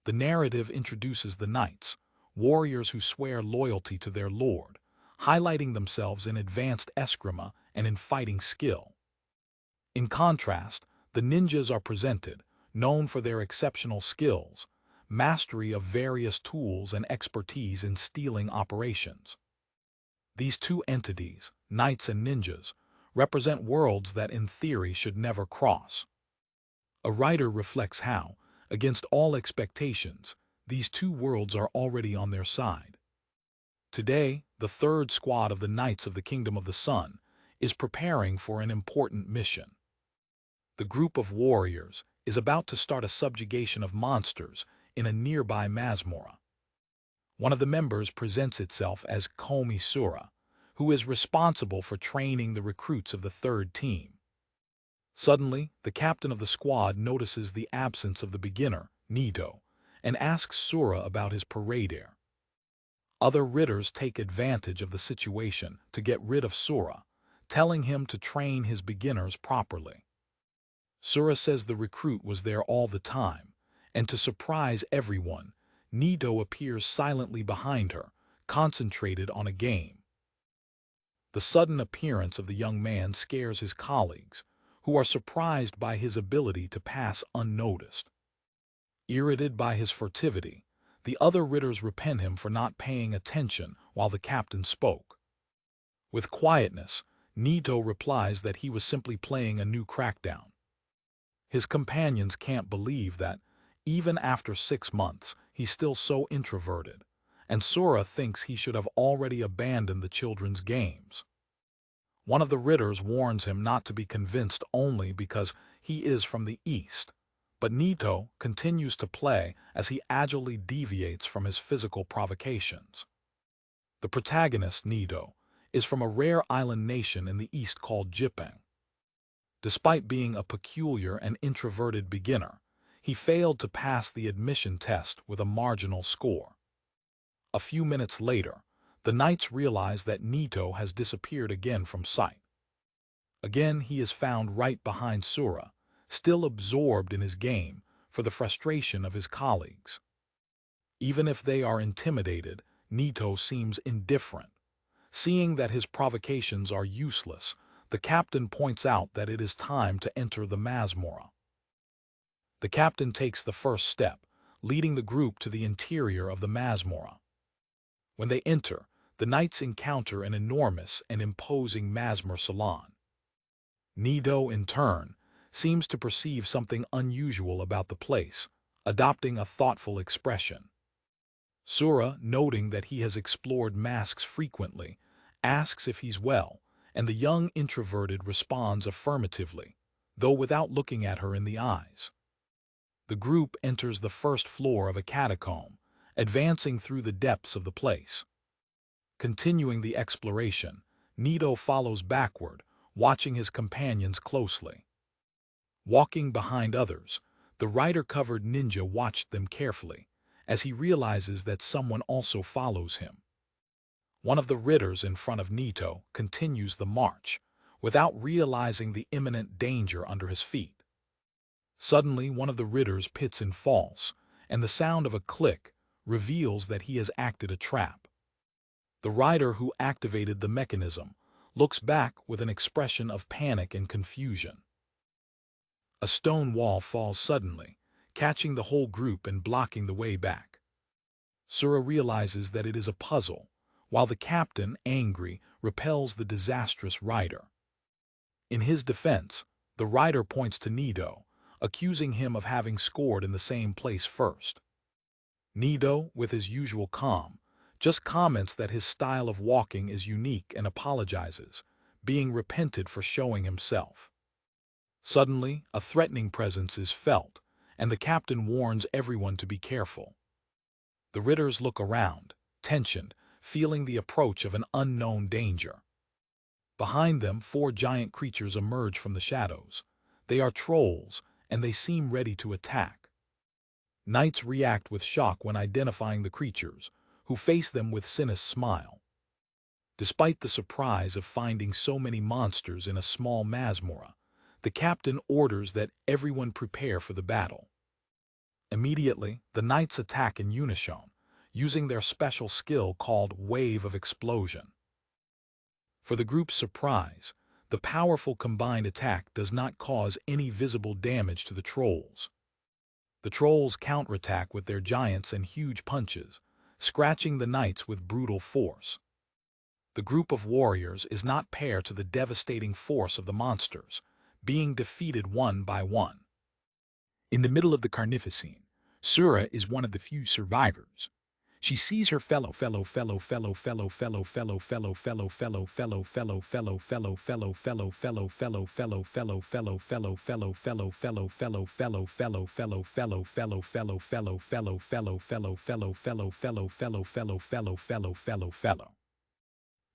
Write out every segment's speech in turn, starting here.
The narrative introduces the knights, warriors who swear loyalty to their lord, highlighting themselves in advanced eskrima and in fighting skill. In contrast, the ninjas are presented, known for their exceptional skills, mastery of various tools and expertise in stealing operations. These two entities, knights and ninjas, represent worlds that in theory should never cross. A writer reflects how, against all expectations, these two worlds are already on their side. Today, the third squad of the Knights of the Kingdom of the Sun is preparing for an important mission. The group of warriors is about to start a subjugation of monsters in a nearby Masmora. One of the members presents itself as Komi Sura, who is responsible for training the recruits of the third team. Suddenly, the captain of the squad notices the absence of the beginner, Naito, and asks Sura about his parade air. Other ridders take advantage of the situation to get rid of Sura, telling him to train his beginners properly. Sura says the recruit was there all the time, and to surprise everyone, Naito appears silently behind her, concentrated on a game. The sudden appearance of the young man scares his colleagues, who are surprised by his ability to pass unnoticed. Irritated by his furtivity, the other ridders repent him for not paying attention while the captain spoke. With quietness, Naito replies that he was simply playing a new crackdown. His companions can't believe that, even after 6 months, he's still so introverted, and Sura thinks he should have already abandoned the children's games. One of the ridders warns him not to be convinced only because he is from the East, but Naito continues to play as he agilely deviates from his physical provocations. The protagonist, Naito, is from a rare island nation in the East called Jipang. Despite being a peculiar and introverted beginner, he failed to pass the admission test with a marginal score. A few minutes later, the knights realize that Naito has disappeared again from sight. Again, he is found right behind Sura, still absorbed in his game for the frustration of his colleagues. Even if they are intimidated, Naito seems indifferent. Seeing that his provocations are useless, the captain points out that it is time to enter the Masmora. The captain takes the first step, leading the group to the interior of the Masmora. When they enter, the knights encounter an enormous and imposing Masmor salon. Naito, in turn, seems to perceive something unusual about the place, adopting a thoughtful expression. Sura, noting that he has explored masks frequently, asks if he's well, and the young introverted responds affirmatively, though without looking at her in the eyes. The group enters the first floor of a catacomb, advancing through the depths of the place. Continuing the exploration, Naito follows backward, watching his companions closely. Walking behind others, the rider-covered ninja watched them carefully, as he realizes that someone also follows him. One of the ridders in front of Naito continues the march, without realizing the imminent danger under his feet. Suddenly, one of the ridders pits and falls, and the sound of a click reveals that he has acted a trap. The rider who activated the mechanism looks back with an expression of panic and confusion. A stone wall falls suddenly, catching the whole group and blocking the way back. Sura realizes that it is a puzzle, while the captain, angry, repels the disastrous rider. In his defense, the rider points to Naito, accusing him of having scored in the same place first. Naito, with his usual calm, just comments that his style of walking is unique and apologizes, being repented for showing himself. Suddenly, a threatening presence is felt, and the captain warns everyone to be careful. The ridders look around, tensioned, feeling the approach of an unknown danger. Behind them, 4 giant creatures emerge from the shadows. They are trolls, and they seem ready to attack. Knights react with shock when identifying the creatures, who face them with sinister smile. Despite the surprise of finding so many monsters in a small Masmora, the captain orders that everyone prepare for the battle. Immediately, the knights attack in unison, using their special skill called Wave of Explosion. For the group's surprise, the powerful combined attack does not cause any visible damage to the trolls. The trolls counterattack with their giants and huge punches, scratching the knights with brutal force. The group of warriors is not paired to the devastating force of the monsters, being defeated one by one. In the middle of the carnificine, Sura is one of the few survivors. She sees her fellow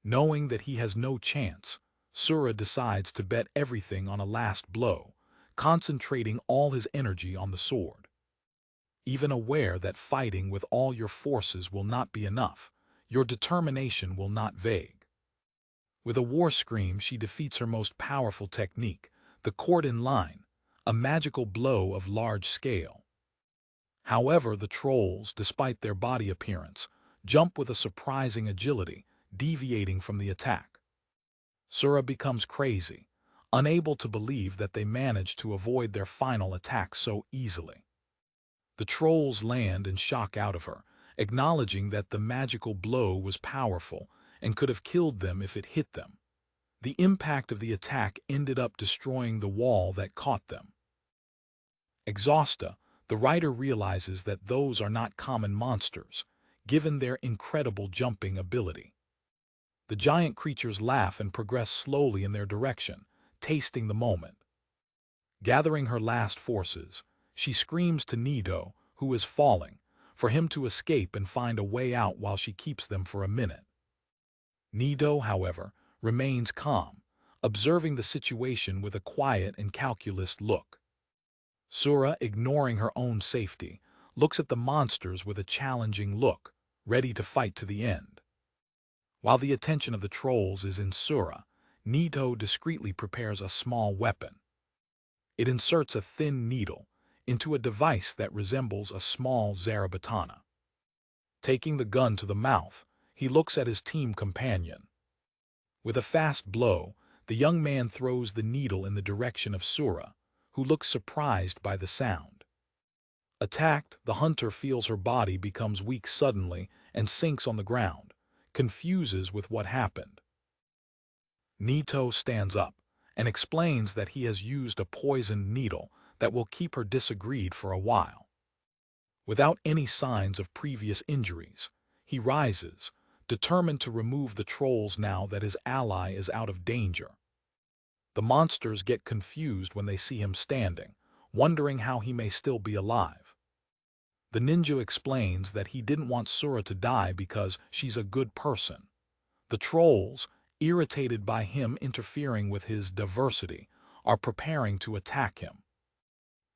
Knowing that he has no chance, Sura decides to bet everything on a last blow, concentrating all his energy on the sword. Even aware that fighting with all your forces will not be enough, your determination will not vague. With a war scream, she defeats her most powerful technique, the cord in line, a magical blow of large scale. However, the trolls, despite their body appearance, jump with a surprising agility, deviating from the attack. Sura becomes crazy, unable to believe that they managed to avoid their final attack so easily. The trolls land and shock out of her, acknowledging that the magical blow was powerful and could have killed them if it hit them. The impact of the attack ended up destroying the wall that caught them. Exhausted, the writer realizes that those are not common monsters, given their incredible jumping ability. The giant creatures laugh and progress slowly in their direction, tasting the moment. Gathering her last forces, she screams to Naito, who is falling, for him to escape and find a way out while she keeps them for a minute. Naito, however, remains calm, observing the situation with a quiet and calculus look. Sura, ignoring her own safety, looks at the monsters with a challenging look, ready to fight to the end. While the attention of the trolls is in Sura, Naito discreetly prepares a small weapon. It inserts a thin needle into a device that resembles a small zarabatana. Taking the gun to the mouth, he looks at his team companion. With a fast blow, the young man throws the needle in the direction of Sura, who looks surprised by the sound. Attacked, the hunter feels her body becomes weak suddenly and sinks on the ground, confuses with what happened. Naito stands up and explains that he has used a poisoned needle that will keep her disagreed for a while. Without any signs of previous injuries, he rises, determined to remove the trolls now that his ally is out of danger. The monsters get confused when they see him standing, wondering how he may still be alive. The ninja explains that he didn't want Sura to die because she's a good person. The trolls, irritated by him interfering with his diversity, are preparing to attack him.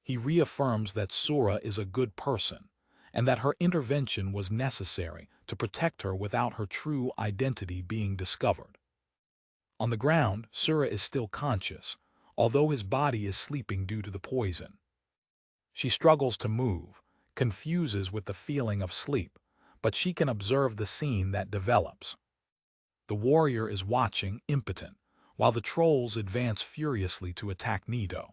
He reaffirms that Sura is a good person, and that her intervention was necessary to protect her without her true identity being discovered. On the ground, Sura is still conscious, although his body is sleeping due to the poison. She struggles to move, confuses with the feeling of sleep, but she can observe the scene that develops. The warrior is watching, impotent, while the trolls advance furiously to attack Naito.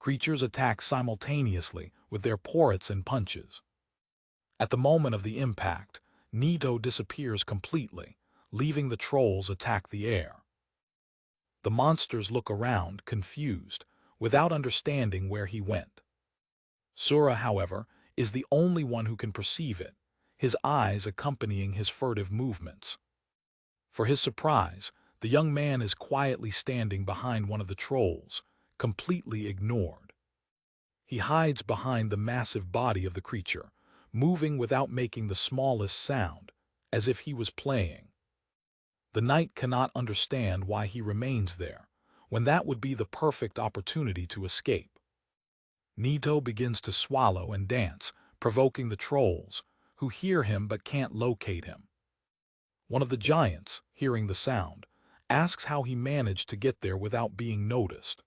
Creatures attack simultaneously with their porets and punches. At the moment of the impact, Naito disappears completely, leaving the trolls attack the air. The monsters look around, confused, without understanding where he went. Sura, however, is the only one who can perceive it, his eyes accompanying his furtive movements. For his surprise, the young man is quietly standing behind one of the trolls, completely ignored. He hides behind the massive body of the creature, moving without making the smallest sound, as if he was playing. The knight cannot understand why he remains there, when that would be the perfect opportunity to escape. Naito begins to swallow and dance, provoking the trolls, who hear him but can't locate him. One of the giants, hearing the sound, asks how he managed to get there without being noticed.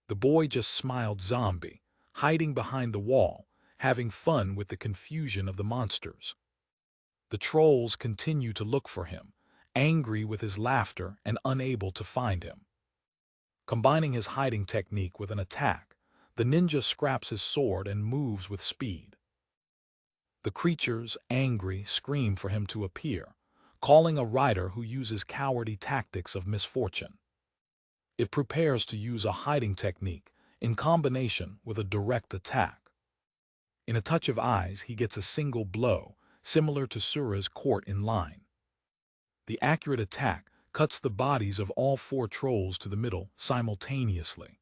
The boy just smiled zombie, hiding behind the wall, having fun with the confusion of the monsters. The trolls continue to look for him, angry with his laughter and unable to find him. Combining his hiding technique with an attack, the ninja scraps his sword and moves with speed. The creatures, angry, scream for him to appear, calling a rider who uses cowardly tactics of misfortune. It prepares to use a hiding technique in combination with a direct attack. In a touch of eyes, he gets a single blow, similar to Sura's court in line. The accurate attack cuts the bodies of all 4 trolls to the middle simultaneously.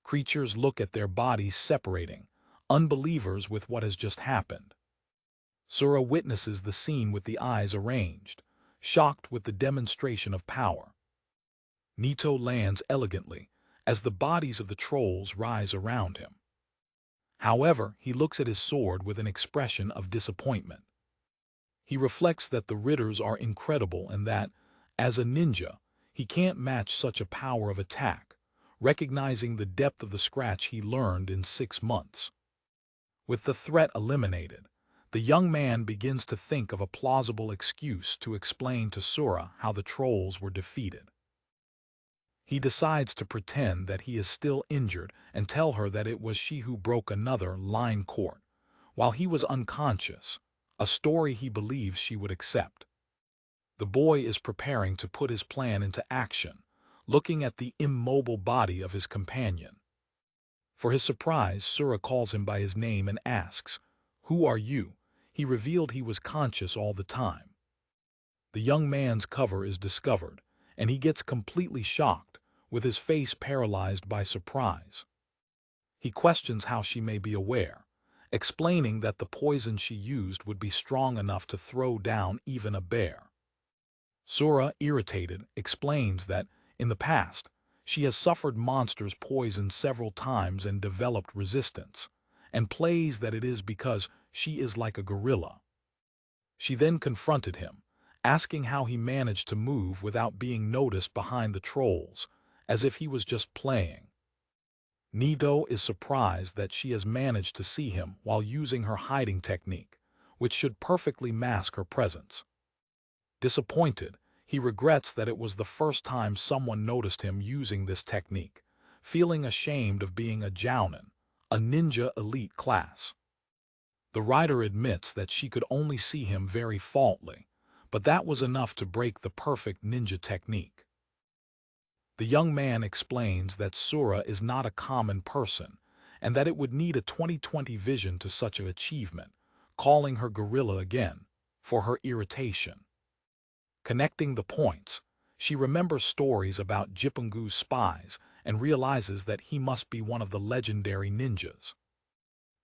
Creatures look at their bodies separating, unbelievers with what has just happened. Sura witnesses the scene with the eyes arranged, shocked with the demonstration of power. Naito lands elegantly as the bodies of the trolls rise around him. However, he looks at his sword with an expression of disappointment. He reflects that the ridders are incredible and that, as a ninja, he can't match such a power of attack, recognizing the depth of the scratch he learned in 6 months. With the threat eliminated, the young man begins to think of a plausible excuse to explain to Sura how the trolls were defeated. He decides to pretend that he is still injured and tell her that it was she who broke another line court, while he was unconscious, a story he believes she would accept. The boy is preparing to put his plan into action, looking at the immobile body of his companion. For his surprise, Sura calls him by his name and asks, "Who are you?" He revealed he was conscious all the time. The young man's cover is discovered, and he gets completely shocked, with his face paralyzed by surprise. He questions how she may be aware, explaining that the poison she used would be strong enough to throw down even a bear. Sura, irritated, explains that, in the past, she has suffered monsters' poison several times and developed resistance, and plays that it is because she is like a gorilla. She then confronted him, asking how he managed to move without being noticed behind the trolls, as if he was just playing. Naito is surprised that she has managed to see him while using her hiding technique, which should perfectly mask her presence. Disappointed, he regrets that it was the first time someone noticed him using this technique, feeling ashamed of being a jounin, a ninja elite class. The writer admits that she could only see him very faintly, but that was enough to break the perfect ninja technique. The young man explains that Sura is not a common person, and that it would need a 20/20 vision to such an achievement, calling her gorilla again, for her irritation. Connecting the points, she remembers stories about Jippungu's spies and realizes that he must be one of the legendary ninjas.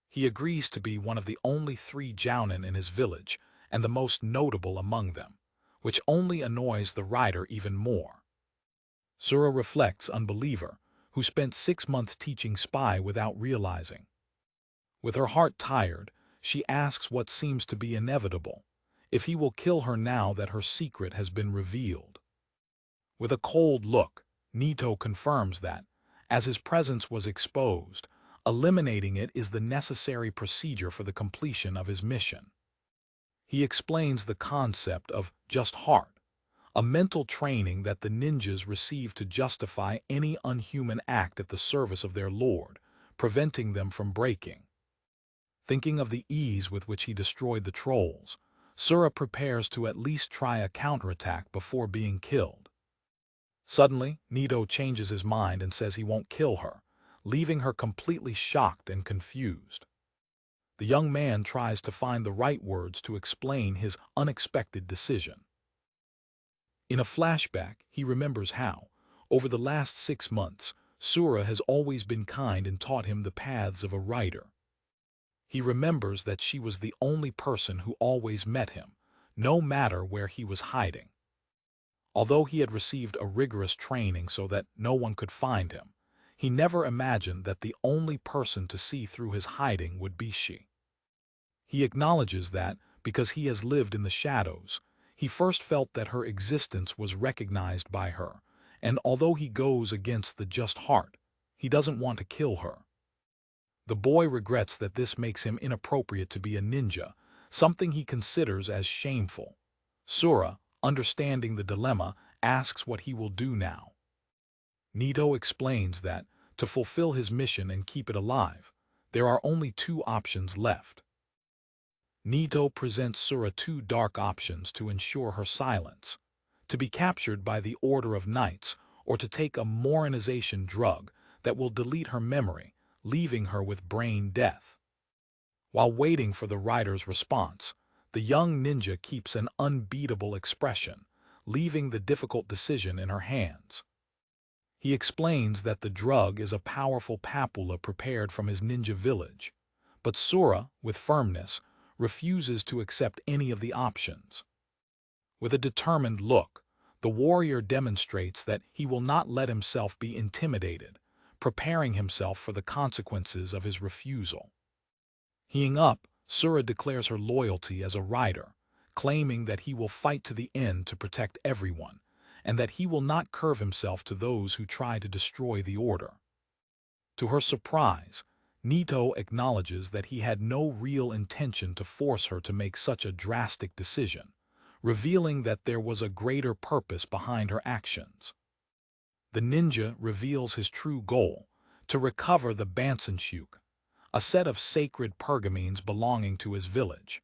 He agrees to be one of the only 3 jounin in his village and the most notable among them, which only annoys the writer even more. Sura reflects unbeliever, who spent 6 months teaching spy without realizing. With her heart tired, she asks what seems to be inevitable, if he will kill her now that her secret has been revealed. With a cold look, Naito confirms that, as his presence was exposed, eliminating it is the necessary procedure for the completion of his mission. He explains the concept of just heart, a mental training that the ninjas receive to justify any unhuman act at the service of their lord, preventing them from breaking. Thinking of the ease with which he destroyed the trolls, Sura prepares to at least try a counterattack before being killed. Suddenly, Naito changes his mind and says he won't kill her, leaving her completely shocked and confused. The young man tries to find the right words to explain his unexpected decision. In a flashback, he remembers how, over the last 6 months, Sura has always been kind and taught him the paths of a writer. He remembers that she was the only person who always met him, no matter where he was hiding. Although he had received a rigorous training so that no one could find him, he never imagined that the only person to see through his hiding would be she. He acknowledges that, because he has lived in the shadows, he first felt that her existence was recognized by her, and although he goes against the just heart, he doesn't want to kill her. The boy regrets that this makes him inappropriate to be a ninja, something he considers as shameful. Sura, understanding the dilemma, asks what he will do now. Naito explains that, to fulfill his mission and keep it alive, there are only two options left. Naito presents Sura two dark options to ensure her silence: to be captured by the Order of Knights, or to take a moronization drug that will delete her memory, leaving her with brain death. While waiting for the rider's response, the young ninja keeps an unbeatable expression, leaving the difficult decision in her hands. He explains that the drug is a powerful papula prepared from his ninja village, but Sura, with firmness, refuses to accept any of the options. With a determined look, the warrior demonstrates that he will not let himself be intimidated, preparing himself for the consequences of his refusal. Heeing up, Sura declares her loyalty as a rider, claiming that he will fight to the end to protect everyone, and that he will not curve himself to those who try to destroy the order. To her surprise, Naito acknowledges that he had no real intention to force her to make such a drastic decision, revealing that there was a greater purpose behind her actions. The ninja reveals his true goal: to recover the Bansenshuk, a set of sacred pergamines belonging to his village.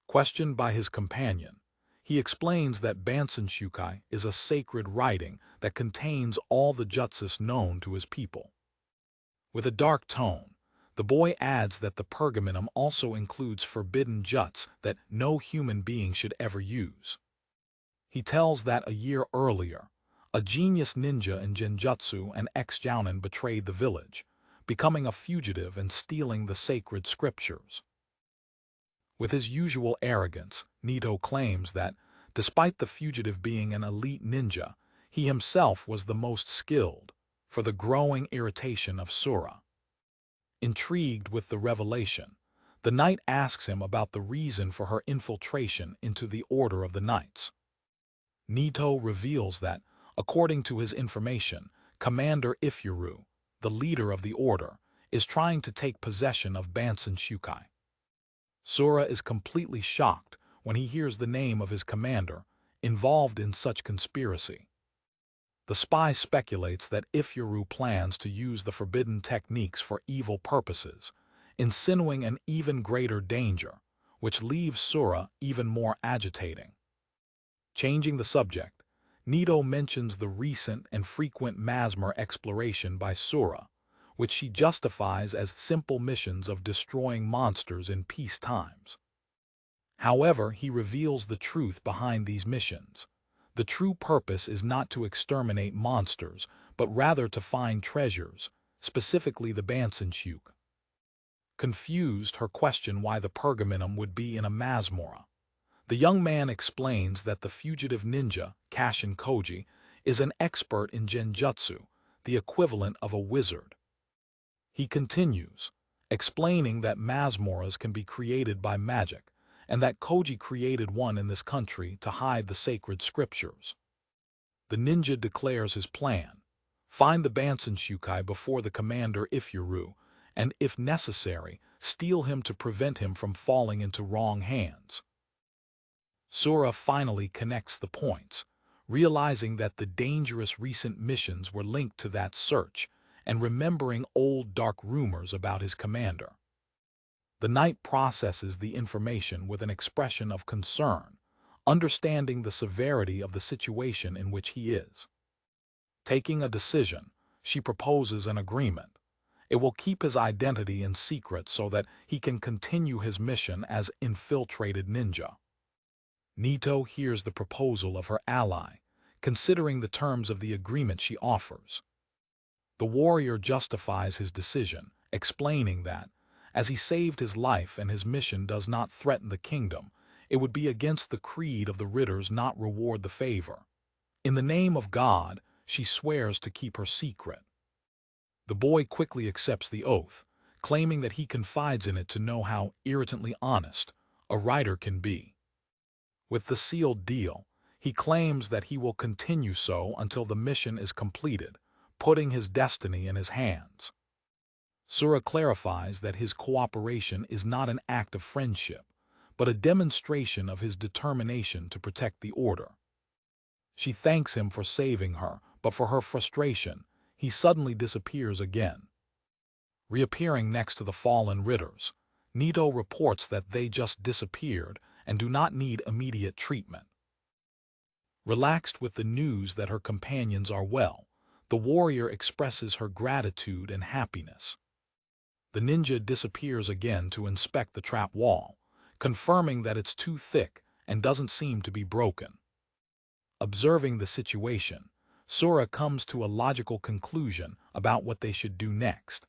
Questioned by his companion, he explains that Bansenshukai is a sacred writing that contains all the jutsus known to his people. With a dark tone, the boy adds that the pergaminum also includes forbidden juts that no human being should ever use. He tells that a year earlier, a genius ninja in genjutsu and ex-jounin betrayed the village, becoming a fugitive and stealing the sacred scriptures. With his usual arrogance, Naito claims that, despite the fugitive being an elite ninja, he himself was the most skilled, for the growing irritation of Sura. Intrigued with the revelation, the knight asks him about the reason for her infiltration into the Order of the Knights. Naito reveals that, according to his information, Commander Ifyuru, the leader of the order, is trying to take possession of Bansenshukai. Sura is completely shocked when he hears the name of his commander involved in such conspiracy. The spy speculates that Ifyuru plans to use the forbidden techniques for evil purposes, insinuating an even greater danger, which leaves Sura even more agitating. Changing the subject, Naito mentions the recent and frequent Masmer exploration by Sura, which she justifies as simple missions of destroying monsters in peace times. However, he reveals the truth behind these missions. The true purpose is not to exterminate monsters, but rather to find treasures, specifically the Bansenshuk. Confused, her question why the pergaminum would be in a Masmora. The young man explains that the fugitive ninja, Kashin Koji, is an expert in genjutsu, the equivalent of a wizard. He continues, explaining that Masmoras can be created by magic, and that Koji created one in this country to hide the sacred scriptures. The ninja declares his plan: find the Bansenshukai before the commander Ifyuru, and if necessary, steal him to prevent him from falling into wrong hands. Sura finally connects the points, realizing that the dangerous recent missions were linked to that search, and remembering old dark rumors about his commander. The knight processes the information with an expression of concern, understanding the severity of the situation in which he is. Taking a decision, she proposes an agreement. It will keep his identity in secret so that he can continue his mission as infiltrated ninja. Naito hears the proposal of her ally, considering the terms of the agreement she offers. The warrior justifies his decision, explaining that, as he saved his life and his mission does not threaten the kingdom, it would be against the creed of the Ritters not reward the favor. In the name of God, she swears to keep her secret. The boy quickly accepts the oath, claiming that he confides in it to know how irritantly honest a writer can be. With the sealed deal, he claims that he will continue so until the mission is completed, putting his destiny in his hands. Sura clarifies that his cooperation is not an act of friendship, but a demonstration of his determination to protect the order. She thanks him for saving her, but for her frustration, he suddenly disappears again. Reappearing next to the fallen Ritters, Naito reports that they just disappeared and do not need immediate treatment. Relaxed with the news that her companions are well, the warrior expresses her gratitude and happiness. The ninja disappears again to inspect the trap wall, confirming that it's too thick and doesn't seem to be broken. Observing the situation, Sura comes to a logical conclusion about what they should do next.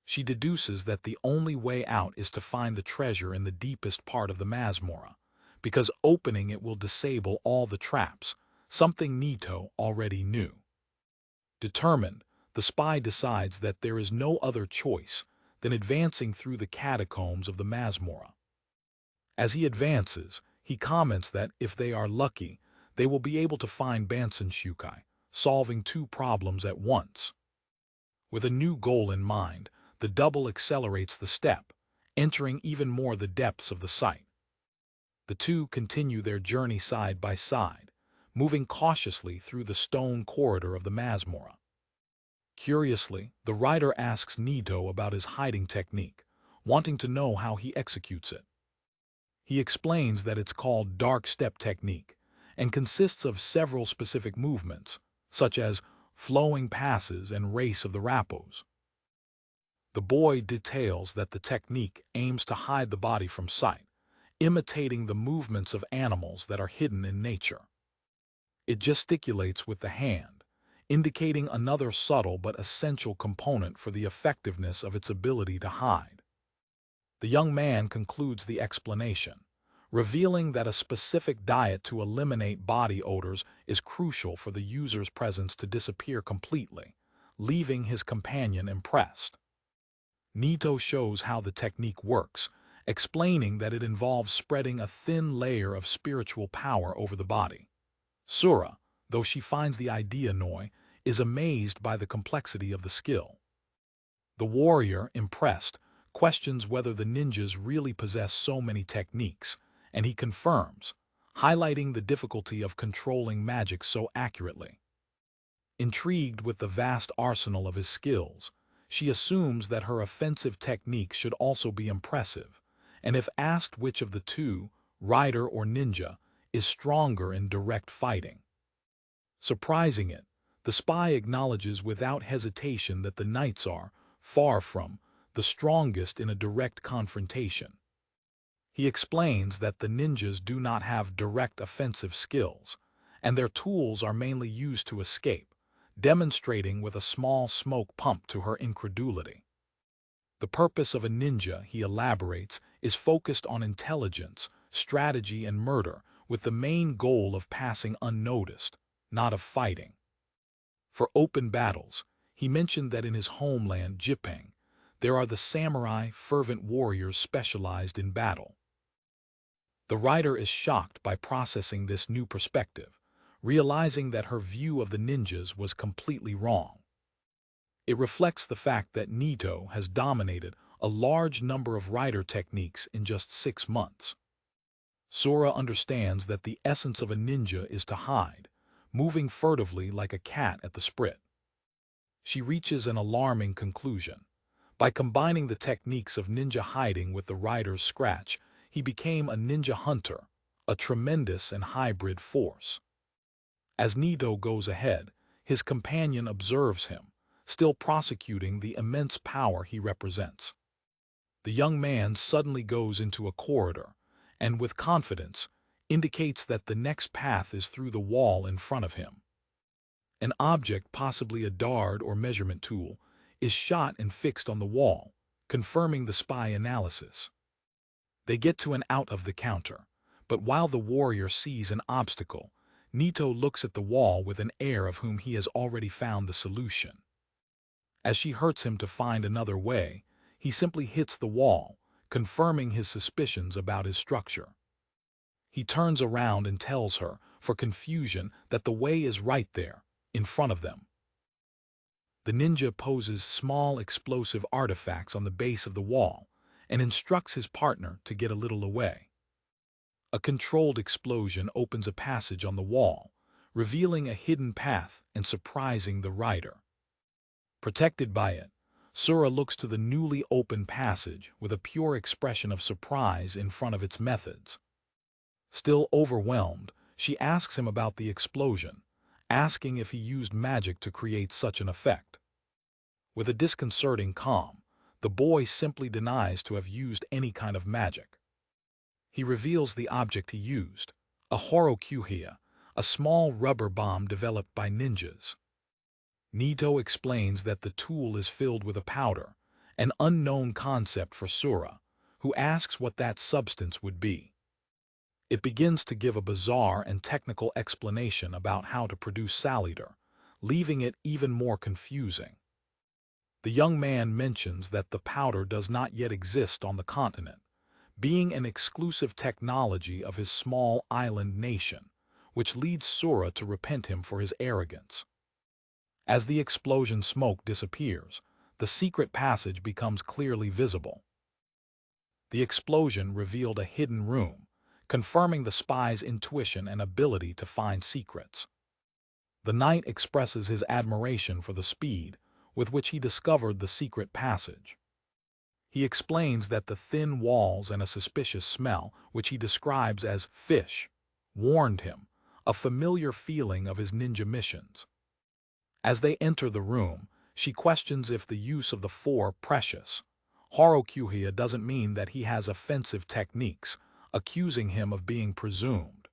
She deduces that the only way out is to find the treasure in the deepest part of the Masmorra, because opening it will disable all the traps, something Naito already knew. Determined, the spy decides that there is no other choice than advancing through the catacombs of the Masmorra. As he advances, he comments that if they are lucky, they will be able to find Bansenshukai, solving two problems at once. With a new goal in mind, the double accelerates the step, entering even more the depths of the site. The two continue their journey side by side, moving cautiously through the stone corridor of the Masmorra. Curiously, the writer asks Naito about his hiding technique, wanting to know how he executes it. He explains that it's called dark step technique and consists of several specific movements, such as flowing passes and race of the rappos. The boy details that the technique aims to hide the body from sight, imitating the movements of animals that are hidden in nature. It gesticulates with the hand, indicating another subtle but essential component for the effectiveness of its ability to hide. The young man concludes the explanation, revealing that a specific diet to eliminate body odors is crucial for the user's presence to disappear completely, leaving his companion impressed. Naito shows how the technique works, explaining that it involves spreading a thin layer of spiritual power over the body. Sura, though she finds the idea annoying, is amazed by the complexity of the skill. The warrior, impressed, questions whether the ninjas really possess so many techniques, and he confirms, highlighting the difficulty of controlling magic so accurately. Intrigued with the vast arsenal of his skills, she assumes that her offensive technique should also be impressive, and if asked which of the two, rider or ninja, is stronger in direct fighting. Surprising it, the spy acknowledges without hesitation that the knights are, far from, the strongest in a direct confrontation. He explains that the ninjas do not have direct offensive skills, and their tools are mainly used to escape, demonstrating with a small smoke pump to her incredulity. The purpose of a ninja, he elaborates, is focused on intelligence, strategy, and murder, with the main goal of passing unnoticed, not of fighting. For open battles, he mentioned that in his homeland, Jipang, there are the samurai fervent warriors specialized in battle. The writer is shocked by processing this new perspective, realizing that her view of the ninjas was completely wrong. It reflects the fact that Naito has dominated a large number of rider techniques in just 6 months. Sura understands that the essence of a ninja is to hide, moving furtively like a cat at the spit. She reaches an alarming conclusion. By combining the techniques of ninja hiding with the rider's scratch, he became a ninja hunter, a tremendous and hybrid force. As Naito goes ahead, his companion observes him, still prosecuting the immense power he represents. The young man suddenly goes into a corridor, and with confidence, indicates that the next path is through the wall in front of him. An object, possibly a dart or measurement tool, is shot and fixed on the wall, confirming the spy analysis. They get to an out-of-the-counter, but while the warrior sees an obstacle, Naito looks at the wall with an air of whom he has already found the solution. As she hurts him to find another way, he simply hits the wall, confirming his suspicions about his structure. He turns around and tells her, for confusion, that the way is right there, in front of them. The ninja poses small explosive artifacts on the base of the wall and instructs his partner to get a little away. A controlled explosion opens a passage on the wall, revealing a hidden path and surprising the rider. Protected by it, Sura looks to the newly opened passage with a pure expression of surprise in front of its methods. Still overwhelmed, she asks him about the explosion, asking if he used magic to create such an effect. With a disconcerting calm, the boy simply denies to have used any kind of magic. He reveals the object he used, a horokyuhia, a small rubber bomb developed by ninjas. Naito explains that the tool is filled with a powder, an unknown concept for Sura, who asks what that substance would be. It begins to give a bizarre and technical explanation about how to produce salida, leaving it even more confusing. The young man mentions that the powder does not yet exist on the continent, being an exclusive technology of his small island nation, which leads Sura to repent him for his arrogance. As the explosion smoke disappears, the secret passage becomes clearly visible. The explosion revealed a hidden room, confirming the spy's intuition and ability to find secrets. The knight expresses his admiration for the speed with which he discovered the secret passage. He explains that the thin walls and a suspicious smell, which he describes as fish, warned him, a familiar feeling of his ninja missions. As they enter the room, she questions if the use of the four precious horokyuhia doesn't mean that he has offensive techniques, accusing him of being presumed.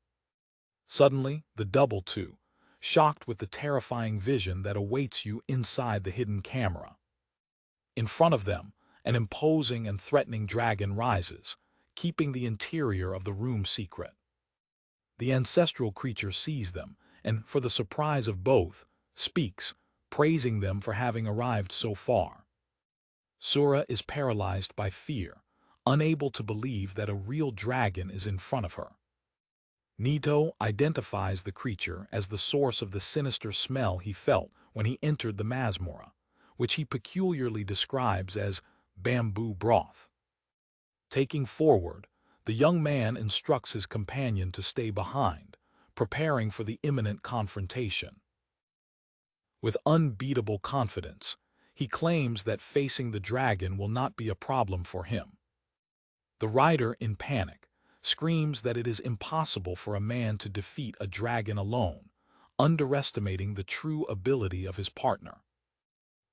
Suddenly, the double two, shocked with the terrifying vision that awaits you inside the hidden camera. In front of them, an imposing and threatening dragon rises, keeping the interior of the room secret. The ancestral creature sees them, and, for the surprise of both, speaks, praising them for having arrived so far. Sura is paralyzed by fear, unable to believe that a real dragon is in front of her. Naito identifies the creature as the source of the sinister smell he felt when he entered the masmorra, which he peculiarly describes as bamboo broth. Taking forward, the young man instructs his companion to stay behind, preparing for the imminent confrontation. With unbeatable confidence, he claims that facing the dragon will not be a problem for him. The rider, in panic, screams that it is impossible for a man to defeat a dragon alone, underestimating the true ability of his partner.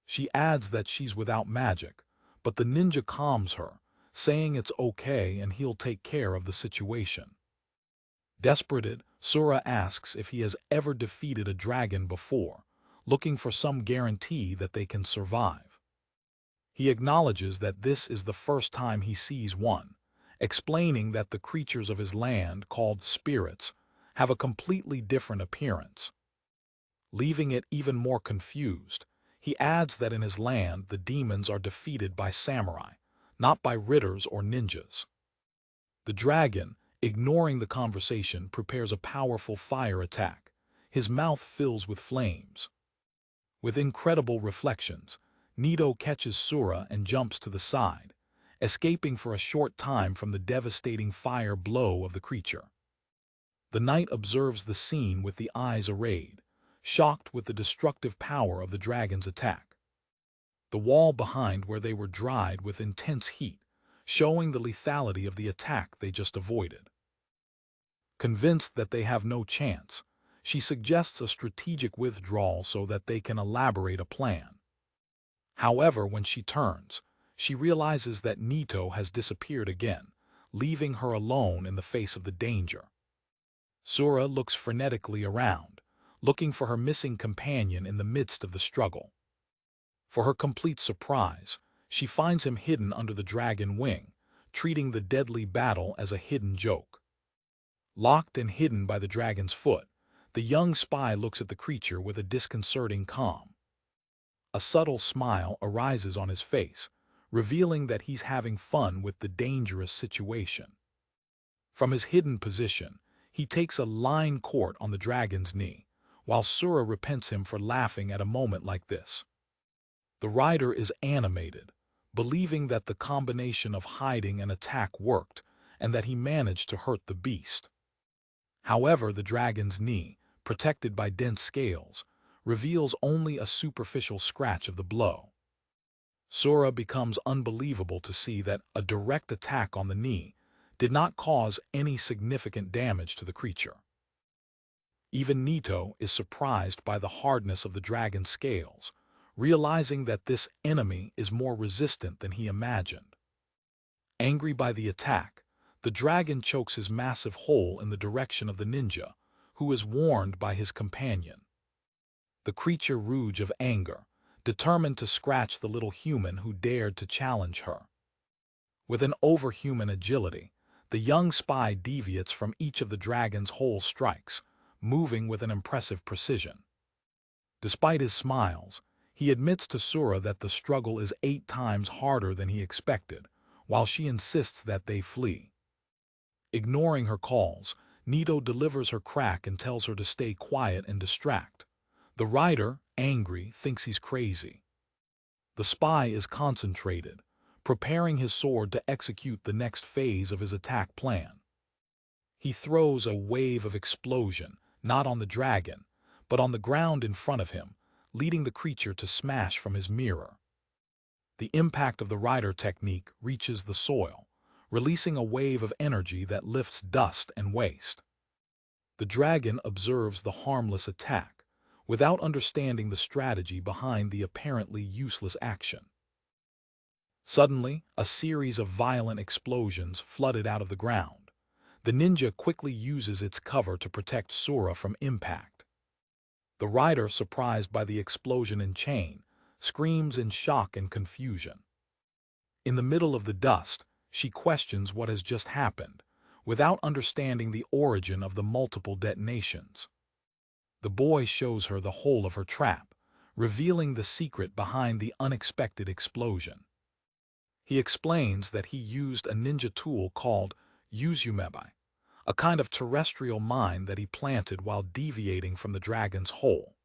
She adds that she's without magic, but the ninja calms her, saying it's okay and he'll take care of the situation. Desperate, Sura asks if he has ever defeated a dragon before, looking for some guarantee that they can survive. He acknowledges that this is the first time he sees one, explaining that the creatures of his land, called spirits, have a completely different appearance. Leaving it even more confused, he adds that in his land the demons are defeated by samurai, not by ridders or ninjas. The dragon, ignoring the conversation, prepares a powerful fire attack. His mouth fills with flames. With incredible reflections, Naito catches Sura and jumps to the side, escaping for a short time from the devastating fire blow of the creature. The knight observes the scene with the eyes arrayed, shocked with the destructive power of the dragon's attack. The wall behind where they were dried with intense heat, showing the lethality of the attack they just avoided. Convinced that they have no chance, she suggests a strategic withdrawal so that they can elaborate a plan. However, when she turns, she realizes that Naito has disappeared again, leaving her alone in the face of the danger. Sura looks frenetically around, looking for her missing companion in the midst of the struggle. For her complete surprise, she finds him hidden under the dragon wing, treating the deadly battle as a hidden joke. Locked and hidden by the dragon's foot, the young spy looks at the creature with a disconcerting calm. A subtle smile arises on his face, revealing that he's having fun with the dangerous situation. From his hidden position, he takes a line court on the dragon's knee, while Sura repents him for laughing at a moment like this. The rider is animated, believing that the combination of hiding and attack worked and that he managed to hurt the beast. However, the dragon's knee, protected by dense scales, reveals only a superficial scratch of the blow. Sura becomes unbelievable to see that a direct attack on the knee did not cause any significant damage to the creature. Even Naito is surprised by the hardness of the dragon's scales, realizing that this enemy is more resistant than he imagined. Angry by the attack, the dragon chokes his massive hole in the direction of the ninja, who is warned by his companion. The creature rouge of anger, determined to scratch the little human who dared to challenge her. With an overhuman agility, the young spy deviates from each of the dragon's hole strikes, moving with an impressive precision. Despite his smiles, he admits to Sura that the struggle is 8 times harder than he expected, while she insists that they flee. Ignoring her calls, Naito delivers her crack and tells her to stay quiet and distract. The rider, angry, thinks he's crazy. The spy is concentrated, preparing his sword to execute the next phase of his attack plan. He throws a wave of explosion, not on the dragon, but on the ground in front of him, leading the creature to smash from his mirror. The impact of the rider technique reaches the soil, releasing a wave of energy that lifts dust and waste. The dragon observes the harmless attack, without understanding the strategy behind the apparently useless action. Suddenly, a series of violent explosions flooded out of the ground. The ninja quickly uses its cover to protect Sura from impact. The rider, surprised by the explosion in chain, screams in shock and confusion. In the middle of the dust, she questions what has just happened, without understanding the origin of the multiple detonations. The boy shows her the hole of her trap, revealing the secret behind the unexpected explosion. He explains that he used a ninja tool called Uzumebe, a kind of terrestrial mine that he planted while deviating from the dragon's hole.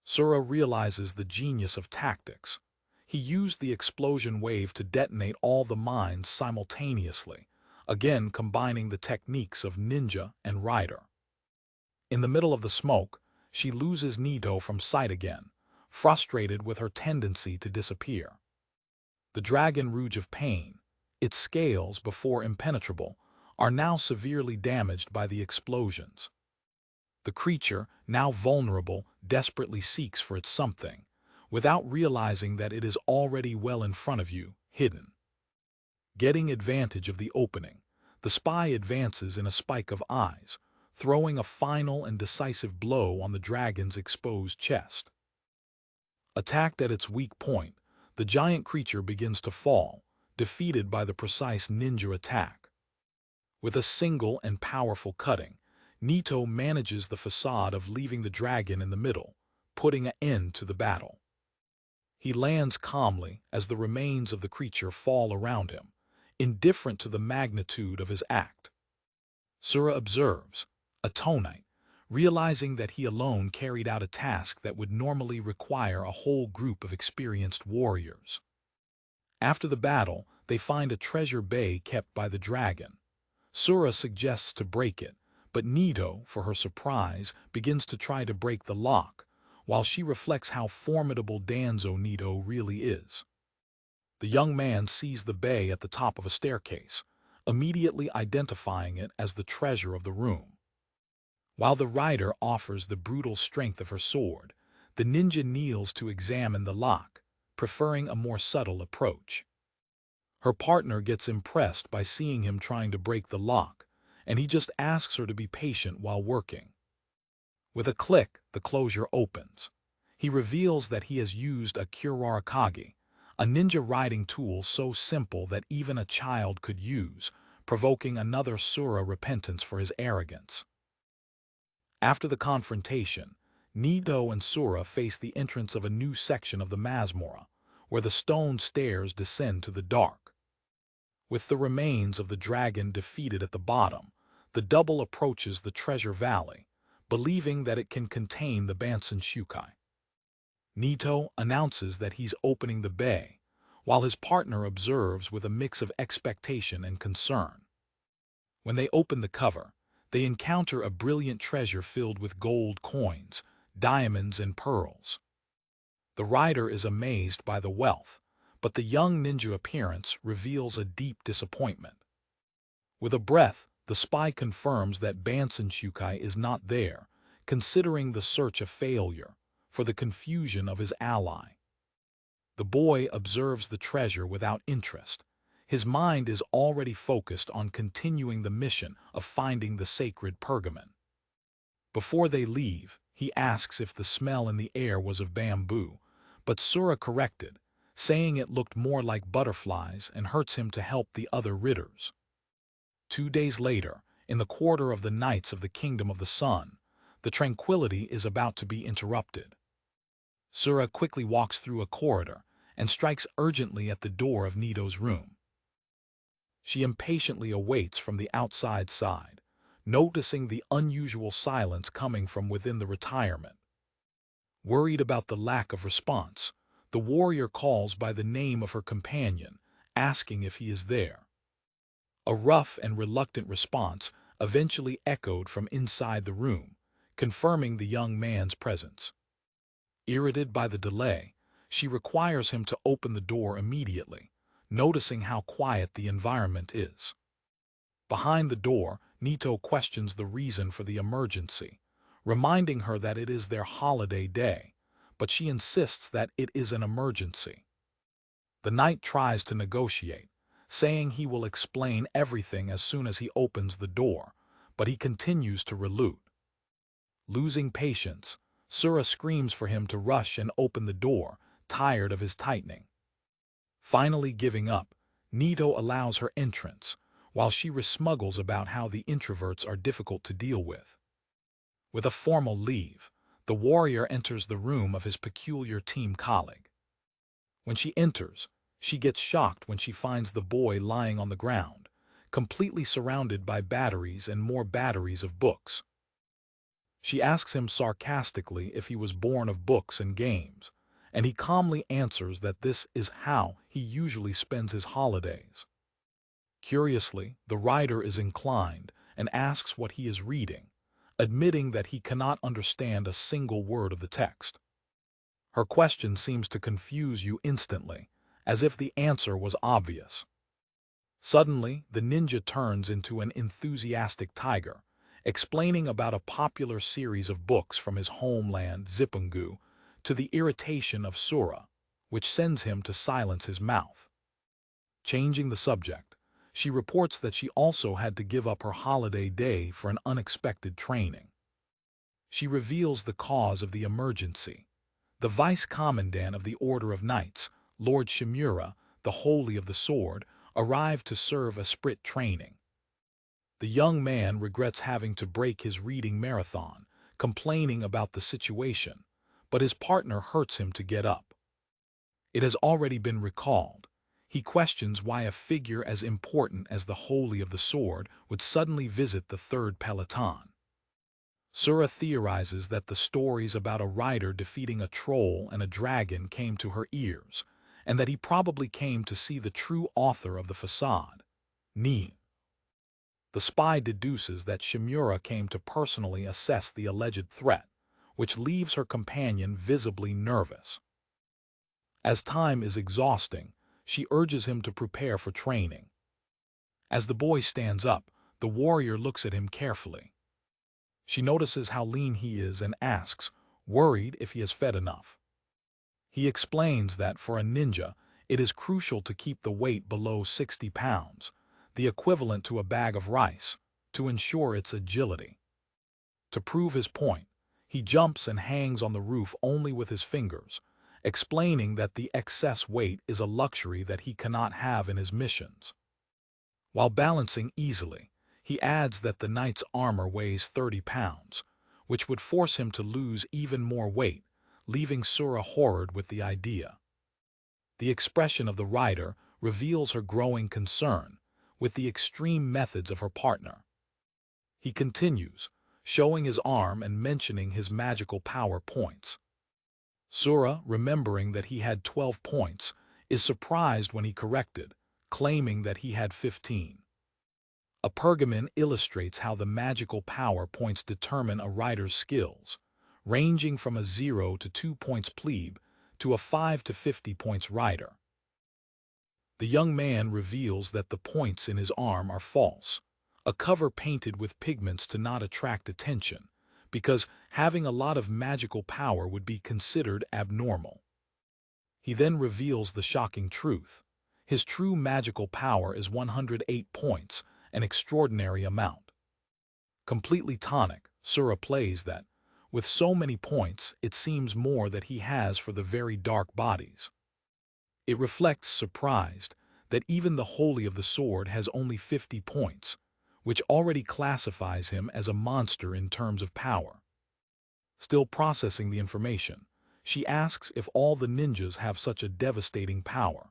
Sura realizes the genius of tactics. He used the explosion wave to detonate all the mines simultaneously, again combining the techniques of ninja and rider. In the middle of the smoke, she loses Naito from sight again, frustrated with her tendency to disappear. The dragon rouge of pain, its scales, before impenetrable, are now severely damaged by the explosions. The creature, now vulnerable, desperately seeks for its something, without realizing that it is already well in front of you, hidden. Getting advantage of the opening, the spy advances in a spike of eyes, throwing a final and decisive blow on the dragon's exposed chest. Attacked at its weak point, the giant creature begins to fall, defeated by the precise ninja attack. With a single and powerful cutting, Naito manages the facade of leaving the dragon in the middle, putting an end to the battle. He lands calmly as the remains of the creature fall around him, indifferent to the magnitude of his act. Sura observes, attonite, realizing that he alone carried out a task that would normally require a whole group of experienced warriors. After the battle, they find a treasure bay kept by the dragon. Sura suggests to break it, but Naito, for her surprise, begins to try to break the lock, while she reflects how formidable Danzo Naito really is. The young man sees the bay at the top of a staircase, immediately identifying it as the treasure of the room. While the rider offers the brutal strength of her sword, the ninja kneels to examine the lock, preferring a more subtle approach. Her partner gets impressed by seeing him trying to break the lock, and he just asks her to be patient while working. With a click, the closure opens. He reveals that he has used a Kurarakage, a ninja riding tool so simple that even a child could use, provoking another Sura repentance for his arrogance. After the confrontation, Naito and Sura face the entrance of a new section of the Masmorra, where the stone stairs descend to the dark. With the remains of the dragon defeated at the bottom, the double approaches the treasure valley, believing that it can contain the Bansen Shukai. Naito announces that he's opening the bay, while his partner observes with a mix of expectation and concern. When they open the cover, they encounter a brilliant treasure filled with gold coins, diamonds, and pearls. The rider is amazed by the wealth, but the young ninja appearance reveals a deep disappointment. With a breath, the spy confirms that Bansen Shukai is not there, considering the search a failure, for the confusion of his ally. The boy observes the treasure without interest. His mind is already focused on continuing the mission of finding the sacred pergamon. Before they leave, he asks if the smell in the air was of bamboo, but Sura corrected, saying it looked more like butterflies and hurts him to help the other ridders. 2 days later, in the quarter of the Knights of the Kingdom of the Sun, the tranquility is about to be interrupted. Sura quickly walks through a corridor and strikes urgently at the door of Naito's room. She impatiently awaits from the outside side, noticing the unusual silence coming from within the retirement. Worried about the lack of response, the warrior calls by the name of her companion, asking if he is there. A rough and reluctant response eventually echoed from inside the room, confirming the young man's presence. Irritated by the delay, she requires him to open the door immediately, noticing how quiet the environment is. Behind the door, Naito questions the reason for the emergency, reminding her that it is their holiday day, but she insists that it is an emergency. The knight tries to negotiate, saying he will explain everything as soon as he opens the door, but he continues to relude. Losing patience, Sura screams for him to rush and open the door, tired of his tightening. Finally giving up, Naito allows her entrance, while she resmuggles about how the introverts are difficult to deal with. With a formal leave, the warrior enters the room of his peculiar team colleague. When she enters, she gets shocked when she finds the boy lying on the ground, completely surrounded by batteries and more batteries of books. She asks him sarcastically if he was born of books and games, and he calmly answers that this is how he usually spends his holidays. Curiously, the writer is inclined and asks what he is reading, admitting that he cannot understand a single word of the text. Her question seems to confuse you instantly, as if the answer was obvious. Suddenly, the ninja turns into an enthusiastic tiger, explaining about a popular series of books from his homeland, Zipungu, to the irritation of Sura, which sends him to silence his mouth. Changing the subject, she reports that she also had to give up her holiday day for an unexpected training. She reveals the cause of the emergency. The vice commandant of the Order of Knights, Lord Shimura, the Holy of the Sword, arrived to serve a sprint training. The young man regrets having to break his reading marathon, complaining about the situation, but his partner hurts him to get up. It has already been recalled. He questions why a figure as important as the Holy of the Sword would suddenly visit the third peloton. Sura theorizes that the stories about a rider defeating a troll and a dragon came to her ears, and that he probably came to see the true author of the facade, Ni. The spy deduces that Shimura came to personally assess the alleged threat, which leaves her companion visibly nervous. As time is exhausting, she urges him to prepare for training. As the boy stands up, the warrior looks at him carefully. She notices how lean he is and asks, worried if he has fed enough. He explains that for a ninja, it is crucial to keep the weight below 60 pounds, the equivalent to a bag of rice, to ensure its agility. To prove his point, he jumps and hangs on the roof only with his fingers, explaining that the excess weight is a luxury that he cannot have in his missions. While balancing easily, he adds that the knight's armor weighs 30 pounds, which would force him to lose even more weight, leaving Sura horrored with the idea. The expression of the rider reveals her growing concern with the extreme methods of her partner. He continues, showing his arm and mentioning his magical power points. Sura, remembering that he had 12 points, is surprised when he corrected, claiming that he had 15. A pergamon illustrates how the magical power points determine a rider's skills, ranging from a 0 to 2 points plebe to a 5 to 50 points rider. The young man reveals that the points in his arm are false, a cover painted with pigments to not attract attention, because having a lot of magical power would be considered abnormal. He then reveals the shocking truth. His true magical power is 108 points, an extraordinary amount. Completely tonic, Sura plays that, with so many points, it seems more that he has for the very dark bodies. It reflects, surprised, that even the Holy of the Sword has only 50 points, which already classifies him as a monster in terms of power. Still processing the information, she asks if all the ninjas have such a devastating power.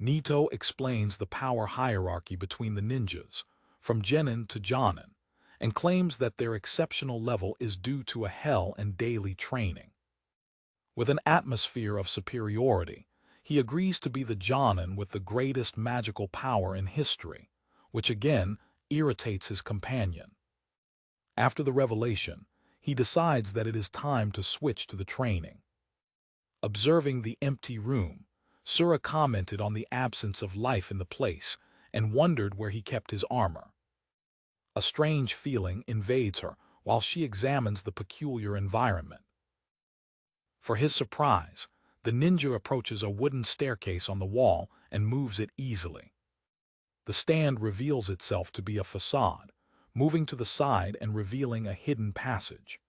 Naito explains the power hierarchy between the ninjas, from genin to jonin, and claims that their exceptional level is due to a hell and daily training. With an atmosphere of superiority, he agrees to be the jonin with the greatest magical power in history, which again irritates his companion. After the revelation, he decides that it is time to switch to the training. Observing the empty room, Sura commented on the absence of life in the place and wondered where he kept his armor. A strange feeling invades her while she examines the peculiar environment. For his surprise, the ninja approaches a wooden staircase on the wall and moves it easily. The stand reveals itself to be a facade, moving to the side and revealing a hidden passage.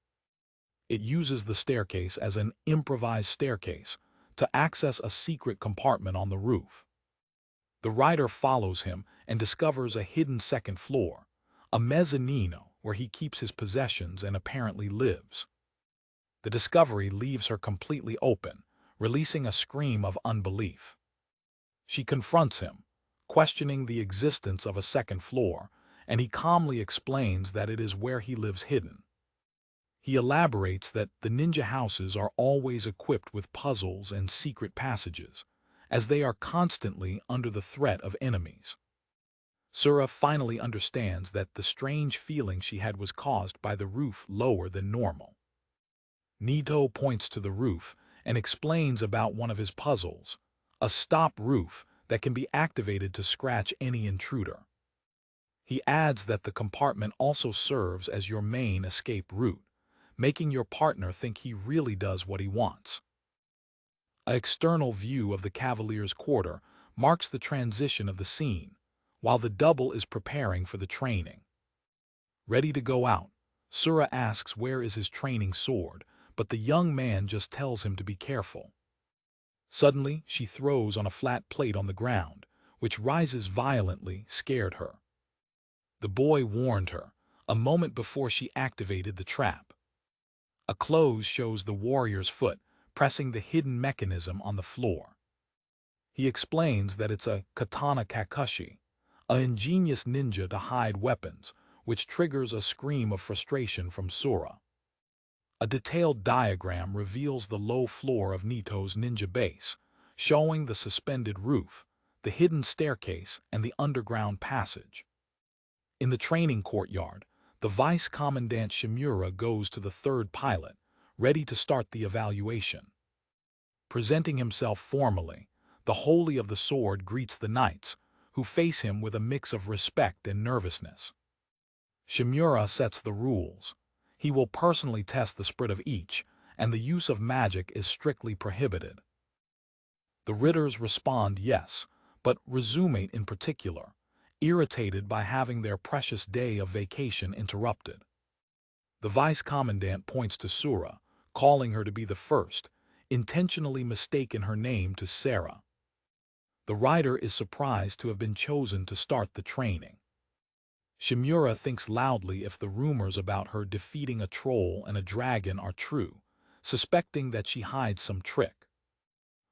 It uses the staircase as an improvised staircase to access a secret compartment on the roof. The rider follows him and discovers a hidden second floor, a mezzanino where he keeps his possessions and apparently lives. The discovery leaves her completely open, releasing a scream of unbelief. She confronts him, questioning the existence of a second floor, and he calmly explains that it is where he lives hidden. He elaborates that the ninja houses are always equipped with puzzles and secret passages, as they are constantly under the threat of enemies. Sura finally understands that the strange feeling she had was caused by the roof lower than normal. Naito points to the roof and explains about one of his puzzles, a stop roof that can be activated to scratch any intruder. He adds that the compartment also serves as your main escape route, making your partner think he really does what he wants. An external view of the Cavalier's quarter marks the transition of the scene, while the double is preparing for the training. Ready to go out, Sura asks where is his training sword, but the young man just tells him to be careful. Suddenly, she throws on a flat plate on the ground, which rises violently, scared her. The boy warned her, a moment before she activated the trap. A close shows the warrior's foot pressing the hidden mechanism on the floor. He explains that it's a katana kakushi, an ingenious ninja to hide weapons, which triggers a scream of frustration from Sura. A detailed diagram reveals the low floor of Naito's ninja base, showing the suspended roof, the hidden staircase, and the underground passage. In the training courtyard, the Vice Commandant Shimura goes to the third pilot, ready to start the evaluation. Presenting himself formally, the Holy of the Sword greets the knights, who face him with a mix of respect and nervousness. Shimura sets the rules. He will personally test the spirit of each, and the use of magic is strictly prohibited. The Ritters respond yes, but Resumate in particular, irritated by having their precious day of vacation interrupted. The Vice Commandant points to Sura, calling her to be the first, intentionally mistaken her name to Sarah. The rider is surprised to have been chosen to start the training. Shimura thinks loudly if the rumors about her defeating a troll and a dragon are true, suspecting that she hides some trick.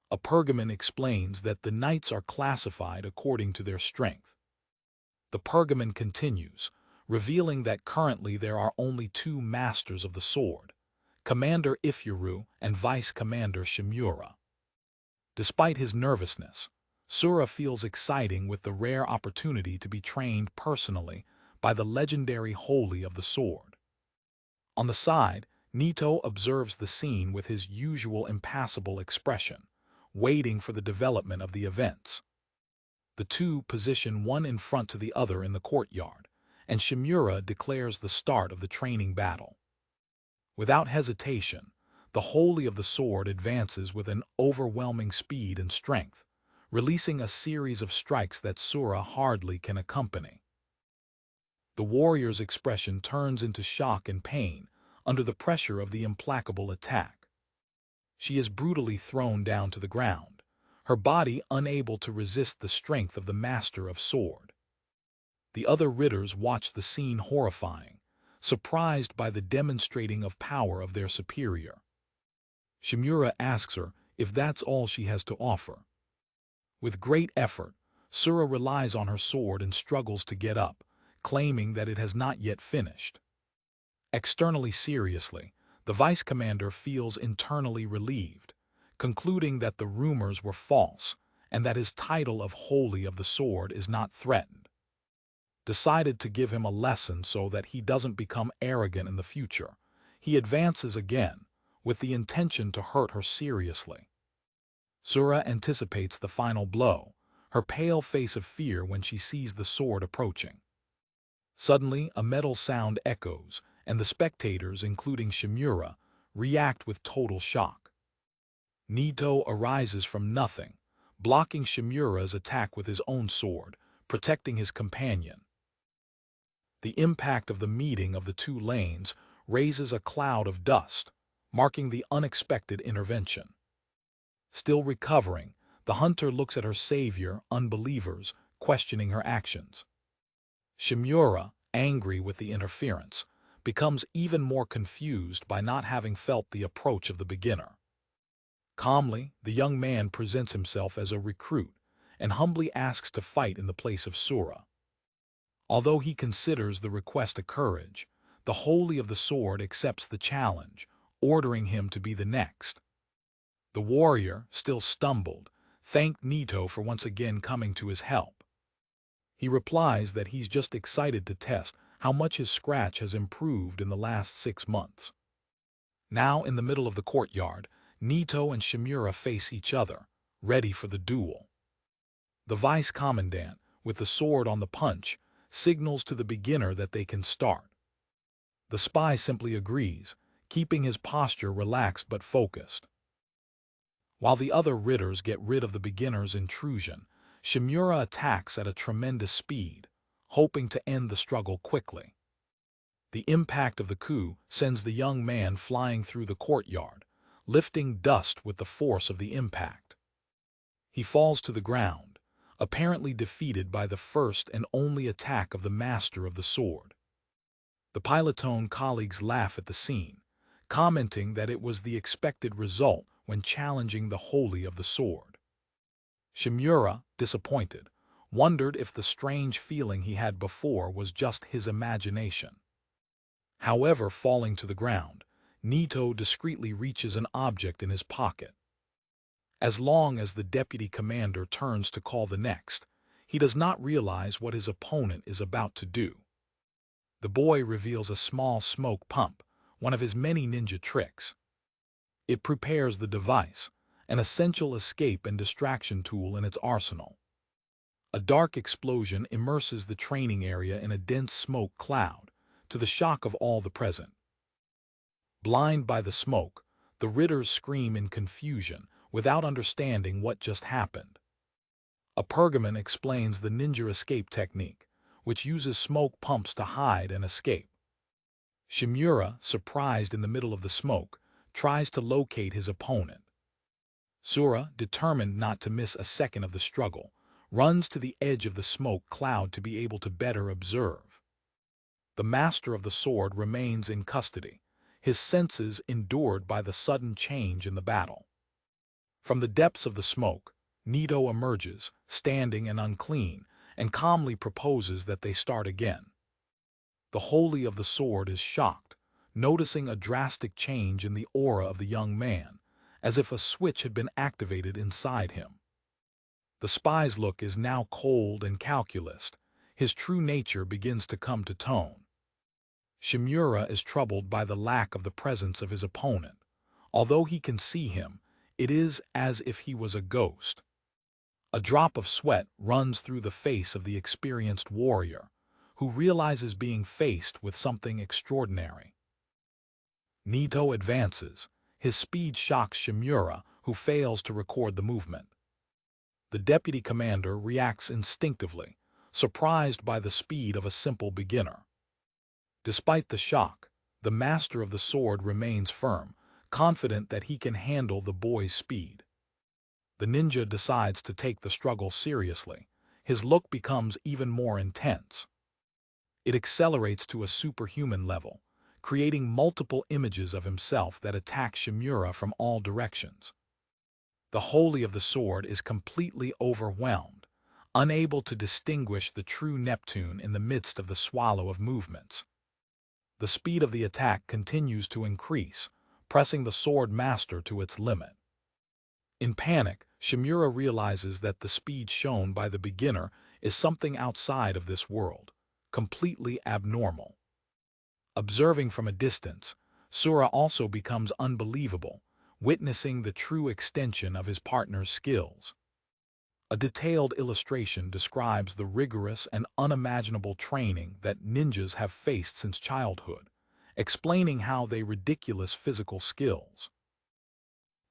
A pergamon explains that the knights are classified according to their strength. The pergamon continues, revealing that currently there are only 2 masters of the sword, Commander Ifuru and Vice Commander Shimura. Despite his nervousness, Sura feels exciting with the rare opportunity to be trained personally by the legendary Holy of the Sword. On the side, Naito observes the scene with his usual impassible expression, waiting for the development of the events. The two position one in front to the other in the courtyard, and Shimura declares the start of the training battle. Without hesitation, the Holy of the Sword advances with an overwhelming speed and strength, releasing a series of strikes that Sura hardly can accompany. The warrior's expression turns into shock and pain under the pressure of the implacable attack. She is brutally thrown down to the ground, her body unable to resist the strength of the master of sword. The other ridders watch the scene horrifying, surprised by the demonstrating of power of their superior. Shimura asks her if that's all she has to offer. With great effort, Sura relies on her sword and struggles to get up, claiming that it has not yet finished. Externally seriously, the vice commander feels internally relieved, concluding that the rumors were false and that his title of Holy of the Sword is not threatened. Decided to give him a lesson so that he doesn't become arrogant in the future, he advances again, with the intention to hurt her seriously. Sura anticipates the final blow, her pale face of fear when she sees the sword approaching. Suddenly, a metal sound echoes, and the spectators, including Shimura, react with total shock. Naito arises from nothing, blocking Shimura's attack with his own sword, protecting his companion. The impact of the meeting of the two lanes raises a cloud of dust, marking the unexpected intervention. Still recovering, the hunter looks at her savior, unbelievers, questioning her actions. Shimura, angry with the interference, becomes even more confused by not having felt the approach of the beginner. Calmly, the young man presents himself as a recruit and humbly asks to fight in the place of Sura. Although he considers the request a courage, the Holy of the Sword accepts the challenge, ordering him to be the next. The warrior, still stumbled, thanked Naito for once again coming to his help. He replies that he's just excited to test how much his scratch has improved in the last 6 months. Now, in the middle of the courtyard, Naito and Shimura face each other, ready for the duel. The vice commandant, with the sword on the punch, signals to the beginner that they can start. The spy simply agrees, keeping his posture relaxed but focused. While the other ridders get rid of the beginner's intrusion, Shimura attacks at a tremendous speed, hoping to end the struggle quickly. The impact of the coup sends the young man flying through the courtyard, lifting dust with the force of the impact. He falls to the ground, apparently defeated by the first and only attack of the master of the sword. The Pilotone colleagues laugh at the scene, commenting that it was the expected result when challenging the Holy of the Sword. Shimura, disappointed, wondered if the strange feeling he had before was just his imagination. However, falling to the ground, Naito discreetly reaches an object in his pocket. As long as the deputy commander turns to call the next, he does not realize what his opponent is about to do. The boy reveals a small smoke pump, one of his many ninja tricks. It prepares the device, an essential escape and distraction tool in its arsenal. A dark explosion immerses the training area in a dense smoke cloud, to the shock of all the present. Blind by the smoke, the ridders scream in confusion without understanding what just happened. A pergamon explains the ninja escape technique, which uses smoke pumps to hide and escape. Shimura, surprised in the middle of the smoke, tries to locate his opponent. Sura, determined not to miss a second of the struggle, runs to the edge of the smoke cloud to be able to better observe. The master of the sword remains in custody, his senses endured by the sudden change in the battle. From the depths of the smoke, Naito emerges, standing and unclean, and calmly proposes that they start again. The Holy of the Sword is shocked, noticing a drastic change in the aura of the young man, as if a switch had been activated inside him. The spy's look is now cold and calculus. His true nature begins to come to tone. Shimura is troubled by the lack of the presence of his opponent. Although he can see him, it is as if he was a ghost. A drop of sweat runs through the face of the experienced warrior, who realizes being faced with something extraordinary. Naito advances. His speed shocks Shimura, who fails to record the movement. The deputy commander reacts instinctively, surprised by the speed of a simple beginner. Despite the shock, the master of the sword remains firm, confident that he can handle the boy's speed. The ninja decides to take the struggle seriously. His look becomes even more intense. It accelerates to a superhuman level, creating multiple images of himself that attack Shimura from all directions. The holy of the sword is completely overwhelmed, unable to distinguish the true Neptune in the midst of the swallow of movements. The speed of the attack continues to increase, pressing the sword master to its limit. In panic, Shimura realizes that the speed shown by the beginner is something outside of this world, completely abnormal. Observing from a distance, Sura also becomes unbelievable, witnessing the true extension of his partner's skills. A detailed illustration describes the rigorous and unimaginable training that ninjas have faced since childhood, explaining how they ridiculous physical skills.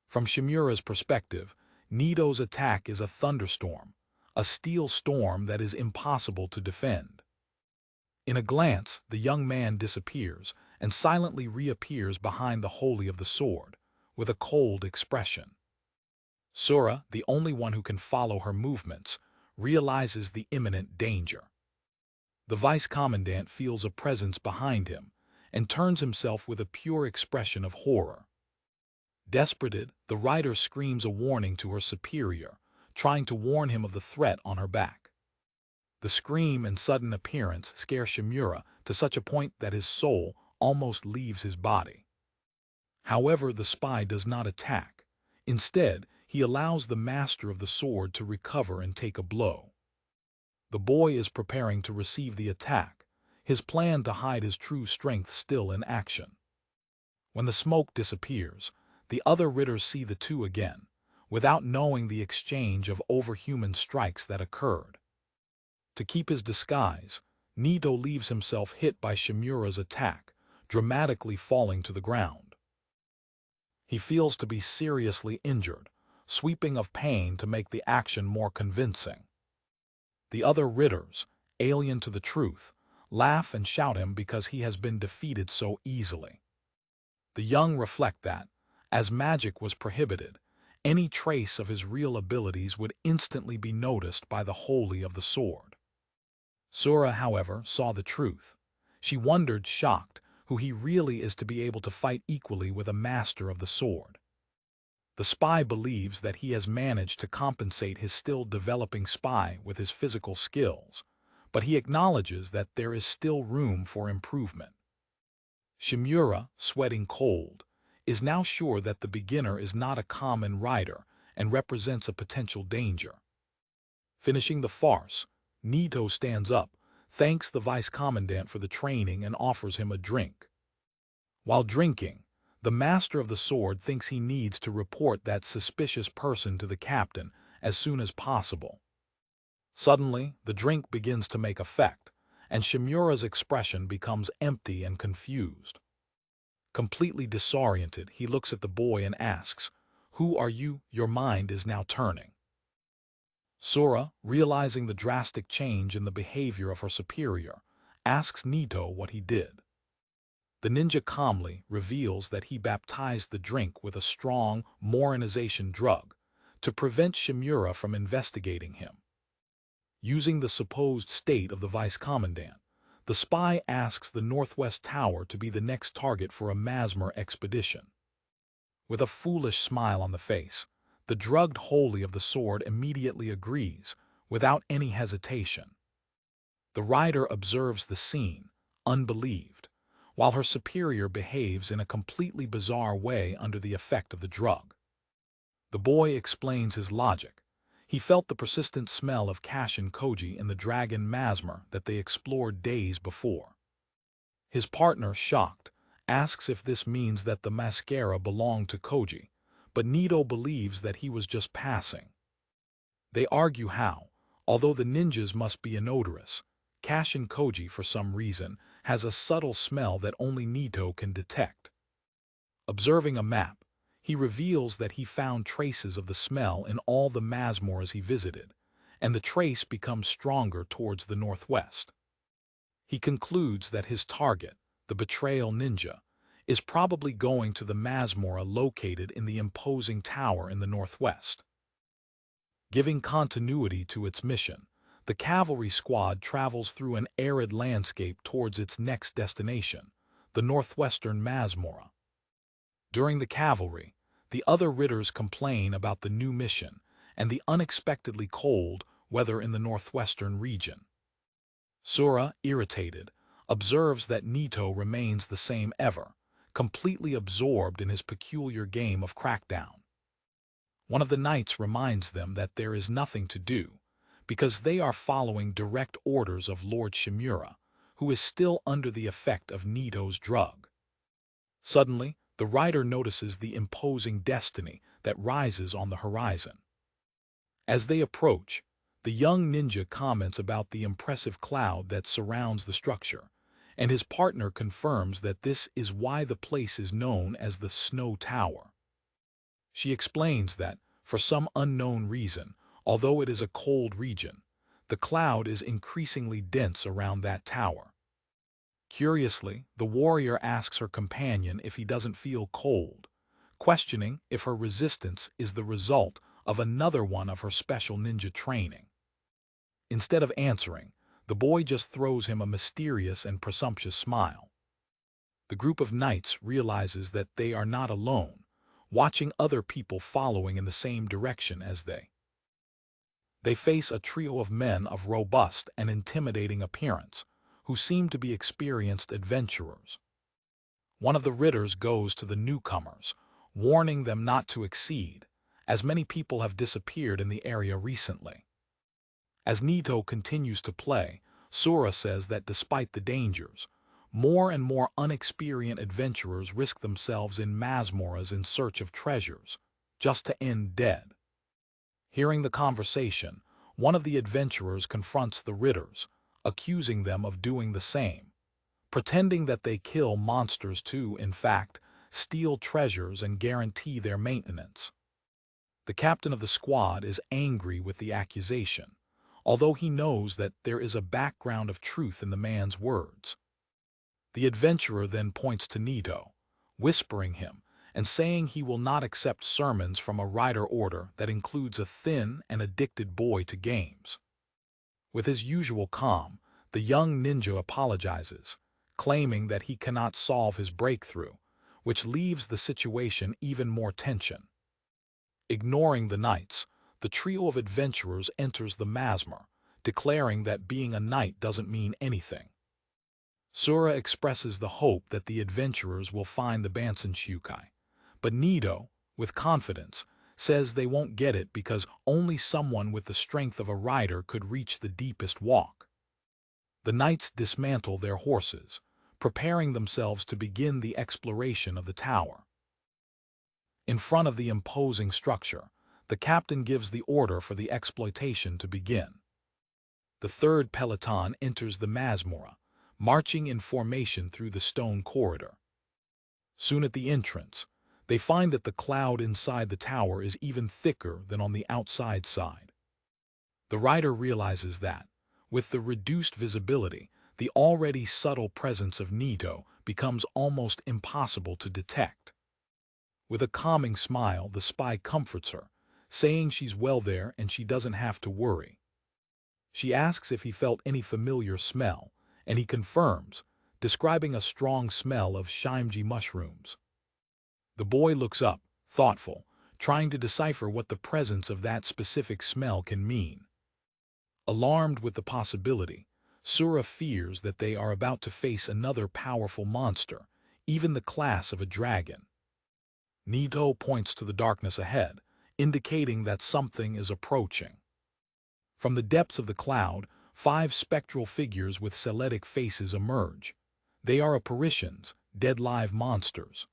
From Shimura's perspective, Naito's attack is a thunderstorm, a steel storm that is impossible to defend. In a glance, the young man disappears and silently reappears behind the holy of the sword, with a cold expression. Sura, the only one who can follow her movements, realizes the imminent danger. The vice-commandant feels a presence behind him and turns himself with a pure expression of horror. Desperated, the rider screams a warning to her superior, trying to warn him of the threat on her back. The scream and sudden appearance scare Shimura to such a point that his soul almost leaves his body. However, the spy does not attack. Instead, he allows the master of the sword to recover and take a blow. The boy is preparing to receive the attack, his plan to hide his true strength still in action. When the smoke disappears, the other ridders see the two again, without knowing the exchange of overhuman strikes that occurred. To keep his disguise, Naito leaves himself hit by Shimura's attack, dramatically falling to the ground. He feels to be seriously injured, sweeping of pain to make the action more convincing. The other ridders, alien to the truth, laugh and shout him because he has been defeated so easily. The young reflect that, as magic was prohibited, any trace of his real abilities would instantly be noticed by the holy of the sword. Sura, however, saw the truth. She wondered, shocked, who he really is to be able to fight equally with a master of the sword. The spy believes that he has managed to compensate his still developing spy with his physical skills, but he acknowledges that there is still room for improvement. Shimura, sweating cold, is now sure that the beginner is not a common rider and represents a potential danger. Finishing the farce, Naito stands up, thanks the vice-commandant for the training and offers him a drink. While drinking, the master of the sword thinks he needs to report that suspicious person to the captain as soon as possible. Suddenly, the drink begins to make effect, and Shimura's expression becomes empty and confused. Completely disoriented, he looks at the boy and asks, "Who are you?" Your mind is now turning. Sura, realizing the drastic change in the behavior of her superior, asks Naito what he did. The ninja calmly reveals that he baptized the drink with a strong moronization drug to prevent Shimura from investigating him. Using the supposed state of the vice-commandant, the spy asks the Northwest Tower to be the next target for a Masmer expedition. With a foolish smile on the face, the drugged holy of the sword immediately agrees, without any hesitation. The rider observes the scene, unbelieved, while her superior behaves in a completely bizarre way under the effect of the drug. The boy explains his logic. He felt the persistent smell of Kashin Koji in the dragon Masmer that they explored days before. His partner, shocked, asks if this means that the mascara belonged to Koji, but Naito believes that he was just passing. They argue how, although the ninjas must be inodorous, Kashin Koji, for some reason, has a subtle smell that only Naito can detect. Observing a map, he reveals that he found traces of the smell in all the Masmores he visited, and the trace becomes stronger towards the northwest. He concludes that his target, the betrayal ninja, is probably going to the Masmora located in the imposing tower in the northwest. Giving continuity to its mission, the cavalry squad travels through an arid landscape towards its next destination, the northwestern Masmora. During the cavalry, the other ridders complain about the new mission and the unexpectedly cold weather in the northwestern region. Sura, irritated, observes that Naito remains the same ever, completely absorbed in his peculiar game of crackdown. One of the knights reminds them that there is nothing to do, because they are following direct orders of Lord Shimura, who is still under the effect of Naito's drug. Suddenly, the writer notices the imposing destiny that rises on the horizon. As they approach, the young ninja comments about the impressive cloud that surrounds the structure, and his partner confirms that this is why the place is known as the Snow Tower. She explains that, for some unknown reason, although it is a cold region, the cloud is increasingly dense around that tower. Curiously, the warrior asks her companion if he doesn't feel cold, questioning if her resistance is the result of another one of her special ninja training. Instead of answering, the boy just throws him a mysterious and presumptuous smile. The group of knights realizes that they are not alone, watching other people following in the same direction as they. They face a trio of men of robust and intimidating appearance, who seem to be experienced adventurers. One of the ridders goes to the newcomers, warning them not to exceed, as many people have disappeared in the area recently. As Naito continues to play, Sura says that despite the dangers, more and more unexperienced adventurers risk themselves in Masmoras in search of treasures, just to end dead. Hearing the conversation, one of the adventurers confronts the ridders, accusing them of doing the same, pretending that they kill monsters to, in fact, steal treasures and guarantee their maintenance. The captain of the squad is angry with the accusation, although he knows that there is a background of truth in the man's words. The adventurer then points to Naito, whispering him and saying he will not accept sermons from a rider order that includes a thin and addicted boy to games. With his usual calm, the young ninja apologizes, claiming that he cannot solve his breakthrough, which leaves the situation even more tension. Ignoring the knights, the trio of adventurers enters the Masmer, declaring that being a knight doesn't mean anything. Sura expresses the hope that the adventurers will find the Bansenshukai, but Naito, with confidence, says they won't get it because only someone with the strength of a rider could reach the deepest walk. The knights dismantle their horses, preparing themselves to begin the exploration of the tower. In front of the imposing structure, the captain gives the order for the exploitation to begin. The third peloton enters the Masmora, marching in formation through the stone corridor. Soon at the entrance, they find that the cloud inside the tower is even thicker than on the outside side. The rider realizes that, with the reduced visibility, the already subtle presence of Naito becomes almost impossible to detect. With a calming smile, the spy comforts her, saying she's well there and she doesn't have to worry. She asks if he felt any familiar smell, and he confirms, describing a strong smell of shimji mushrooms. The boy looks up, thoughtful, trying to decipher what the presence of that specific smell can mean. Alarmed with the possibility, Sura fears that they are about to face another powerful monster, even the class of a dragon. Naito points to the darkness ahead, indicating that something is approaching. From the depths of the cloud, 5 spectral figures with celetic faces emerge. They are apparitions, dead live monsters.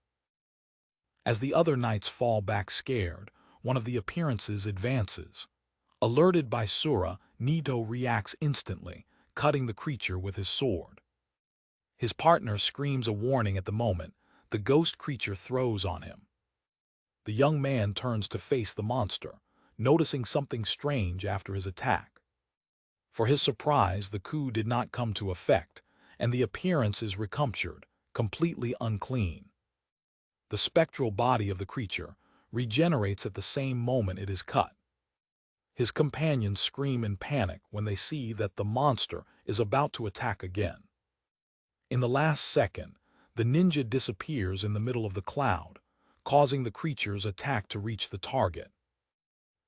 As the other knights fall back scared, one of the appearances advances. Alerted by Sura, Naito reacts instantly, cutting the creature with his sword. His partner screams a warning at the moment. The ghost creature throws on him. The young man turns to face the monster, noticing something strange after his attack. For his surprise, the coup did not come to effect, and the appearance is recaptured, completely unclean. The spectral body of the creature regenerates at the same moment it is cut. His companions scream in panic when they see that the monster is about to attack again. In the last second, the ninja disappears in the middle of the cloud, causing the creature's attack to reach the target.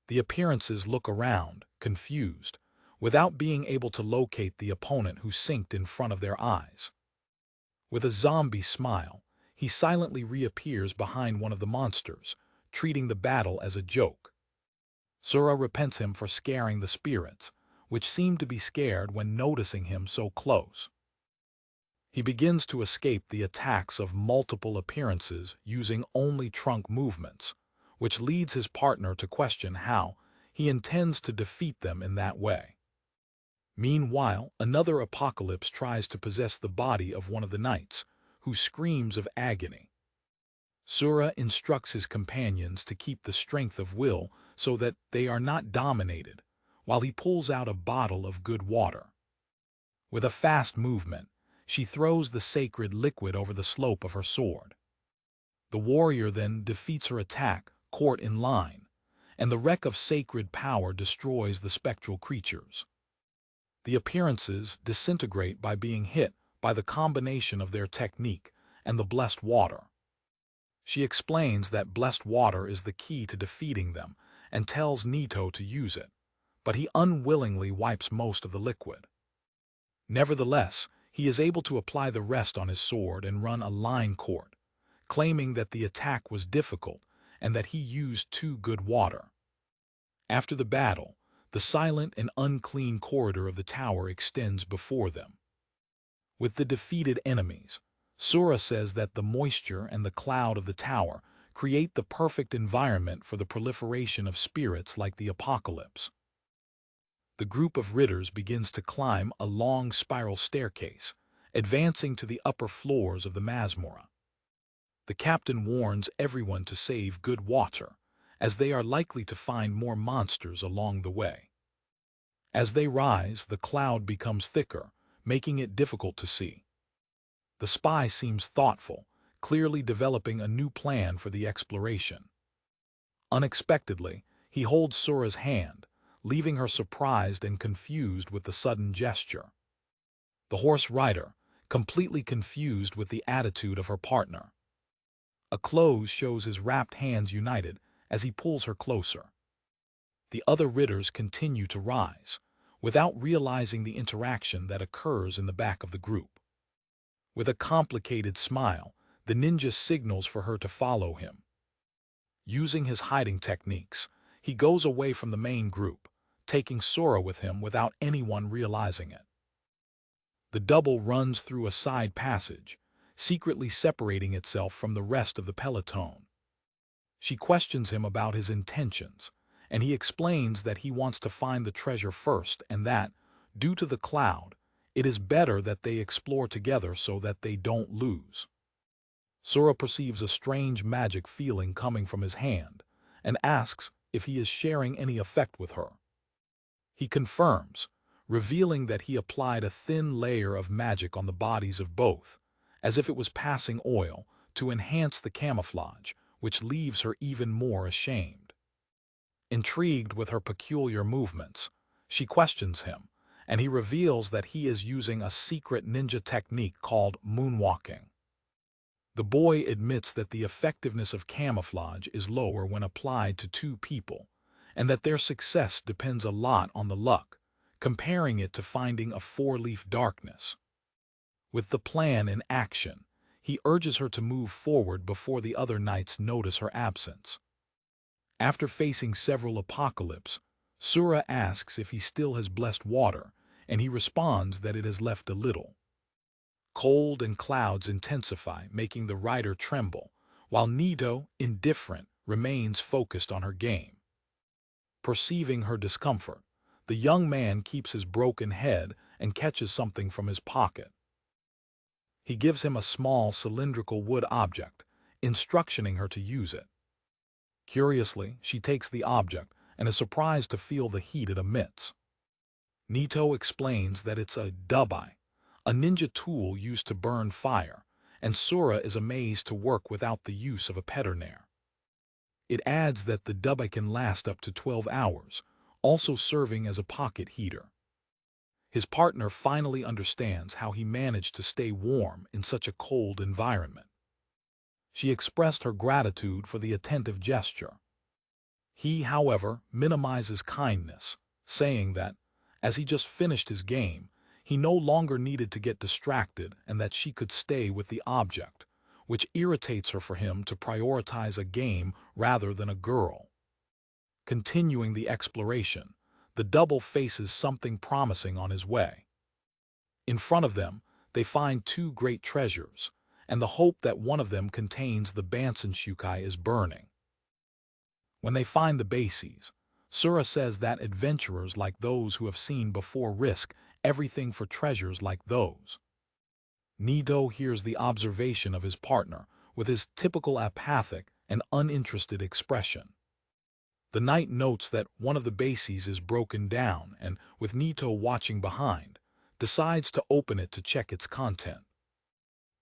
The appearances look around, confused, without being able to locate the opponent who sinked in front of their eyes. With a zombie smile, he silently reappears behind one of the monsters, treating the battle as a joke. Sura repents him for scaring the spirits, which seem to be scared when noticing him so close. He begins to escape the attacks of multiple appearances using only trunk movements, which leads his partner to question how he intends to defeat them in that way. Meanwhile, another apocalypse tries to possess the body of one of the knights, who screams of agony. Sura instructs his companions to keep the strength of will so that they are not dominated, while he pulls out a bottle of good water. With a fast movement, she throws the sacred liquid over the slope of her sword. The warrior then defeats her attack, caught in line, and the wreck of sacred power destroys the spectral creatures. The appearances disintegrate by being hit by the combination of their technique and the blessed water. She explains that blessed water is the key to defeating them and tells Naito to use it, but he unwillingly wipes most of the liquid. Nevertheless, he is able to apply the rest on his sword and run a line court, claiming that the attack was difficult and that he used too good water. After the battle, the silent and unclean corridor of the tower extends before them. With the defeated enemies, Sura says that the moisture and the cloud of the tower create the perfect environment for the proliferation of spirits like the apocalypse. The group of ridders begins to climb a long spiral staircase, advancing to the upper floors of the Manhwa. The captain warns everyone to save good water, as they are likely to find more monsters along the way. As they rise, the cloud becomes thicker, making it difficult to see. The spy seems thoughtful, clearly developing a new plan for the exploration. Unexpectedly, he holds Sura's hand, leaving her surprised and confused with the sudden gesture. The horse rider, completely confused with the attitude of her partner. A close shows his wrapped hands united as he pulls her closer. The other ridders continue to rise, without realizing the interaction that occurs in the back of the group. With a complicated smile, the ninja signals for her to follow him. Using his hiding techniques, he goes away from the main group, taking Sura with him without anyone realizing it. The double runs through a side passage, secretly separating itself from the rest of the peloton. She questions him about his intentions, and he explains that he wants to find the treasure first and that, due to the cloud, it is better that they explore together so that they don't lose. Sura perceives a strange magic feeling coming from his hand and asks if he is sharing any effect with her. He confirms, revealing that he applied a thin layer of magic on the bodies of both, as if it was passing oil, to enhance the camouflage, which leaves her even more ashamed. Intrigued with her peculiar movements, she questions him, and he reveals that he is using a secret ninja technique called moonwalking. The boy admits that the effectiveness of camouflage is lower when applied to two people, and that their success depends a lot on the luck, comparing it to finding a four-leaf darkness. With the plan in action, he urges her to move forward before the other knights notice her absence. After facing several apocalypses, Sura asks if he still has blessed water, and he responds that it has left a little. Cold and clouds intensify, making the rider tremble, while Naito, indifferent, remains focused on her game. Perceiving her discomfort, the young man keeps his broken head and catches something from his pocket. He gives him a small cylindrical wood object, instructing her to use it. Curiously, she takes the object and is surprised to feel the heat it emits. Naito explains that it's a dabai, a ninja tool used to burn fire, and Sura is amazed to work without the use of a petarnaire. It adds that the dabai can last up to 12 hours, also serving as a pocket heater. His partner finally understands how he managed to stay warm in such a cold environment. She expressed her gratitude for the attentive gesture. He, however, minimizes kindness, saying that, as he just finished his game, he no longer needed to get distracted and that she could stay with the object, which irritates her for him to prioritize a game rather than a girl. Continuing the exploration, the double faces something promising on his way. In front of them, they find two great treasures, and the hope that one of them contains the Bansenshukai is burning. When they find the bases, Sura says that adventurers like those who have seen before risk everything for treasures like those. Naito hears the observation of his partner with his typical apathic and uninterested expression. The knight notes that one of the bases is broken down and, with Naito watching behind, decides to open it to check its content.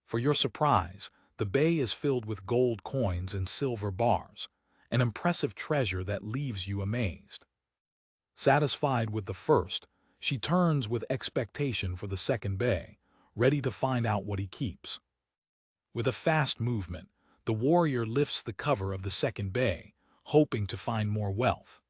For your surprise, the bay is filled with gold coins and silver bars, an impressive treasure that leaves you amazed. Satisfied with the first, she turns with expectation for the second bay, ready to find out what he keeps. With a fast movement, the warrior lifts the cover of the second bay, hoping to find more wealth.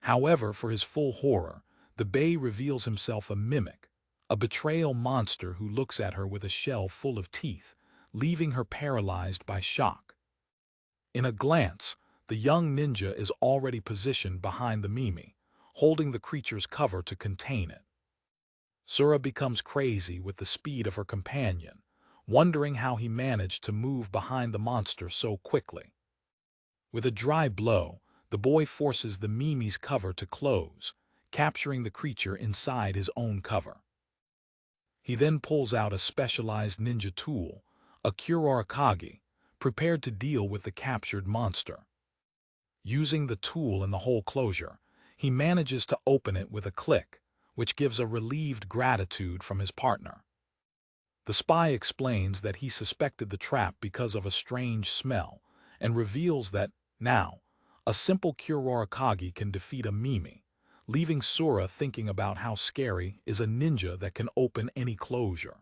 However, for his full horror, the bay reveals himself a mimic, a betrayal monster who looks at her with a shell full of teeth, leaving her paralyzed by shock. In a glance, the young ninja is already positioned behind the Mimi, holding the creature's cover to contain it. Sura becomes crazy with the speed of her companion, wondering how he managed to move behind the monster so quickly. With a dry blow, the boy forces the Mimi's cover to close, capturing the creature inside his own cover. He then pulls out a specialized ninja tool, a Kurorakage, prepared to deal with the captured monster. Using the tool and the hole closure, he manages to open it with a click, which gives a relieved gratitude from his partner. The spy explains that he suspected the trap because of a strange smell, and reveals that, now, a simple Kurorakage can defeat a Mimi, leaving Sura thinking about how scary is a ninja that can open any closure.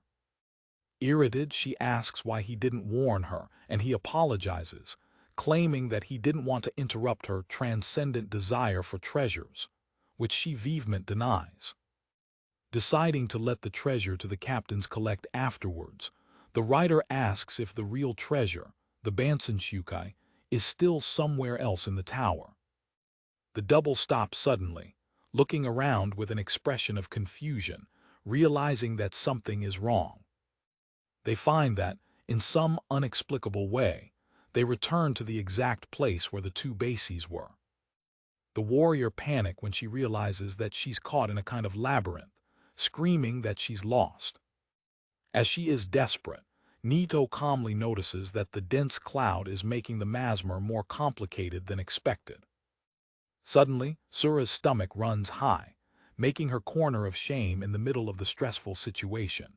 Irritated, she asks why he didn't warn her, and he apologizes, claiming that he didn't want to interrupt her transcendent desire for treasures, which she vehemently denies. Deciding to let the treasure to the captains collect afterwards, the writer asks if the real treasure, the Bansenshukai, is still somewhere else in the tower. The double stops suddenly, looking around with an expression of confusion, realizing that something is wrong. They find that, in some inexplicable way, they return to the exact place where the two bases were. The warrior panics when she realizes that she's caught in a kind of labyrinth, screaming that she's lost. As she is desperate, Naito calmly notices that the dense cloud is making the masmer more complicated than expected. Suddenly, Sura's stomach runs high, making her corner of shame in the middle of the stressful situation.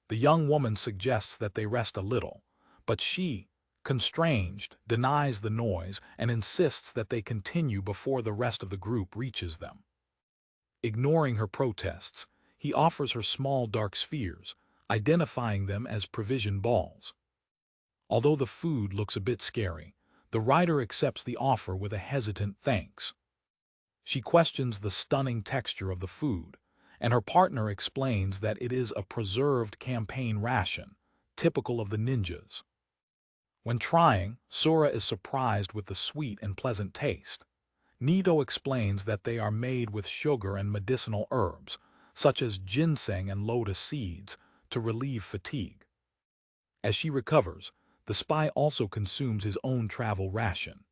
The young woman suggests that they rest a little, but she, constrained, denies the noise and insists that they continue before the rest of the group reaches them. Ignoring her protests, he offers her small dark spheres, identifying them as provision balls. Although the food looks a bit scary, the writer accepts the offer with a hesitant thanks. She questions the stunning texture of the food, and her partner explains that it is a preserved campaign ration, typical of the ninjas. When trying, Sura is surprised with the sweet and pleasant taste. Naito explains that they are made with sugar and medicinal herbs, such as ginseng and lotus seeds, to relieve fatigue. As she recovers, the spy also consumes his own travel ration.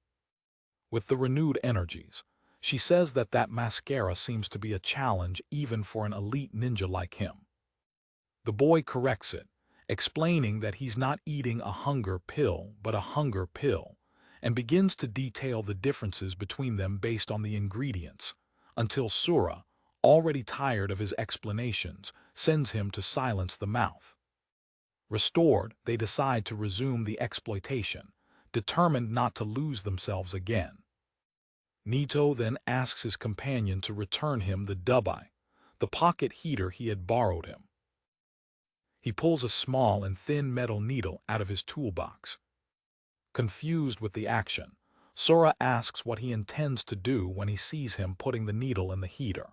With the renewed energies, she says that mascara seems to be a challenge even for an elite ninja like him. The boy corrects it, explaining that he's not eating a hunger pill but a hunger pill, and begins to detail the differences between them based on the ingredients, until Sura, already tired of his explanations, sends him to silence the mouth. Restored, they decide to resume the exploitation, determined not to lose themselves again. Naito then asks his companion to return him the dubai, the pocket heater he had borrowed him. He pulls a small and thin metal needle out of his toolbox. Confused with the action, Sora asks what he intends to do when he sees him putting the needle in the heater.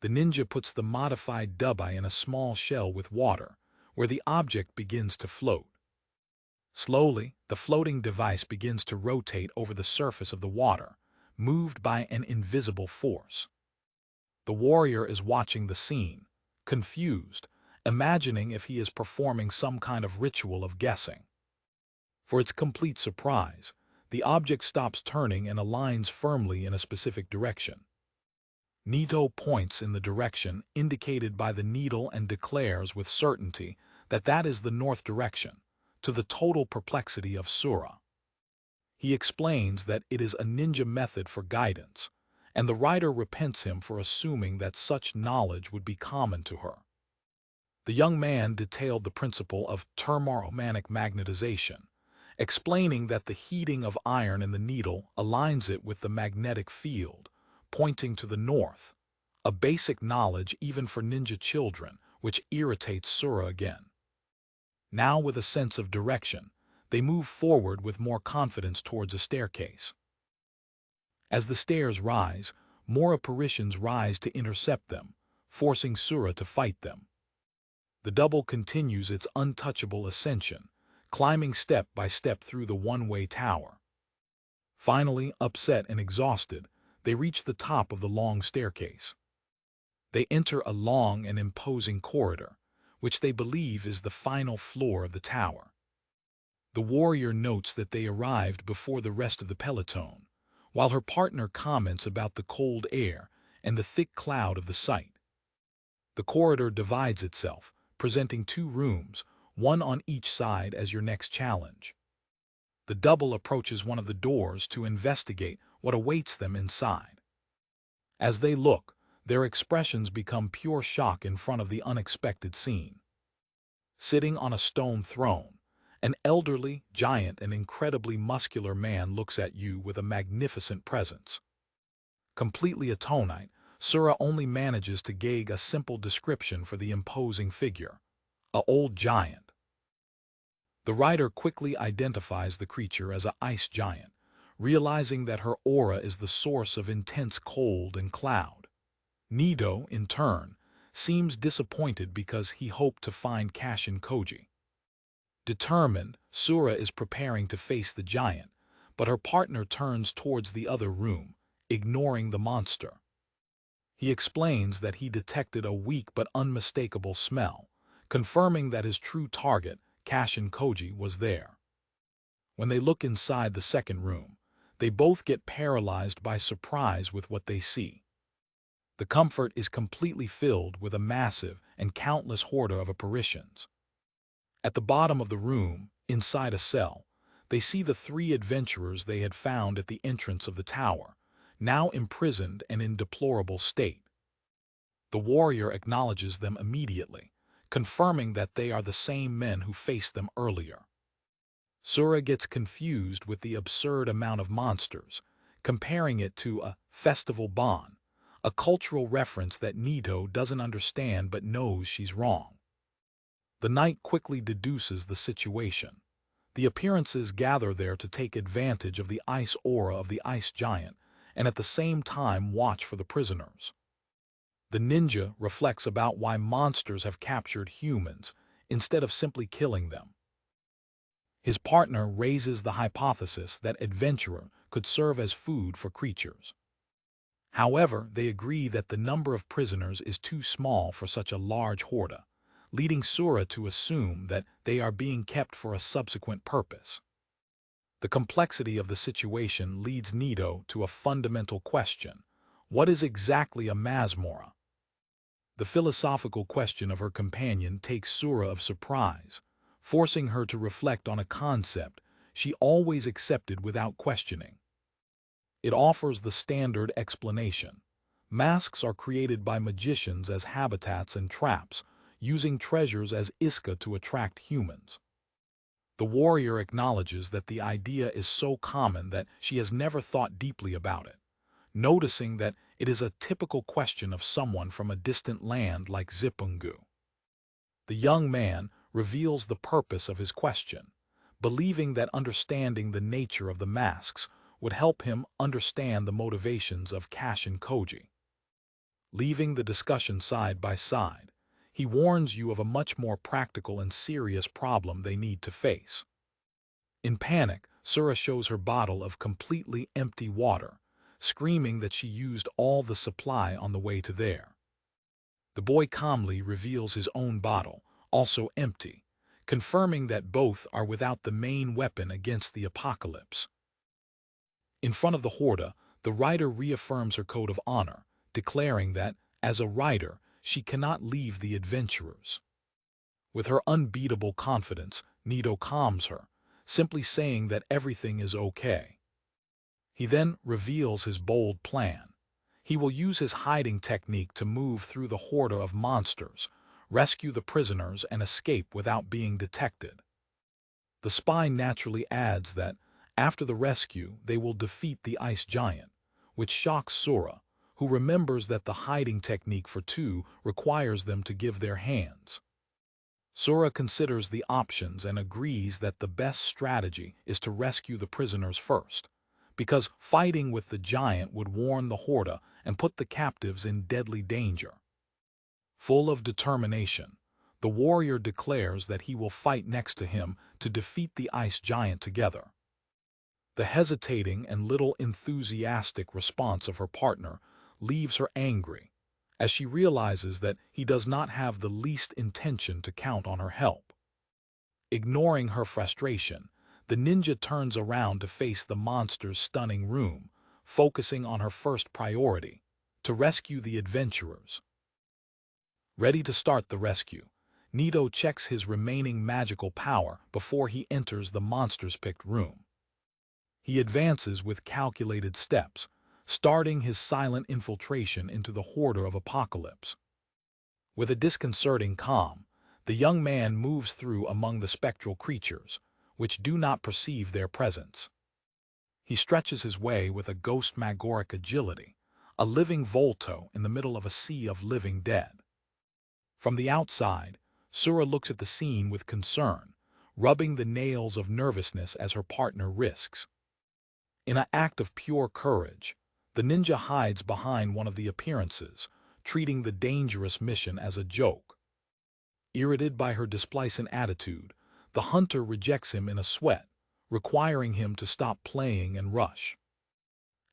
The ninja puts the modified dubai in a small shell with water, where the object begins to float. Slowly, the floating device begins to rotate over the surface of the water, moved by an invisible force. The warrior is watching the scene, confused, imagining if he is performing some kind of ritual of guessing. For its complete surprise, the object stops turning and aligns firmly in a specific direction. Naito points in the direction indicated by the needle and declares with certainty that is the north direction, to the total perplexity of Sura. He explains that it is a ninja method for guidance, and the writer repents him for assuming that such knowledge would be common to her. The young man detailed the principle of thermomagnetic magnetization, explaining that the heating of iron in the needle aligns it with the magnetic field, pointing to the north, a basic knowledge even for ninja children, which irritates Sura again. Now with a sense of direction, they move forward with more confidence towards a staircase. As the stairs rise, more apparitions rise to intercept them, forcing Sura to fight them. The double continues its untouchable ascension, climbing step by step through the one-way tower. Finally, upset and exhausted, they reach the top of the long staircase. They enter a long and imposing corridor, which they believe is the final floor of the tower. The warrior notes that they arrived before the rest of the peloton, while her partner comments about the cold air and the thick cloud of the sight. The corridor divides itself, presenting two rooms, one on each side as your next challenge. The double approaches one of the doors to investigate what awaits them inside. As they look, their expressions become pure shock in front of the unexpected scene. Sitting on a stone throne, an elderly, giant, and incredibly muscular man looks at you with a magnificent presence. Completely attonite, Sura only manages to gauge a simple description for the imposing figure: a old giant. The writer quickly identifies the creature as an ice giant, realizing that her aura is the source of intense cold and cloud. Naito, in turn, seems disappointed because he hoped to find Kashin Koji. Determined, Sura is preparing to face the giant, but her partner turns towards the other room, ignoring the monster. He explains that he detected a weak but unmistakable smell, confirming that his true target, Kashin Koji, was there. When they look inside the second room, they both get paralyzed by surprise with what they see. The comfort is completely filled with a massive and countless horde of apparitions. At the bottom of the room, inside a cell, they see the three adventurers they had found at the entrance of the tower, now imprisoned and in deplorable state. The warrior acknowledges them immediately, confirming that they are the same men who faced them earlier. Sura gets confused with the absurd amount of monsters, comparing it to a festival bon, a cultural reference that Naito doesn't understand but knows she's wrong. The knight quickly deduces the situation. The appearances gather there to take advantage of the ice aura of the ice giant, and at the same time watch for the prisoners. The ninja reflects about why monsters have captured humans instead of simply killing them. His partner raises the hypothesis that adventurer could serve as food for creatures. However, they agree that the number of prisoners is too small for such a large horde, leading Sura to assume that they are being kept for a subsequent purpose. The complexity of the situation leads Naito to a fundamental question: what is exactly a Masmora? The philosophical question of her companion takes Sura of surprise, forcing her to reflect on a concept she always accepted without questioning. It offers the standard explanation. Masks are created by magicians as habitats and traps, using treasures as iska to attract humans. The warrior acknowledges that the idea is so common that she has never thought deeply about it, noticing that it is a typical question of someone from a distant land like Zipungu. The young man reveals the purpose of his question, believing that understanding the nature of the masks would help him understand the motivations of Cash and Koji. Leaving the discussion side by side, he warns you of a much more practical and serious problem they need to face. In panic, Sura shows her bottle of completely empty water, screaming that she used all the supply on the way to there. The boy calmly reveals his own bottle, also empty, confirming that both are without the main weapon against the apocalypse. In front of the horde, the rider reaffirms her code of honor, declaring that, as a rider, she cannot leave the adventurers. With her unbeatable confidence, Naito calms her, simply saying that everything is okay. He then reveals his bold plan. He will use his hiding technique to move through the horde of monsters, rescue the prisoners, and escape without being detected. The spy naturally adds that, after the rescue, they will defeat the ice giant, which shocks Sura, who remembers that the hiding technique for two requires them to give their hands. Sura considers the options and agrees that the best strategy is to rescue the prisoners first, because fighting with the giant would warn the horde and put the captives in deadly danger. Full of determination, the warrior declares that he will fight next to him to defeat the ice giant together. The hesitating and little enthusiastic response of her partner leaves her angry, as she realizes that he does not have the least intention to count on her help. Ignoring her frustration, the ninja turns around to face the monster's stunning room, focusing on her first priority: to rescue the adventurers. Ready to start the rescue, Naito checks his remaining magical power before he enters the monster's picked room. He advances with calculated steps, starting his silent infiltration into the horde of apocalypse. With a disconcerting calm, the young man moves through among the spectral creatures, which do not perceive their presence. He stretches his way with a ghost-magoric agility, a living volto in the middle of a sea of living dead. From the outside, Sura looks at the scene with concern, rubbing the nails of nervousness as her partner risks. In an act of pure courage, the ninja hides behind one of the appearances, treating the dangerous mission as a joke. Irritated by her displicent attitude, the hunter rejects him in a sweat, requiring him to stop playing and rush.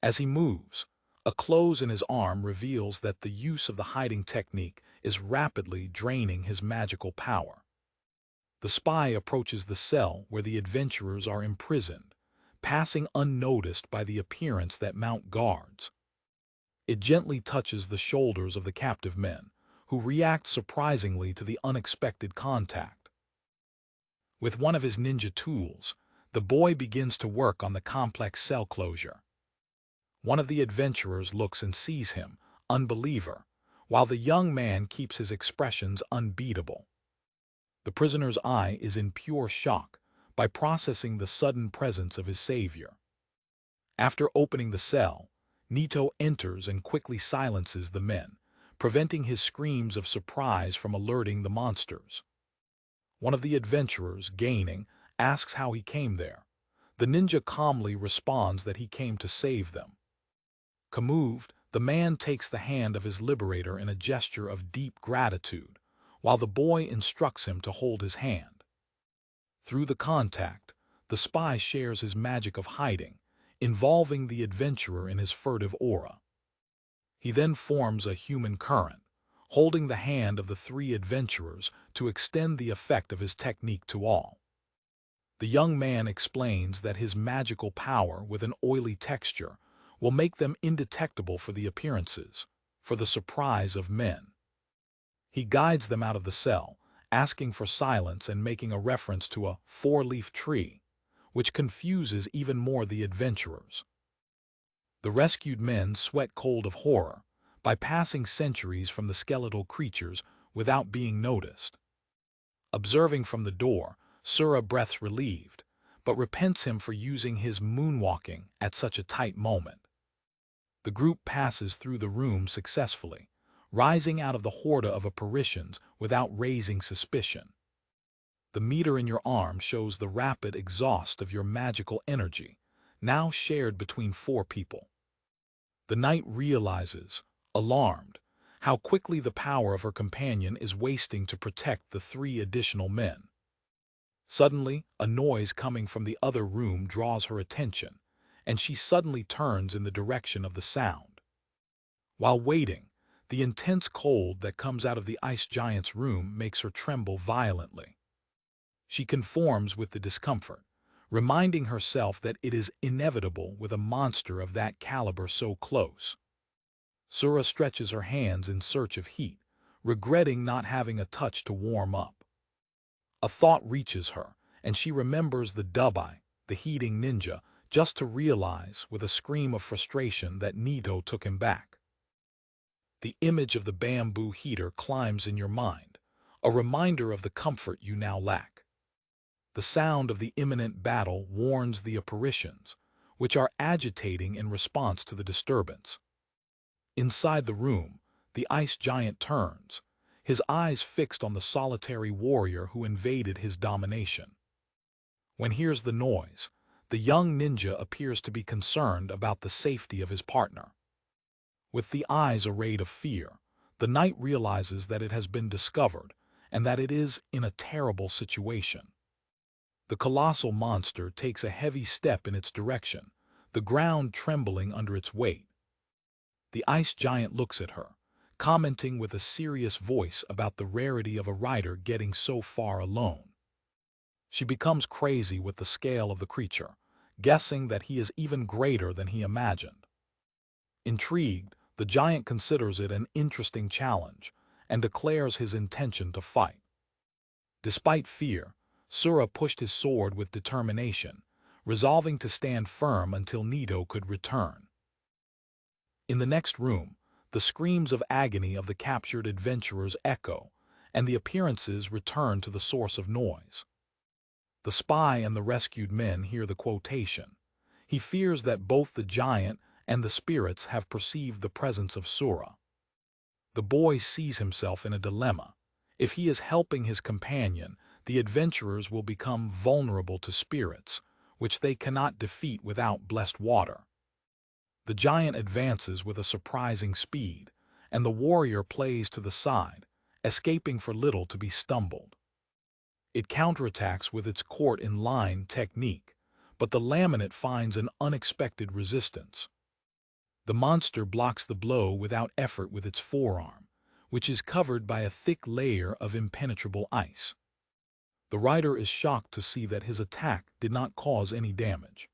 As he moves, a close in his arm reveals that the use of the hiding technique is rapidly draining his magical power. The spy approaches the cell where the adventurers are imprisoned, passing unnoticed by the appearance that mount guards. It gently touches the shoulders of the captive men, who react surprisingly to the unexpected contact. With one of his ninja tools, the boy begins to work on the complex cell closure. One of the adventurers looks and sees him, unbeliever, while the young man keeps his expressions unbeatable. The prisoner's eye is in pure shock by processing the sudden presence of his savior. After opening the cell, Naito enters and quickly silences the men, preventing his screams of surprise from alerting the monsters. One of the adventurers, gaining, asks how he came there. The ninja calmly responds that he came to save them. Commoved, the man takes the hand of his liberator in a gesture of deep gratitude, while the boy instructs him to hold his hand. Through the contact, the spy shares his magic of hiding, involving the adventurer in his furtive aura. He then forms a human current, holding the hand of the three adventurers to extend the effect of his technique to all. The young man explains that his magical power with an oily texture will make them indetectable for the appearances, for the surprise of men. He guides them out of the cell, asking for silence and making a reference to a four-leaf tree, which confuses even more the adventurers. The rescued men sweat cold of horror, bypassing sentries from the skeletal creatures without being noticed. Observing from the door, Sura breaths relieved, but repents him for using his moonwalking at such a tight moment. The group passes through the room successfully, rising out of the horde of apparitions without raising suspicion. The meter in your arm shows the rapid exhaust of your magical energy, now shared between 4 people. The knight realizes, alarmed, how quickly the power of her companion is wasting to protect the 3 additional men. Suddenly, a noise coming from the other room draws her attention, and she suddenly turns in the direction of the sound. While waiting, the intense cold that comes out of the ice giant's room makes her tremble violently. She conforms with the discomfort, reminding herself that it is inevitable with a monster of that caliber so close. Sura stretches her hands in search of heat, regretting not having a touch to warm up. A thought reaches her, and she remembers the Dubai, the heating ninja, just to realize with a scream of frustration that Naito took him back. The image of the bamboo heater climbs in your mind, a reminder of the comfort you now lack. The sound of the imminent battle warns the apparitions, which are agitating in response to the disturbance. Inside the room, the ice giant turns, his eyes fixed on the solitary warrior who invaded his domination. When he hears the noise, the young ninja appears to be concerned about the safety of his partner. With the eyes arrayed of fear, the knight realizes that it has been discovered and that it is in a terrible situation. The colossal monster takes a heavy step in its direction, the ground trembling under its weight. The ice giant looks at her, commenting with a serious voice about the rarity of a rider getting so far alone. She becomes crazy with the scale of the creature, guessing that he is even greater than he imagined. Intrigued, the giant considers it an interesting challenge and declares his intention to fight. Despite fear, Sura pushed his sword with determination, resolving to stand firm until Naito could return. In the next room, the screams of agony of the captured adventurers echo, and the appearances return to the source of noise. The spy and the rescued men hear the quotation. He fears that both the giant and the spirits have perceived the presence of Sura. The boy sees himself in a dilemma. If he is helping his companion, the adventurers will become vulnerable to spirits, which they cannot defeat without blessed water. The giant advances with a surprising speed, and the warrior plays to the side, escaping for little to be stumbled. It counterattacks with its court-in-line technique, but the laminate finds an unexpected resistance. The monster blocks the blow without effort with its forearm, which is covered by a thick layer of impenetrable ice. The rider is shocked to see that his attack did not cause any damage.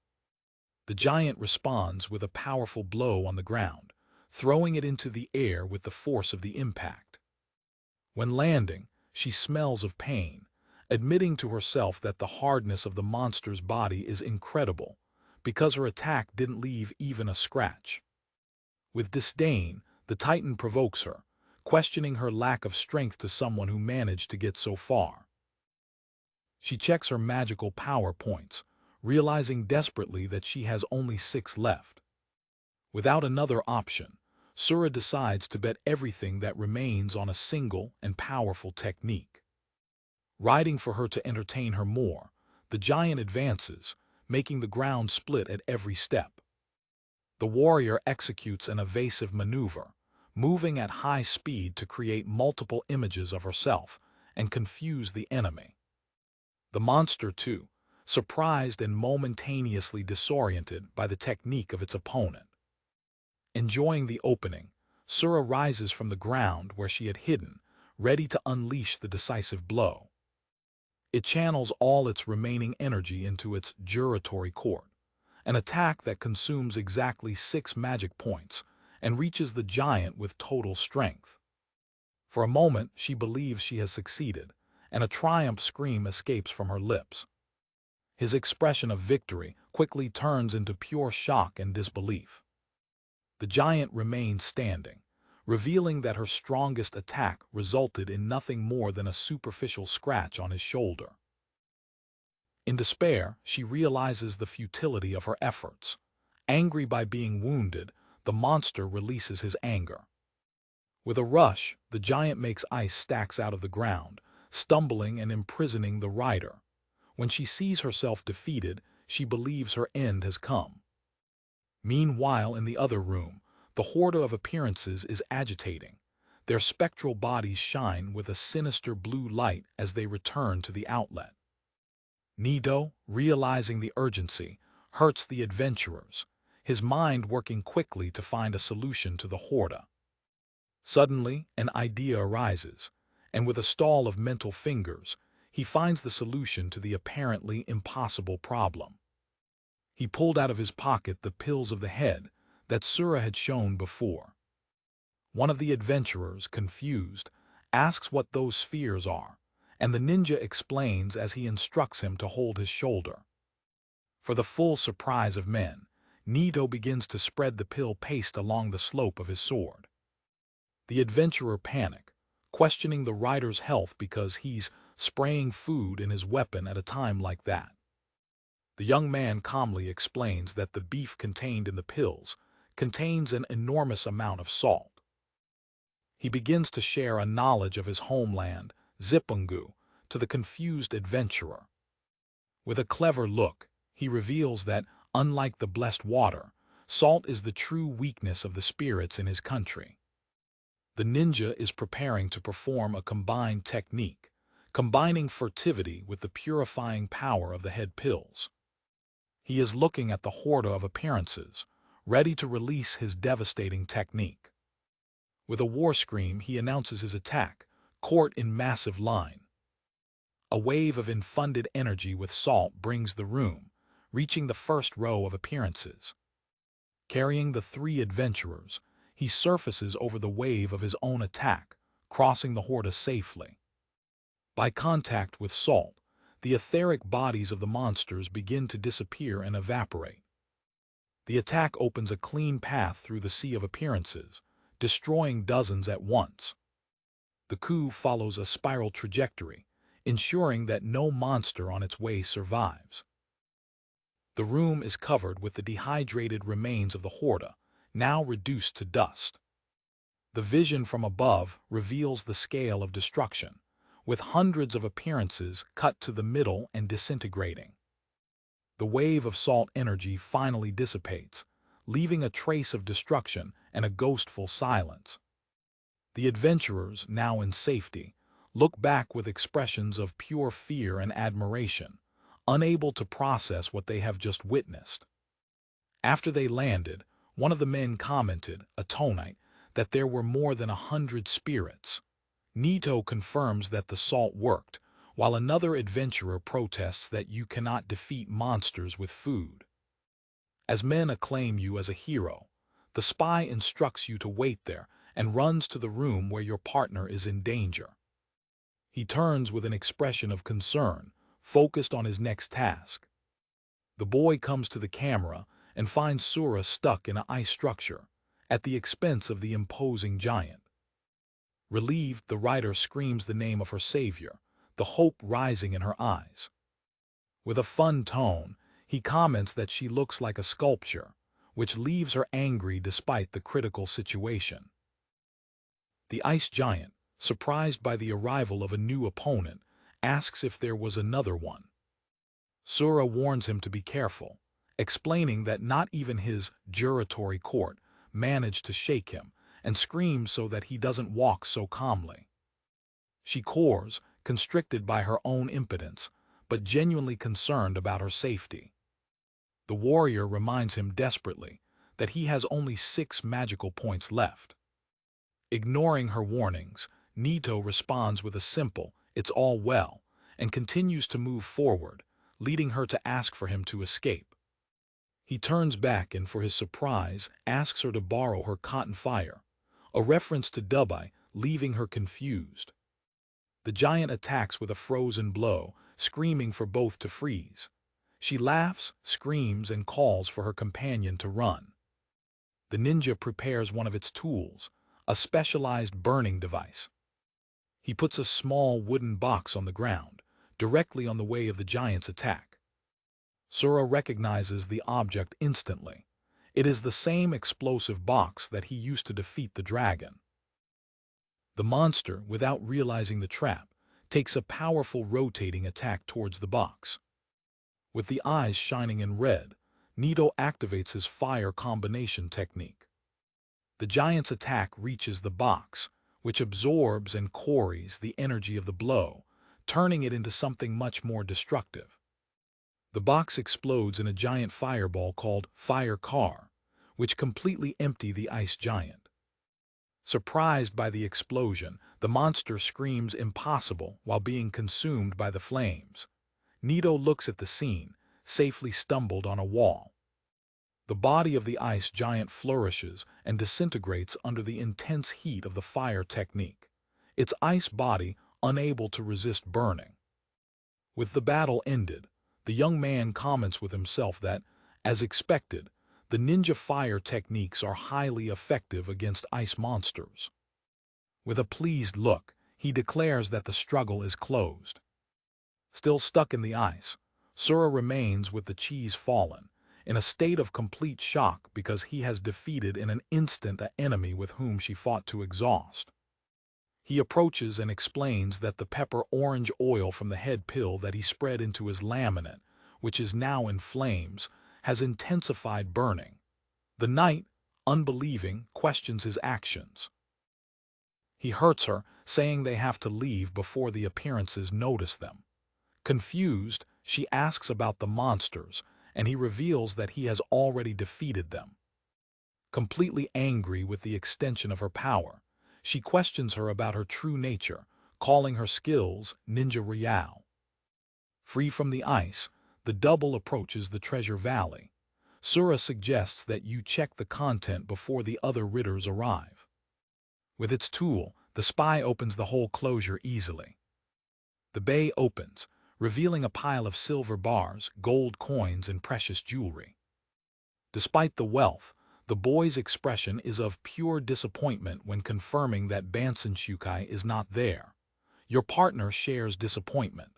The giant responds with a powerful blow on the ground, throwing it into the air with the force of the impact. When landing, she smells of pain, admitting to herself that the hardness of the monster's body is incredible, because her attack didn't leave even a scratch. With disdain, the Titan provokes her, questioning her lack of strength to someone who managed to get so far. She checks her magical power points, realizing desperately that she has only 6 left. Without another option, Sura decides to bet everything that remains on a single and powerful technique. Riding for her to entertain her more, the giant advances, making the ground split at every step. The warrior executes an evasive maneuver, moving at high speed to create multiple images of herself and confuse the enemy. The monster, too, surprised and momentaneously disoriented by the technique of its opponent. Enjoying the opening, Sura rises from the ground where she had hidden, ready to unleash the decisive blow. It channels all its remaining energy into its Juratory Court, an attack that consumes exactly 6 magic points and reaches the giant with total strength. For a moment, she believes she has succeeded, and a triumph scream escapes from her lips. His expression of victory quickly turns into pure shock and disbelief. The giant remains standing, revealing that her strongest attack resulted in nothing more than a superficial scratch on his shoulder. In despair, she realizes the futility of her efforts. Angry by being wounded, the monster releases his anger. With a rush, the giant makes ice stacks out of the ground, stumbling and imprisoning the rider. When she sees herself defeated, she believes her end has come. Meanwhile, in the other room, the horde of appearances is agitating. Their spectral bodies shine with a sinister blue light as they return to the outlet. Naito, realizing the urgency, hurts the adventurers, his mind working quickly to find a solution to the horde. Suddenly, an idea arises, and with a stall of mental fingers, he finds the solution to the apparently impossible problem. He pulled out of his pocket the pills of the head that Sura had shown before. One of the adventurers, confused, asks what those spheres are, and the ninja explains as he instructs him to hold his shoulder. For the full surprise of men, Naito begins to spread the pill paste along the slope of his sword. The adventurer panics, questioning the rider's health because he's spraying food in his weapon at a time like that. The young man calmly explains that the beef contained in the pills contains an enormous amount of salt. He begins to share a knowledge of his homeland, Zipungu, to the confused adventurer. With a clever look, he reveals that, unlike the blessed water, salt is the true weakness of the spirits in his country. The ninja is preparing to perform a combined technique, combining furtivity with the purifying power of the head pills. He is looking at the horde of appearances, ready to release his devastating technique. With a war scream, he announces his attack, court in massive line. A wave of infunded energy with salt brings the room, reaching the first row of appearances. Carrying the 3 adventurers, he surfaces over the wave of his own attack, crossing the horde safely. By contact with salt, the etheric bodies of the monsters begin to disappear and evaporate. The attack opens a clean path through the sea of appearances, destroying dozens at once. The coup follows a spiral trajectory, ensuring that no monster on its way survives. The room is covered with the dehydrated remains of the horde, now reduced to dust. The vision from above reveals the scale of destruction, with hundreds of appearances cut to the middle and disintegrating. The wave of salt energy finally dissipates, leaving a trace of destruction and a ghostful silence. The adventurers, now in safety, look back with expressions of pure fear and admiration, unable to process what they have just witnessed. After they landed, one of the men commented, a Tonite, that there were more than 100 spirits. Naito confirms that the salt worked, while another adventurer protests that you cannot defeat monsters with food. As men acclaim you as a hero, the spy instructs you to wait there and runs to the room where your partner is in danger. He turns with an expression of concern, focused on his next task. The boy comes to the camera and finds Sura stuck in an ice structure, at the expense of the imposing giant. Relieved, the writer screams the name of her savior, the hope rising in her eyes. With a fun tone, he comments that she looks like a sculpture, which leaves her angry despite the critical situation. The ice giant, surprised by the arrival of a new opponent, asks if there was another one. Sura warns him to be careful, explaining that not even his juratory court managed to shake him, and screams so that he doesn't walk so calmly. She cores, constricted by her own impotence, but genuinely concerned about her safety. The warrior reminds him desperately that he has only 6 magical points left. Ignoring her warnings, Naito responds with a simple, "It's all well," and continues to move forward, leading her to ask for him to escape. He turns back and, for his surprise, asks her to borrow her cotton fire, a reference to Dubai, leaving her confused. The giant attacks with a frozen blow, screaming for both to freeze. She laughs, screams, and calls for her companion to run. The ninja prepares one of its tools, a specialized burning device. He puts a small wooden box on the ground, directly on the way of the giant's attack. Sura recognizes the object instantly. It is the same explosive box that he used to defeat the dragon. The monster, without realizing the trap, takes a powerful rotating attack towards the box. With the eyes shining in red, Naito activates his fire combination technique. The giant's attack reaches the box, which absorbs and quarries the energy of the blow, turning it into something much more destructive. The box explodes in a giant fireball called Fire Car, which completely empties the ice giant. Surprised by the explosion, the monster screams impossible while being consumed by the flames. Naito looks at the scene, safely stumbled on a wall. The body of the ice giant flourishes and disintegrates under the intense heat of the fire technique, its ice body unable to resist burning. With the battle ended, the young man comments with himself that, as expected, the ninja fire techniques are highly effective against ice monsters. With a pleased look, he declares that the struggle is closed. Still stuck in the ice, Sura remains with the cheese fallen, in a state of complete shock because he has defeated in an instant an enemy with whom she fought to exhaust. He approaches and explains that the pepper orange oil from the head pill that he spread into his laminate, which is now in flames, has intensified burning. The knight, unbelieving, questions his actions. He hurts her, saying they have to leave before the appearances notice them. Confused, she asks about the monsters, and he reveals that he has already defeated them. Completely angry with the extension of her power, she questions her about her true nature, calling her skills Ninja Real. Free from the ice, the double approaches the treasure valley. Sura suggests that you check the content before the other ridders arrive. With its tool, the spy opens the whole closure easily. The bay opens, revealing a pile of silver bars, gold coins, and precious jewelry. Despite the wealth, the boy's expression is of pure disappointment when confirming that Bansenshukai is not there. Your partner shares disappointment.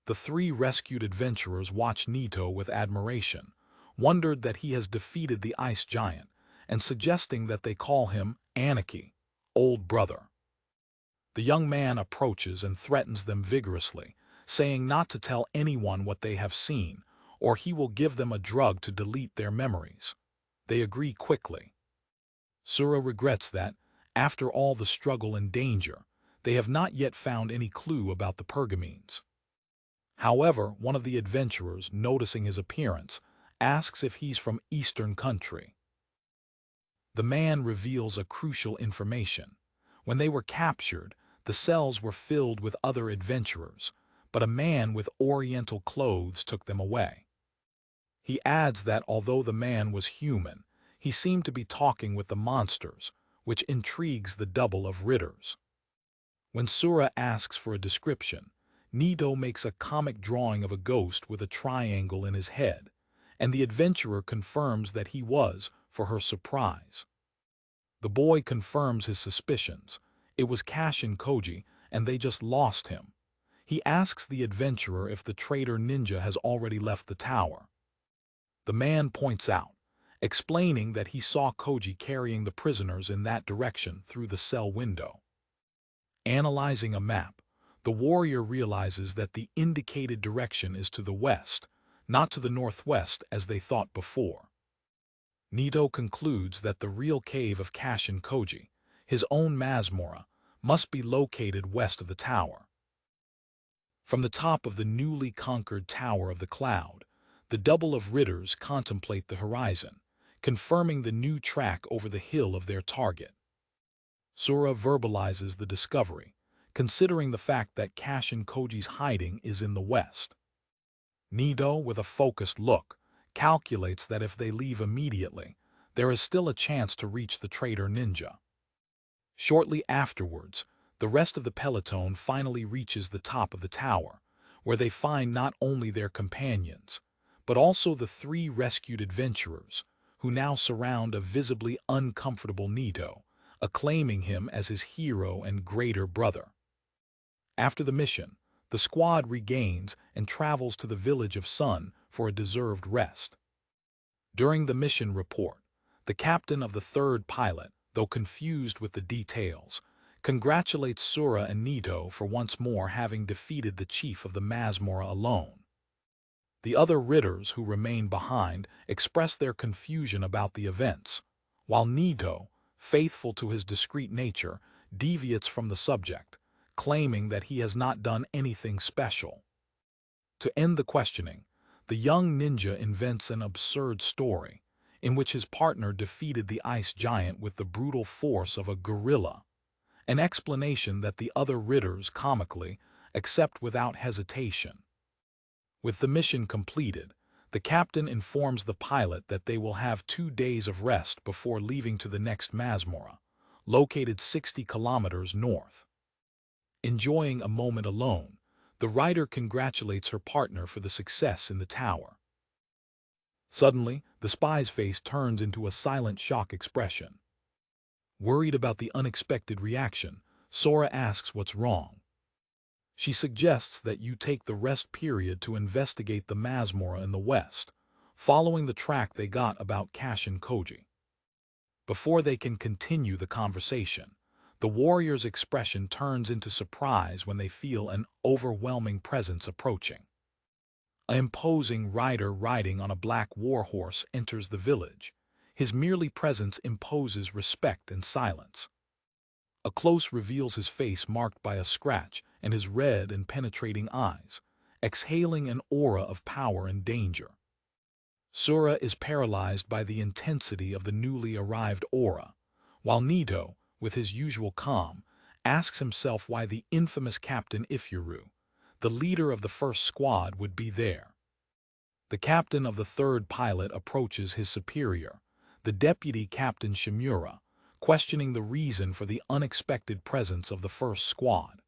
The 3 rescued adventurers watch Naito with admiration, wondered that he has defeated the ice giant, and suggesting that they call him Aniki, old brother. The young man approaches and threatens them vigorously, saying not to tell anyone what they have seen, or he will give them a drug to delete their memories. They agree quickly. Sura regrets that, after all the struggle and danger, they have not yet found any clue about the Pergamines. However, one of the adventurers, noticing his appearance, asks if he's from Eastern country. The man reveals a crucial information. When they were captured, the cells were filled with other adventurers, but a man with oriental clothes took them away. He adds that although the man was human, he seemed to be talking with the monsters, which intrigues the double of ridders. When Sura asks for a description, Naito makes a comic drawing of a ghost with a triangle in his head, and the adventurer confirms that he was, for her surprise. The boy confirms his suspicions. It was Kashin Koji, and they just lost him. He asks the adventurer if the traitor ninja has already left the tower. The man points out, explaining that he saw Koji carrying the prisoners in that direction through the cell window. Analyzing a map, the warrior realizes that the indicated direction is to the west, not to the northwest as they thought before. Naito concludes that the real cave of Kashin Koji, his own Masmora, must be located west of the tower. From the top of the newly conquered Tower of the Cloud, the double of ridders contemplate the horizon, confirming the new track over the hill of their target. Sura verbalizes the discovery, considering the fact that Kashin Koji's hiding is in the west. Naito, with a focused look, calculates that if they leave immediately, there is still a chance to reach the traitor ninja. Shortly afterwards, the rest of the peloton finally reaches the top of the tower, where they find not only their companions, but also the 3 rescued adventurers, who now surround a visibly uncomfortable Naito, acclaiming him as his hero and greater brother. After the mission, the squad regains and travels to the village of Sun for a deserved rest. During the mission report, the captain of the 3rd pilot, though confused with the details, congratulates Sura and Naito for once more having defeated the chief of the Masmora alone. The other ridders who remain behind express their confusion about the events, while Naito, faithful to his discreet nature, deviates from the subject, claiming that he has not done anything special. To end the questioning, the young ninja invents an absurd story, in which his partner defeated the ice giant with the brutal force of a gorilla, an explanation that the other ridders comically accept without hesitation. With the mission completed, the captain informs the pilot that they will have 2 days of rest before leaving to the next Masmora, located 60 kilometers north. Enjoying a moment alone, the writer congratulates her partner for the success in the tower. Suddenly, the spy's face turns into a silent shock expression. Worried about the unexpected reaction, Sora asks what's wrong. She suggests that you take the rest period to investigate the Masmora in the west, following the track they got about Kashin Koji. Before they can continue the conversation, the warrior's expression turns into surprise when they feel an overwhelming presence approaching. An imposing rider riding on a black warhorse enters the village. His merely presence imposes respect and silence. A close reveals his face marked by a scratch and his red and penetrating eyes, exhaling an aura of power and danger. Sura is paralyzed by the intensity of the newly arrived aura, while Naito, with his usual calm, asks himself why the infamous Captain Ifuru, the leader of the first squad, would be there. The captain of the 3rd pilot approaches his superior, the deputy captain Shimura, questioning the reason for the unexpected presence of the first squad.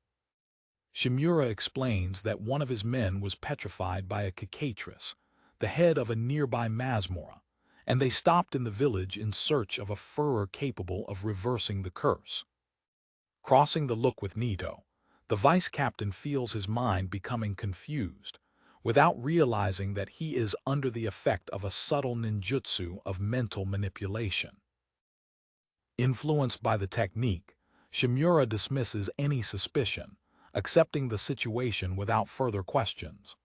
Shimura explains that one of his men was petrified by a cicatrice, the head of a nearby Masmora, and they stopped in the village in search of a furor capable of reversing the curse. Crossing the look with Naito, the vice captain feels his mind becoming confused, without realizing that he is under the effect of a subtle ninjutsu of mental manipulation. Influenced by the technique, Shimura dismisses any suspicion, accepting the situation without further questions.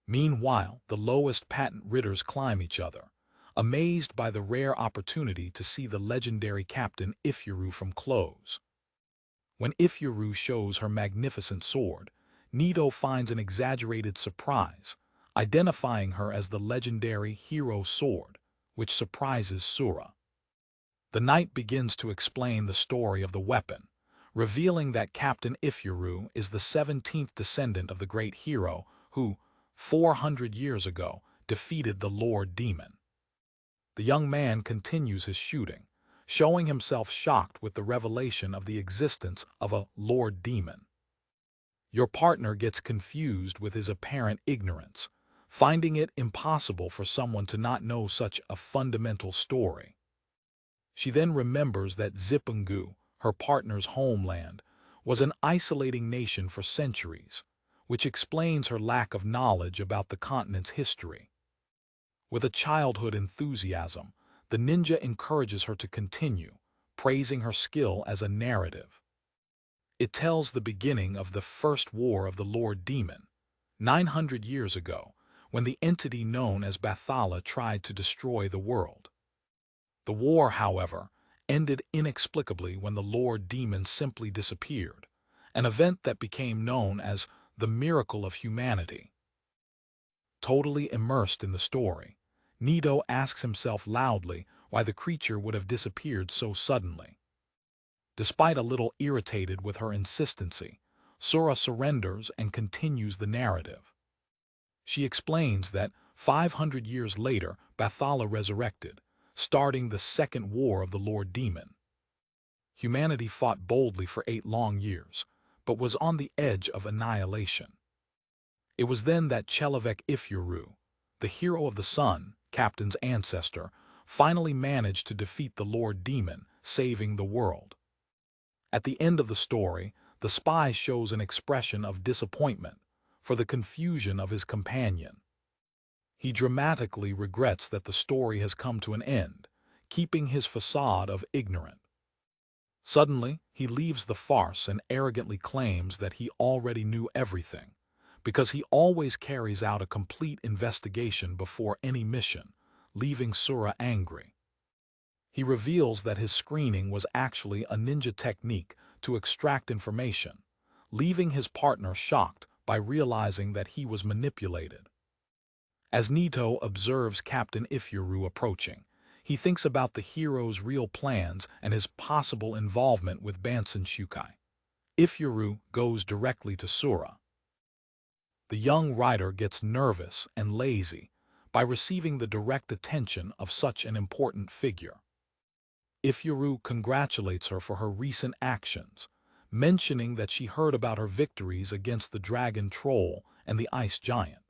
Meanwhile, the lowest patent ridders climb each other, amazed by the rare opportunity to see the legendary Captain Ifuru from close. When Ifuru shows her magnificent sword, Naito finds an exaggerated surprise, identifying her as the legendary Hero Sword, which surprises Sura. The knight begins to explain the story of the weapon, revealing that Captain Ifuru is the 17th descendant of the great hero who, 400 years ago, defeated the Lord Demon. The young man continues his shooting, showing himself shocked with the revelation of the existence of a Lord Demon. Your partner gets confused with his apparent ignorance, finding it impossible for someone to not know such a fundamental story. She then remembers that Zipungu, her partner's homeland, was an isolating nation for centuries, which explains her lack of knowledge about the continent's history. With a childhood enthusiasm, the ninja encourages her to continue, praising her skill as a narrative. It tells the beginning of the First War of the Lord Demon, 900 years ago, when the entity known as Bathala tried to destroy the world. The war, however, ended inexplicably when the Lord Demon simply disappeared, an event that became known as the miracle of humanity. Totally immersed in the story, Naito asks himself loudly why the creature would have disappeared so suddenly. Despite a little irritated with her insistency, Sura surrenders and continues the narrative. She explains that 500 years later, Bathala resurrected, starting the Second War of the Lord Demon. Humanity fought boldly for 8 long years, but was on the edge of annihilation. It was then that Chelevek Ifyuru, the hero of the sun, Captain's ancestor, finally managed to defeat the Lord Demon, saving the world. At the end of the story, the spy shows an expression of disappointment for the confusion of his companion. He dramatically regrets that the story has come to an end, keeping his facade of ignorant. Suddenly, he leaves the farce and arrogantly claims that he already knew everything, because he always carries out a complete investigation before any mission, leaving Sura angry. He reveals that his screening was actually a ninja technique to extract information, leaving his partner shocked by realizing that he was manipulated. As Naito observes Captain Ifyuru approaching, he thinks about the hero's real plans and his possible involvement with Bansen Shukai. Ifyuru goes directly to Sura. The young rider gets nervous and lazy by receiving the direct attention of such an important figure. Ifyuru congratulates her for her recent actions, mentioning that she heard about her victories against the dragon troll and the ice giant.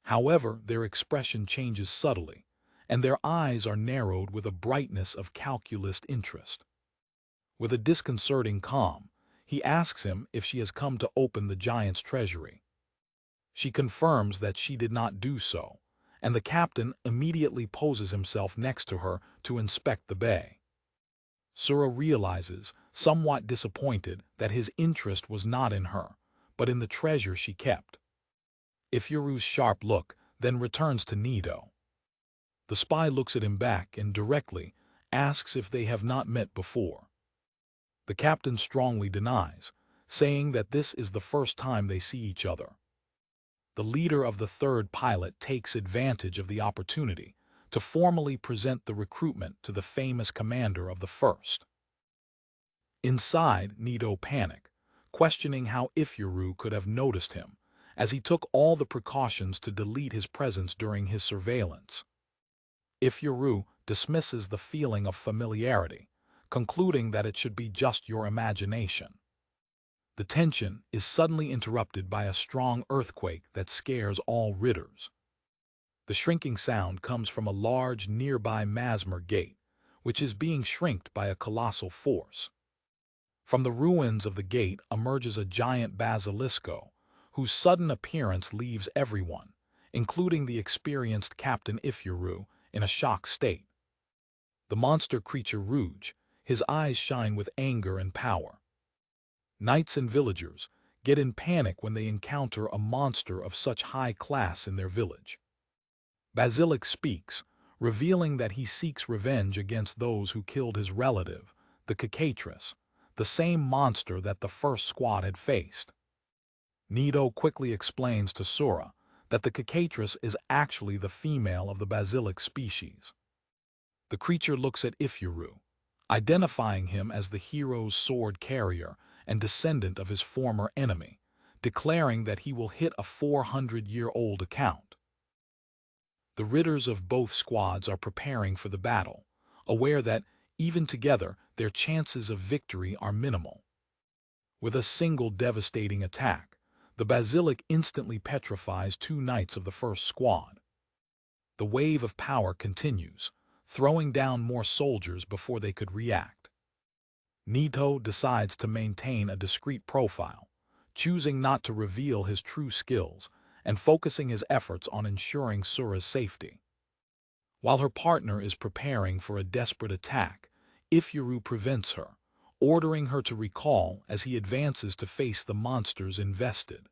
However, their expression changes subtly, and their eyes are narrowed with a brightness of calculist interest. With a disconcerting calm, he asks him if she has come to open the giant's treasury. She confirms that she did not do so, and the captain immediately poses himself next to her to inspect the bay. Sura realizes, somewhat disappointed, that his interest was not in her, but in the treasure she kept. Ifyuru's sharp look then returns to Naito. The spy looks at him back and directly asks if they have not met before. The captain strongly denies, saying that this is the first time they see each other. The leader of the third pilot takes advantage of the opportunity to formally present the recruitment to the famous commander of the first. Inside, Naito panics, questioning how Ifyuru could have noticed him, as he took all the precautions to delete his presence during his surveillance. Ifyuru dismisses the feeling of familiarity, concluding that it should be just your imagination. The tension is suddenly interrupted by a strong earthquake that scares all ridders. The shrinking sound comes from a large nearby Masmer gate, which is being shrinked by a colossal force. From the ruins of the gate emerges a giant basilisco, whose sudden appearance leaves everyone, including the experienced Captain Ifyuru, in a shocked state. The monster creature Rouge, his eyes shine with anger and power. Knights and villagers get in panic when they encounter a monster of such high class in their village. Basilisk speaks, revealing that he seeks revenge against those who killed his relative, the cicatrice, the same monster that the first squad had faced. Naito quickly explains to Sura that the cicatrice is actually the female of the basilisk species. The creature looks at Ifyuru, identifying him as the hero's sword carrier and descendant of his former enemy, declaring that he will hit a 400-year-old account. The ridders of both squads are preparing for the battle, aware that, even together, their chances of victory are minimal. With a single devastating attack, the basilisk instantly petrifies 2 knights of the first squad. The wave of power continues, throwing down more soldiers before they could react. Naito decides to maintain a discreet profile, choosing not to reveal his true skills and focusing his efforts on ensuring Sura's safety. While her partner is preparing for a desperate attack, Ifyuru prevents her, ordering her to recall as he advances to face the monsters invested.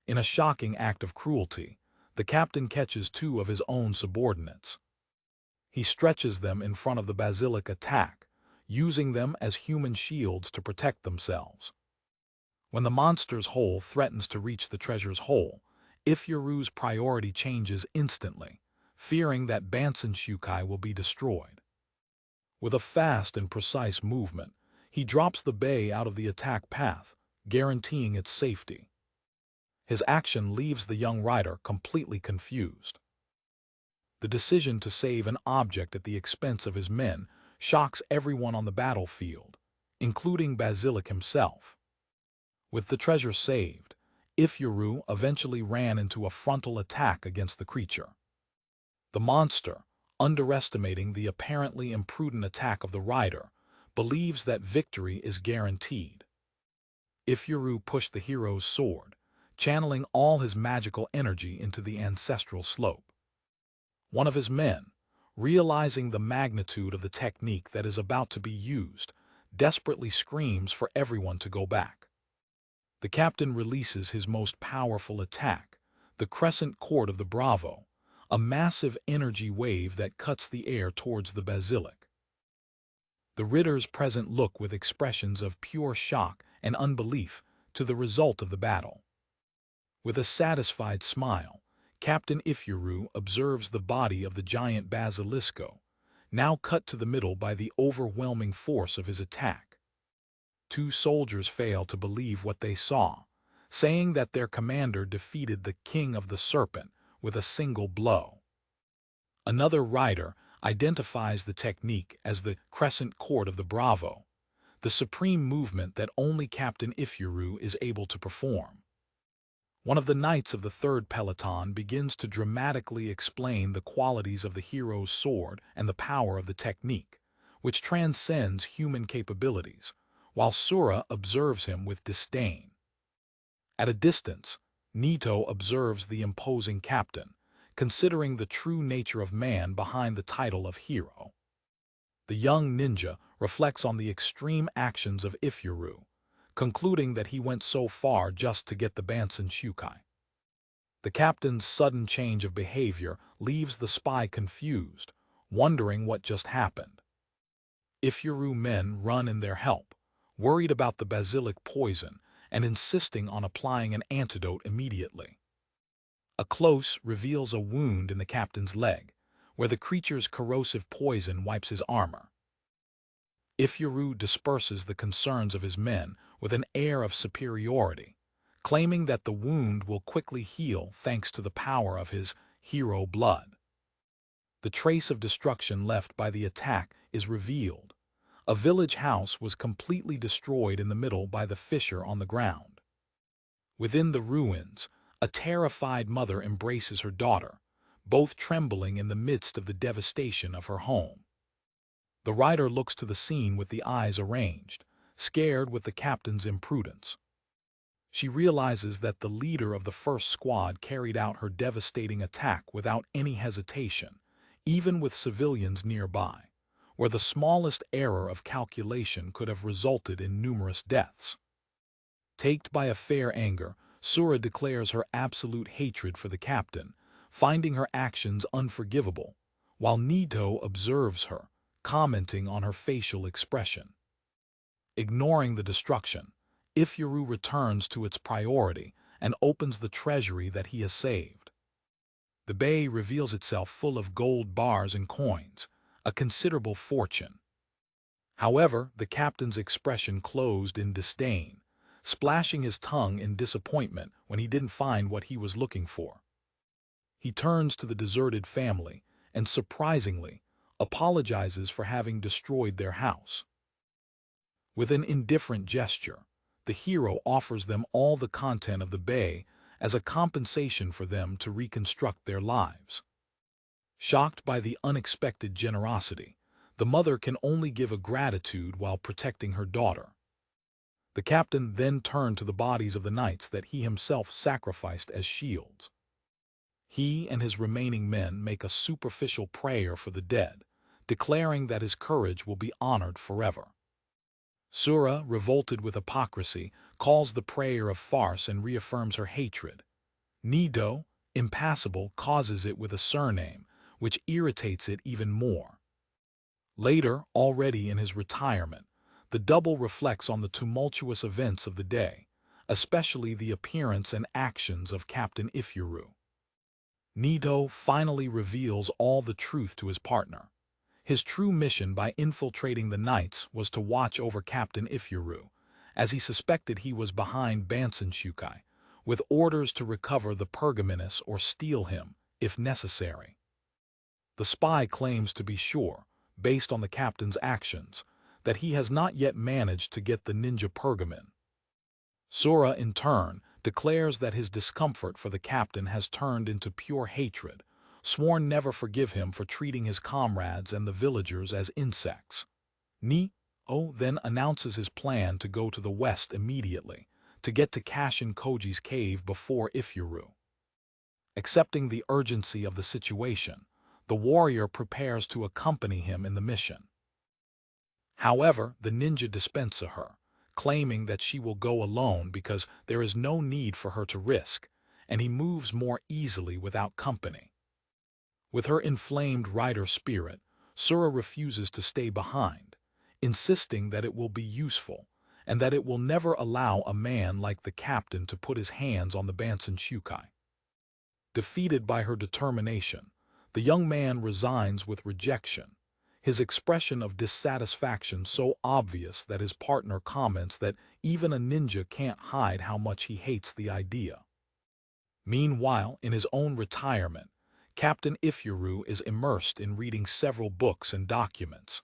In a shocking act of cruelty, The captain catches two of his own subordinates. He stretches them in front of the Basilisk attack, using them as human shields to protect themselves. When the monster's hole threatens to reach the treasure's hole, Ifyuru's priority changes instantly, fearing that Bansenshukai will be destroyed. With a fast and precise movement, he drops the bay out of the attack path, guaranteeing its safety. His action leaves the young rider completely confused. The decision to save an object at the expense of his men shocks everyone on the battlefield, including Basilisk himself. With the treasure saved, Ifyuru eventually ran into a frontal attack against the creature. The monster, underestimating the apparently imprudent attack of the rider, believes that victory is guaranteed. Ifyuru pushed the hero's sword, channeling all his magical energy into the ancestral slope. One of his men, realizing the magnitude of the technique that is about to be used, desperately screams for everyone to go back. The captain releases his most powerful attack, the crescent cord of the Bravo, a massive energy wave that cuts the air towards the Basilisk. The Ritter's present look with expressions of pure shock and unbelief to the result of the battle. With a satisfied smile, Captain Ifyuru observes the body of the giant Basilisco, now cut to the middle by the overwhelming force of his attack. Two soldiers fail to believe what they saw, saying that their commander defeated the King of the Serpent with a single blow. Another rider identifies the technique as the crescent cord of the Bravo, the supreme movement that only Captain Ifyuru is able to perform. One of the knights of the third peloton begins to dramatically explain the qualities of the hero's sword and the power of the technique, which transcends human capabilities, while Sura observes him with disdain. At a distance, Naito observes the imposing captain, considering the true nature of man behind the title of hero. The young ninja reflects on the extreme actions of Ifyuru, concluding that he went so far just to get the Bansenshukai. The captain's sudden change of behavior leaves the spy confused, wondering what just happened. Ifyuru men run in their help, worried about the basilisk poison and insisting on applying an antidote immediately. A close reveals a wound in the captain's leg, where the creature's corrosive poison wipes his armor. Ifyuru disperses the concerns of his men with an air of superiority, claiming that the wound will quickly heal thanks to the power of his hero blood. The trace of destruction left by the attack is revealed. A village house was completely destroyed in the middle by the fissure on the ground. Within the ruins, a terrified mother embraces her daughter, both trembling in the midst of the devastation of her home. The rider looks to the scene with the eyes arranged, scared with the captain's imprudence. She realizes that the leader of the first squad carried out her devastating attack without any hesitation, even with civilians nearby, where the smallest error of calculation could have resulted in numerous deaths. Taked by a fair anger, Sura declares her absolute hatred for the captain, finding her actions unforgivable, while Naito observes her, commenting on her facial expression. Ignoring the destruction, Ifyuru returns to its priority and opens the treasury that he has saved. The bay reveals itself full of gold bars and coins, a considerable fortune. However, the captain's expression closed in disdain, splashing his tongue in disappointment when he didn't find what he was looking for. He turns to the deserted family and, surprisingly, apologizes for having destroyed their house. With an indifferent gesture, the hero offers them all the content of the bay as a compensation for them to reconstruct their lives. Shocked by the unexpected generosity, the mother can only give a gratitude while protecting her daughter. The captain then turned to the bodies of the knights that he himself sacrificed as shields. He and his remaining men make a superficial prayer for the dead, declaring that his courage will be honored forever. Sura, revolted with hypocrisy, calls the prayer a farce and reaffirms her hatred. Naito, Impassable causes it with a surname, which irritates it even more. Later, already in his retirement, the double reflects on the tumultuous events of the day, especially the appearance and actions of Captain Ifuru. Naito finally reveals all the truth to his partner. His true mission by infiltrating the Knights was to watch over Captain Ifuru, as he suspected he was behind Bansenshukai, with orders to recover the pergamenus or steal him, if necessary. The spy claims to be sure, based on the captain's actions, that he has not yet managed to get the ninja pergamen. Sura, in turn, declares that his discomfort for the captain has turned into pure hatred, sworn never forgive him for treating his comrades and the villagers as insects. Naito then announces his plan to go to the west immediately, to get to Kashin Koji's cave before Ifuru. Accepting the urgency of the situation, the warrior prepares to accompany him in the mission. However, the ninja dispenses her, claiming that she will go alone because there is no need for her to risk, and he moves more easily without company. With her inflamed rider spirit, Sura refuses to stay behind, insisting that it will be useful, and that it will never allow a man like the captain to put his hands on the Bansenshukai. Defeated by her determination, the young man resigns with rejection, his expression of dissatisfaction so obvious that his partner comments that even a ninja can't hide how much he hates the idea. Meanwhile, in his own retirement, Captain Ifuru is immersed in reading several books and documents.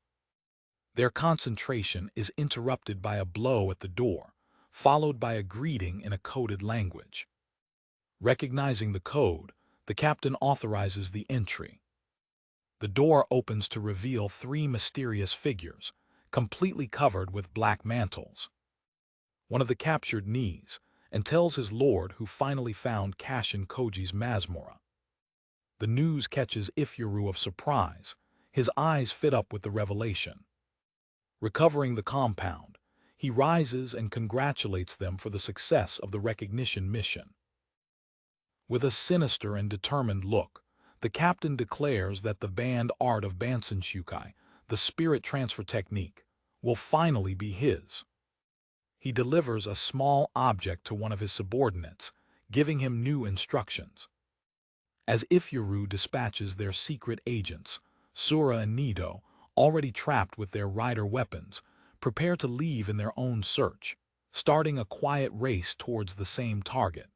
Their concentration is interrupted by a blow at the door, followed by a greeting in a coded language. Recognizing the code, the captain authorizes the entry. The door opens to reveal three mysterious figures, completely covered with black mantles. One of the captured knees, and tells his lord who finally found Kashin Koji's Masmora. The news catches Ifuru of surprise, his eyes fit up with the revelation. Recovering the compound, he rises and congratulates them for the success of the recognition mission. With a sinister and determined look, the captain declares that the banned art of Bansenshukai, the spirit transfer technique, will finally be his. He delivers a small object to one of his subordinates, giving him new instructions. As Ifuru dispatches their secret agents, Sura and Naito, already trapped with their rider weapons, prepare to leave in their own search, starting a quiet race towards the same target.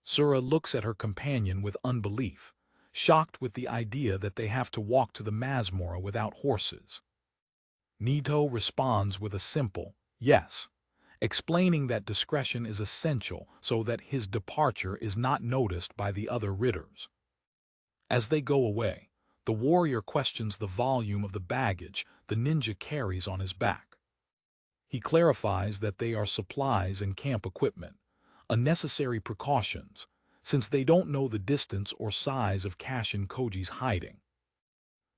Sura looks at her companion with unbelief, shocked with the idea that they have to walk to the Masmora without horses. Naito responds with a simple yes, explaining that discretion is essential so that his departure is not noticed by the other ridders. As they go away, the warrior questions the volume of the baggage the ninja carries on his back. He clarifies that they are supplies and camp equipment, unnecessary precautions, since they don't know the distance or size of Kashin Koji's hiding.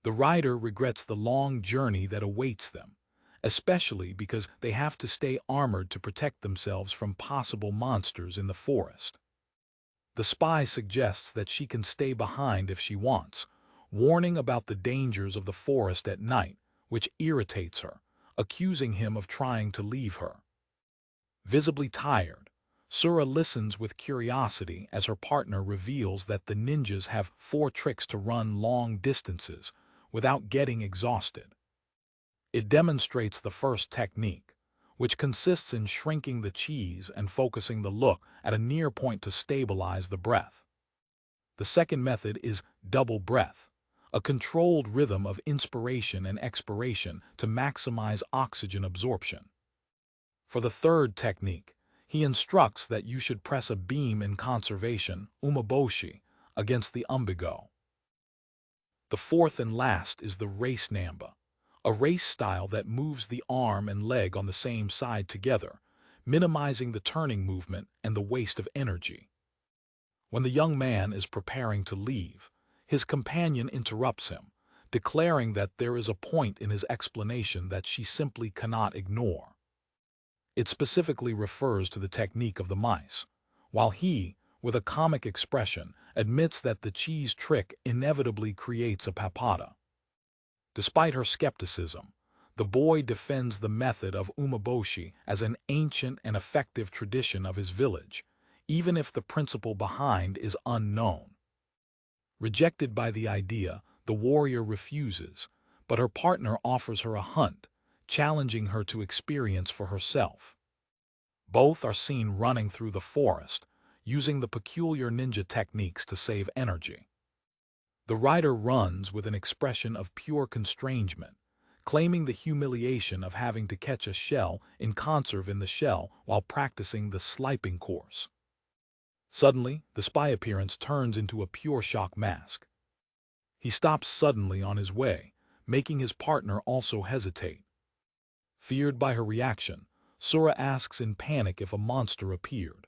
The rider regrets the long journey that awaits them, especially because they have to stay armored to protect themselves from possible monsters in the forest. The spy suggests that she can stay behind if she wants, warning about the dangers of the forest at night, which irritates her, accusing him of trying to leave her. Visibly tired, Sura listens with curiosity as her partner reveals that the ninjas have 4 tricks to run long distances without getting exhausted. It demonstrates the first technique, which consists in shrinking the cheese and focusing the look at a near point to stabilize the breath. The second method is double breath, a controlled rhythm of inspiration and expiration to maximize oxygen absorption. For the third technique, he instructs that you should press a beam in conservation, umeboshi, against the umbigo. The fourth and last is the race namba, a race style that moves the arm and leg on the same side together, minimizing the turning movement and the waste of energy. When the young man is preparing to leave, his companion interrupts him, declaring that there is a point in his explanation that she simply cannot ignore. It specifically refers to the technique of the mice, while he, with a comic expression, admits that the cheese trick inevitably creates a papata. Despite her skepticism, the boy defends the method of umeboshi as an ancient and effective tradition of his village, even if the principle behind is unknown. Rejected by the idea, the warrior refuses, but her partner offers her a hunt, challenging her to experience for herself. Both are seen running through the forest, using the peculiar ninja techniques to save energy. The rider runs with an expression of pure constrangement, claiming the humiliation of having to catch a shell in conserve in the shell while practicing the sliping course. Suddenly, the spy appearance turns into a pure shock mask. He stops suddenly on his way, making his partner also hesitate. Feared by her reaction, Sura asks in panic if a monster appeared.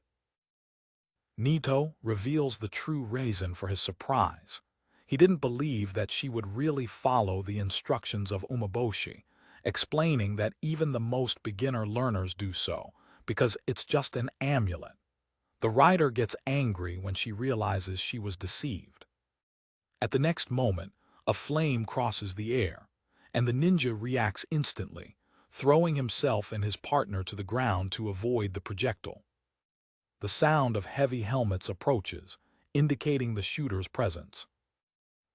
Naito reveals the true reason for his surprise. He didn't believe that she would really follow the instructions of umeboshi, explaining that even the most beginner learners do so, because it's just an amulet. The rider gets angry when she realizes she was deceived. At the next moment, a flame crosses the air, and the ninja reacts instantly, throwing himself and his partner to the ground to avoid the projectile. The sound of heavy helmets approaches, indicating the shooter's presence.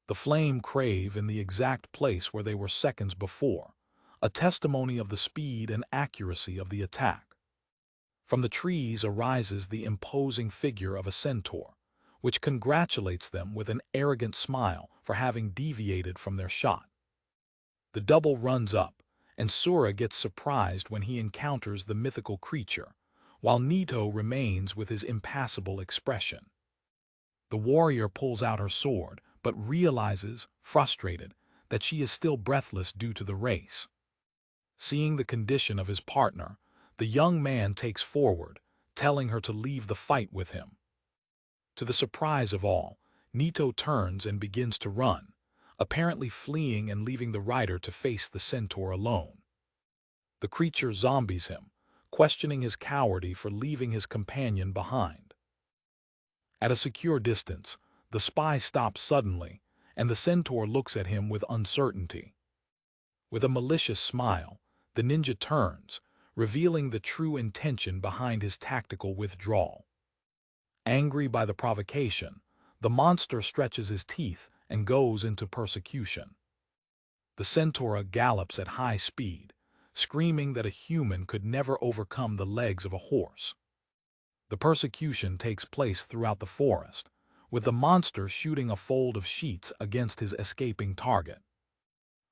The flame crave in the exact place where they were seconds before, a testimony of the speed and accuracy of the attack. From the trees arises the imposing figure of a centaur, which congratulates them with an arrogant smile for having deviated from their shot. The double runs up, and Sura gets surprised when he encounters the mythical creature, while Naito remains with his impassible expression. The warrior pulls out her sword, but realizes, frustrated, that she is still breathless due to the race. Seeing the condition of his partner, the young man takes forward, telling her to leave the fight with him. To the surprise of all, Naito turns and begins to run, apparently fleeing and leaving the rider to face the centaur alone. The creature zombies him, questioning his cowardice for leaving his companion behind. At a secure distance, the spy stops suddenly, and the centaur looks at him with uncertainty. With a malicious smile, the ninja turns, revealing the true intention behind his tactical withdrawal. Angry by the provocation, the monster stretches his teeth and goes into persecution. The centaur gallops at high speed, screaming that a human could never overcome the legs of a horse. The persecution takes place throughout the forest, with the monster shooting a fold of sheets against his escaping target.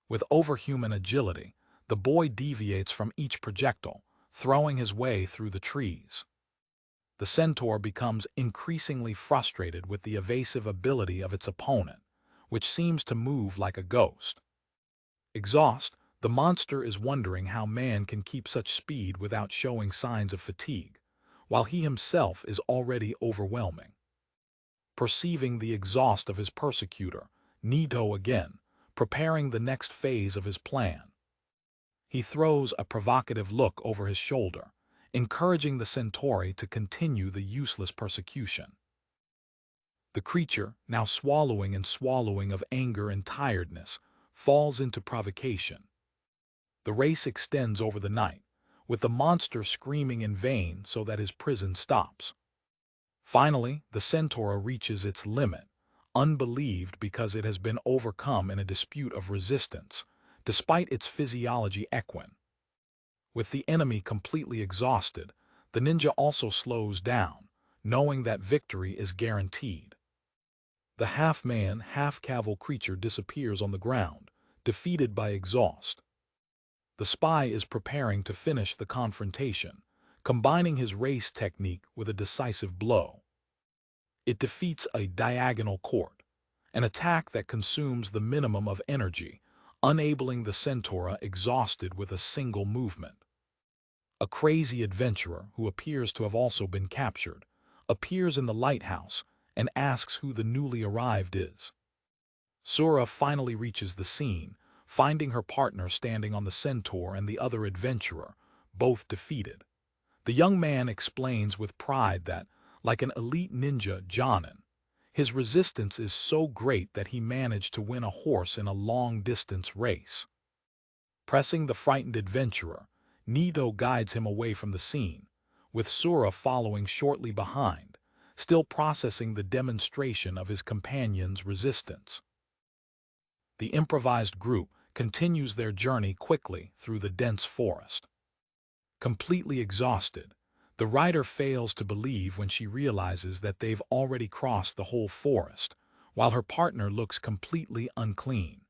With overhuman agility, the boy deviates from each projectile, throwing his way through the trees. The centaur becomes increasingly frustrated with the evasive ability of its opponent, which seems to move like a ghost. Exhausted, the monster is wondering how man can keep such speed without showing signs of fatigue, while he himself is already overwhelming. Perceiving the exhaust of his persecutor, Naito again, preparing the next phase of his plan. He throws a provocative look over his shoulder, encouraging the centaur to continue the useless persecution. The creature, now swallowing of anger and tiredness, falls into provocation. The race extends over the night, with the monster screaming in vain so that his prison stops. Finally, the centaur reaches its limit, unbelieved because it has been overcome in a dispute of resistance, despite its physiology equine. With the enemy completely exhausted, the ninja also slows down, knowing that victory is guaranteed. The half-man, half-camel creature disappears on the ground, defeated by exhaust. The spy is preparing to finish the confrontation, combining his race technique with a decisive blow. It defeats a diagonal court, an attack that consumes the minimum of energy, enabling the centaur exhausted with a single movement. A crazy adventurer, who appears to have also been captured, appears in the lighthouse and asks who the newly arrived is. Sura finally reaches the scene, finding her partner standing on the centaur and the other adventurer, both defeated. The young man explains with pride that, Like an elite ninja, Jonin, his resistance is so great that he managed to win a horse in a long-distance race. Pressing the frightened adventurer, Naito guides him away from the scene, with Sura following shortly behind, still processing the demonstration of his companion's resistance. The improvised group continues their journey quickly through the dense forest. Completely exhausted, the rider fails to believe when she realizes that they've already crossed the whole forest, while her partner looks completely unclean.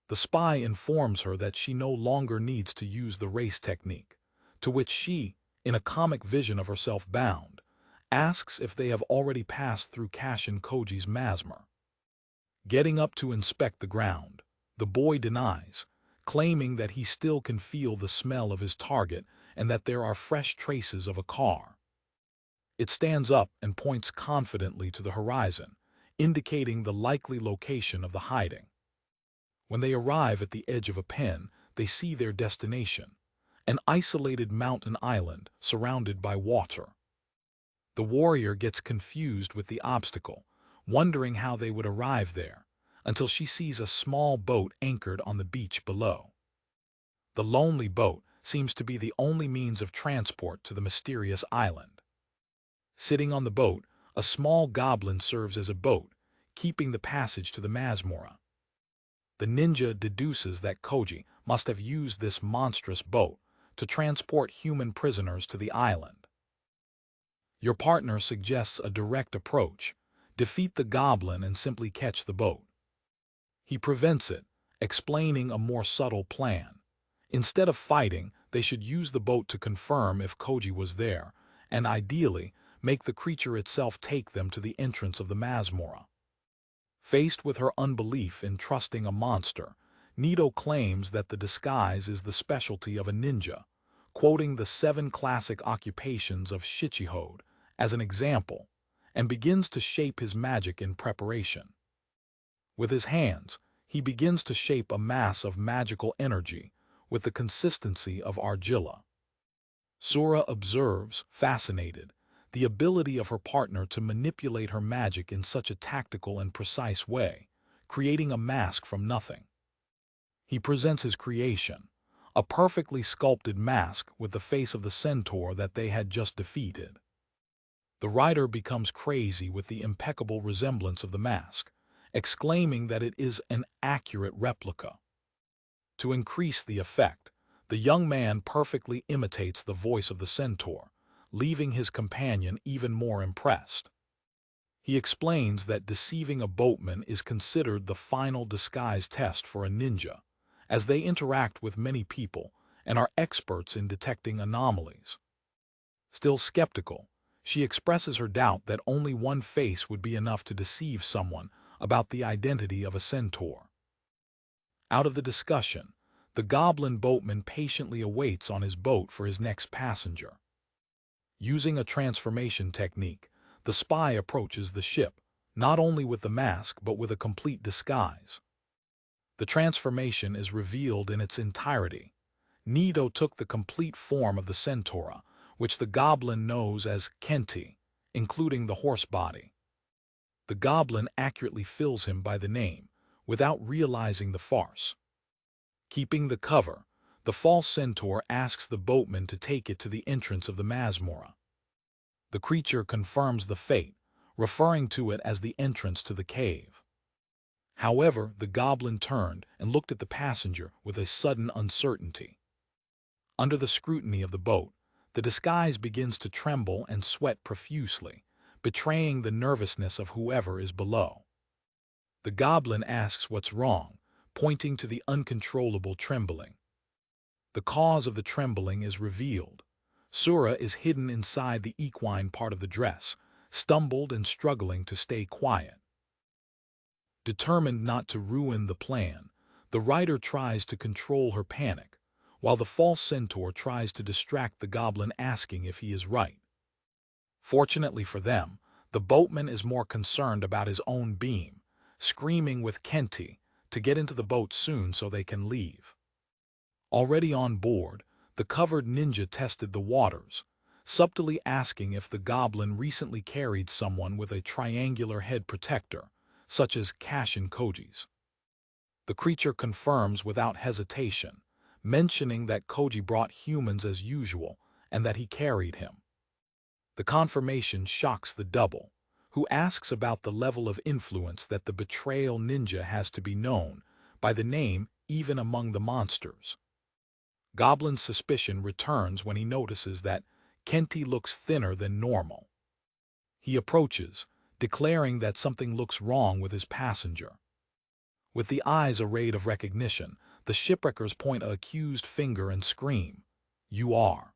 The spy informs her that she no longer needs to use the race technique, to which she, in a comic vision of herself bound, asks if they have already passed through Kashin Koji's masmer. Getting up to inspect the ground, the boy denies, claiming that he still can feel the smell of his target and that there are fresh traces of a car. It stands up and points confidently to the horizon, indicating the likely location of the hiding. When they arrive at the edge of a pen, they see their destination, an isolated mountain island surrounded by water. The warrior gets confused with the obstacle, wondering how they would arrive there, until she sees a small boat anchored on the beach below. The lonely boat seems to be the only means of transport to the mysterious island. Sitting on the boat, a small goblin serves as a boat, keeping the passage to the masmorra. The ninja deduces that Koji must have used this monstrous boat to transport human prisoners to the island. Your partner suggests a direct approach: defeat the goblin and simply catch the boat. He prevents it, explaining a more subtle plan. Instead of fighting, they should use the boat to confirm if Koji was there, and ideally, make the creature itself take them to the entrance of the masmorra. Faced with her unbelief in trusting a monster, Naito claims that the disguise is the specialty of a ninja, quoting the 7 classic occupations of Shichihode as an example, and begins to shape his magic in preparation. With his hands, he begins to shape a mass of magical energy with the consistency of argilla. Sura observes, fascinated, the ability of her partner to manipulate her magic in such a tactical and precise way, creating a mask from nothing. He presents his creation, a perfectly sculpted mask with the face of the centaur that they had just defeated. The writer becomes crazy with the impeccable resemblance of the mask, exclaiming that it is an accurate replica. To increase the effect, the young man perfectly imitates the voice of the centaur, leaving his companion even more impressed. He explains that deceiving a boatman is considered the final disguise test for a ninja, as they interact with many people and are experts in detecting anomalies. Still skeptical, she expresses her doubt that only one face would be enough to deceive someone about the identity of a centaur. Out of the discussion, the goblin boatman patiently awaits on his boat for his next passenger. Using a transformation technique, the spy approaches the ship, not only with the mask but with a complete disguise. The transformation is revealed in its entirety. Naito took the complete form of the centaur, which the goblin knows as Kenti, including the horse body. The goblin accurately fills him by the name, without realizing the farce. Keeping the cover, the false centaur asks the boatman to take it to the entrance of the masmorra. The creature confirms the fate, referring to it as the entrance to the cave. However, the goblin turned and looked at the passenger with a sudden uncertainty. Under the scrutiny of the boat, the disguise begins to tremble and sweat profusely, betraying the nervousness of whoever is below. The goblin asks what's wrong, pointing to the uncontrollable trembling. The cause of the trembling is revealed. Sura is hidden inside the equine part of the dress, stumbled and struggling to stay quiet. Determined not to ruin the plan, the writer tries to control her panic, while the false centaur tries to distract the goblin, asking if he is right. Fortunately for them, the boatman is more concerned about his own beam, screaming with Kenti to get into the boat soon so they can leave. Already on board, the covered ninja tested the waters, subtly asking if the goblin recently carried someone with a triangular head protector, such as Kashin Koji's. The creature confirms without hesitation, mentioning that Koji brought humans as usual and that he carried him. The confirmation shocks the double, who asks about the level of influence that the betrayal ninja has to be known by the name even among the monsters. Goblin's suspicion returns when he notices that Kenti looks thinner than normal. He approaches, declaring that something looks wrong with his passenger. With the eyes arrayed of recognition, the shipwreckers point an accused finger and scream, "You are."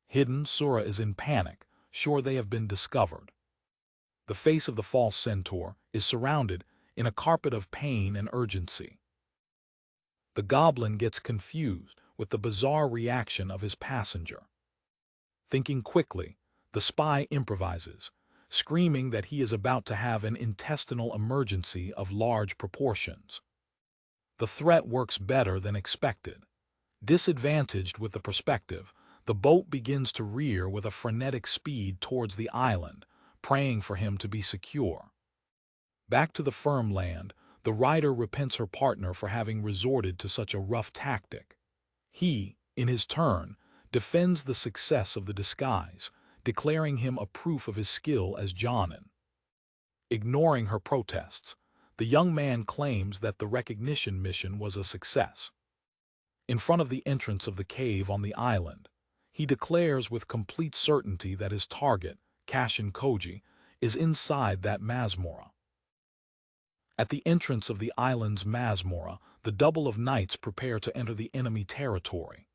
Hidden, Sura is in panic, sure they have been discovered. The face of the false centaur is surrounded in a carpet of pain and urgency. The goblin gets confused with the bizarre reaction of his passenger. Thinking quickly, the spy improvises, screaming that he is about to have an intestinal emergency of large proportions. The threat works better than expected. Disadvantaged with the perspective, the boat begins to rear with a frenetic speed towards the island, praying for him to be secure. Back to the firm land, the rider repents her partner for having resorted to such a rough tactic. He, in his turn, defends the success of the disguise, declaring him a proof of his skill as Jonin. Ignoring her protests, the young man claims that the recognition mission was a success. In front of the entrance of the cave on the island, he declares with complete certainty that his target, Kashin Koji, is inside that masmorra. At the entrance of the island's masmorra, the double of knights prepare to enter the enemy territory.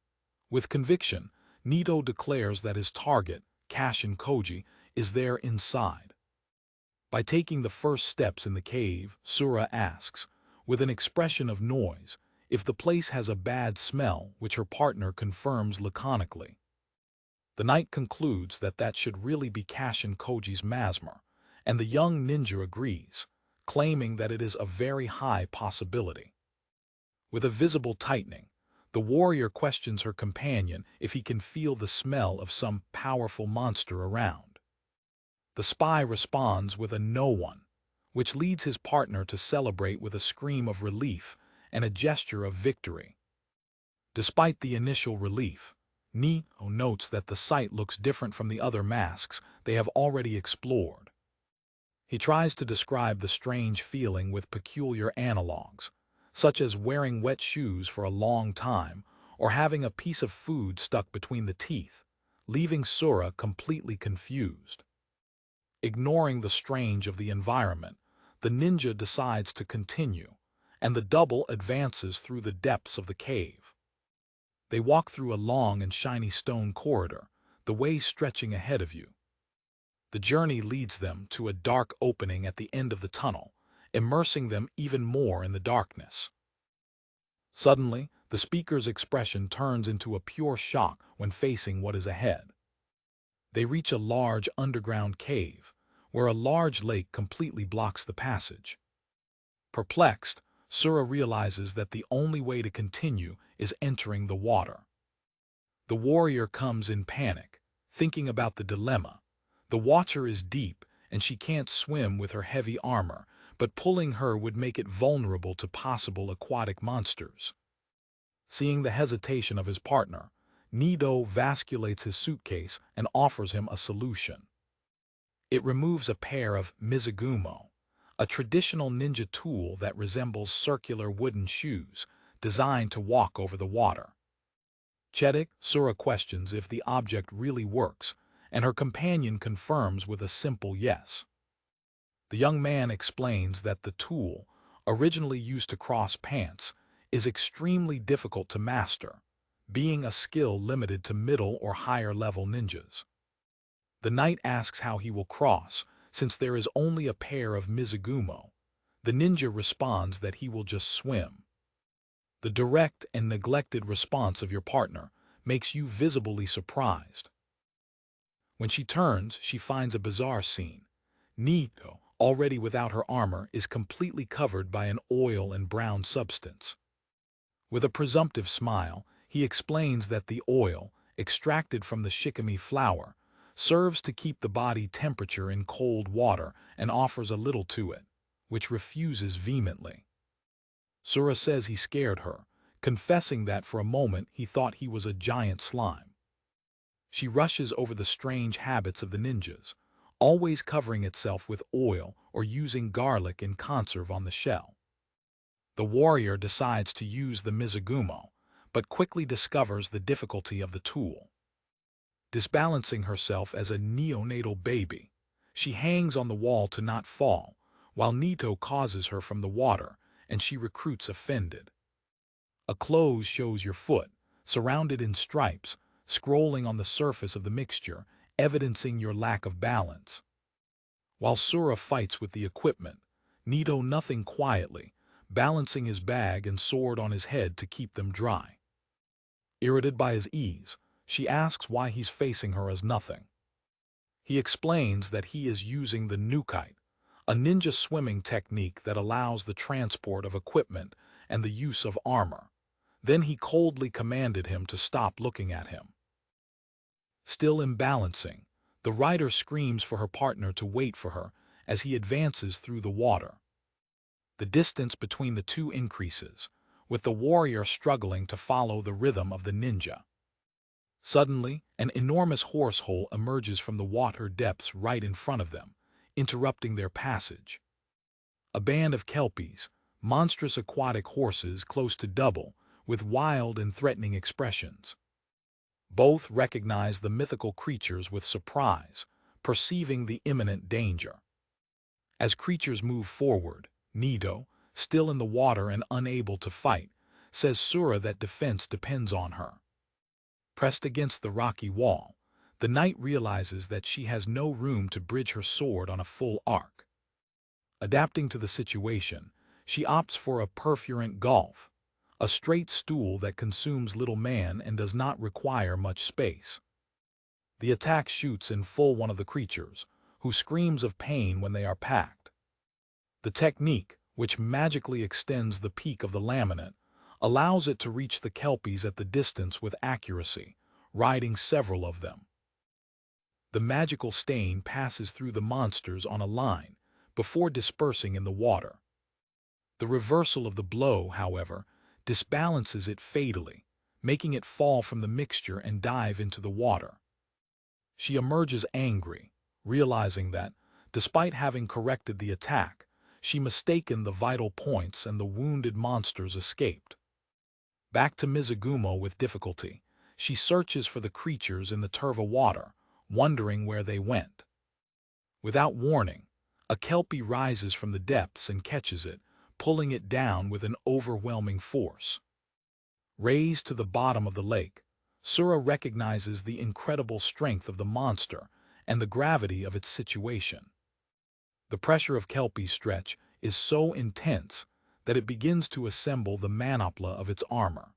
With conviction, Naito declares that his target, Kashin Koji, is there inside. By taking the first steps in the cave, Sura asks, with an expression of noise, if the place has a bad smell, which her partner confirms laconically. The knight concludes that that should really be Kashin Koji's masmorra, and the young ninja agrees, claiming that it is a very high possibility. With a visible tightening, the warrior questions her companion if he can feel the smell of some powerful monster around. The spy responds with a "no one," which leads his partner to celebrate with a scream of relief and a gesture of victory. Despite the initial relief, Naito notes that the sight looks different from the other masks they have already explored. He tries to describe the strange feeling with peculiar analogues, such as wearing wet shoes for a long time or having a piece of food stuck between the teeth, leaving Sura completely confused. Ignoring the strange of the environment, the ninja decides to continue, and the double advances through the depths of the cave. They walk through a long and shiny stone corridor, the way stretching ahead of you. The journey leads them to a dark opening at the end of the tunnel, immersing them even more in the darkness. Suddenly, the speaker's expression turns into a pure shock when facing what is ahead. They reach a large underground cave, where a large lake completely blocks the passage. Perplexed, Sura realizes that the only way to continue is entering the water. The warrior comes in panic, thinking about the dilemma. The water is deep, and she can't swim with her heavy armor, but pulling her would make it vulnerable to possible aquatic monsters. Seeing the hesitation of his partner, Naito vasculates his suitcase and offers him a solution. It removes a pair of mizugumo, a traditional ninja tool that resembles circular wooden shoes designed to walk over the water. Chetik, Sura questions if the object really works, and her companion confirms with a simple yes. The young man explains that the tool, originally used to cross pants, is extremely difficult to master, being a skill limited to middle or higher level ninjas. The knight asks how he will cross, since there is only a pair of mizugumo. The ninja responds that he will just swim. The direct and neglected response of your partner makes you visibly surprised. When she turns, she finds a bizarre scene. Naito, already without her armor, is completely covered by an oil and brown substance. With a presumptive smile, he explains that the oil, extracted from the shikimi flower, serves to keep the body temperature in cold water and offers a little to it, which refuses vehemently. Sura says he scared her, confessing that for a moment he thought he was a giant slime. She rushes over the strange habits of the ninjas, always covering itself with oil or using garlic in conserve on the shell. The warrior decides to use the mizugumo, but quickly discovers the difficulty of the tool. Disbalancing herself as a neonatal baby, she hangs on the wall to not fall, while Naito causes her from the water, and she recruits offended. A close shows your foot, surrounded in stripes, scrolling on the surface of the mixture, evidencing your lack of balance. While Sura fights with the equipment, Naito nothing quietly, balancing his bag and sword on his head to keep them dry. Irritated by his ease, she asks why he's facing her as nothing. He explains that he is using the nukite, a ninja swimming technique that allows the transport of equipment and the use of armor. Then he coldly commanded him to stop looking at him. Still imbalancing, the rider screams for her partner to wait for her as he advances through the water. The distance between the two increases, with the warrior struggling to follow the rhythm of the ninja. Suddenly, an enormous horse hole emerges from the water depths right in front of them, interrupting their passage. A band of kelpies, monstrous aquatic horses close to double, with wild and threatening expressions. Both recognize the mythical creatures with surprise, perceiving the imminent danger. As creatures move forward, Naito, still in the water and unable to fight, says Sura that defense depends on her. Pressed against the rocky wall, the knight realizes that she has no room to bridge her sword on a full arc. Adapting to the situation, she opts for a perforant gulf, a straight stool that consumes little man and does not require much space. The attack shoots in full one of the creatures, who screams of pain when they are packed. The technique, which magically extends the peak of the laminate, allows it to reach the kelpies at the distance with accuracy, riding several of them. The magical stain passes through the monsters on a line, before dispersing in the water. The reversal of the blow, however, disbalances it fatally, making it fall from the mixture and dive into the water. She emerges angry, realizing that, despite having corrected the attack, she mistaken the vital points and the wounded monsters escaped. Back to Mizugumo with difficulty, she searches for the creatures in the turva water, wondering where they went. Without warning, a kelpie rises from the depths and catches it, pulling it down with an overwhelming force. Raised to the bottom of the lake, Sura recognizes the incredible strength of the monster and the gravity of its situation. The pressure of kelpie's stretch is so intense that it begins to assemble the manopla of its armor.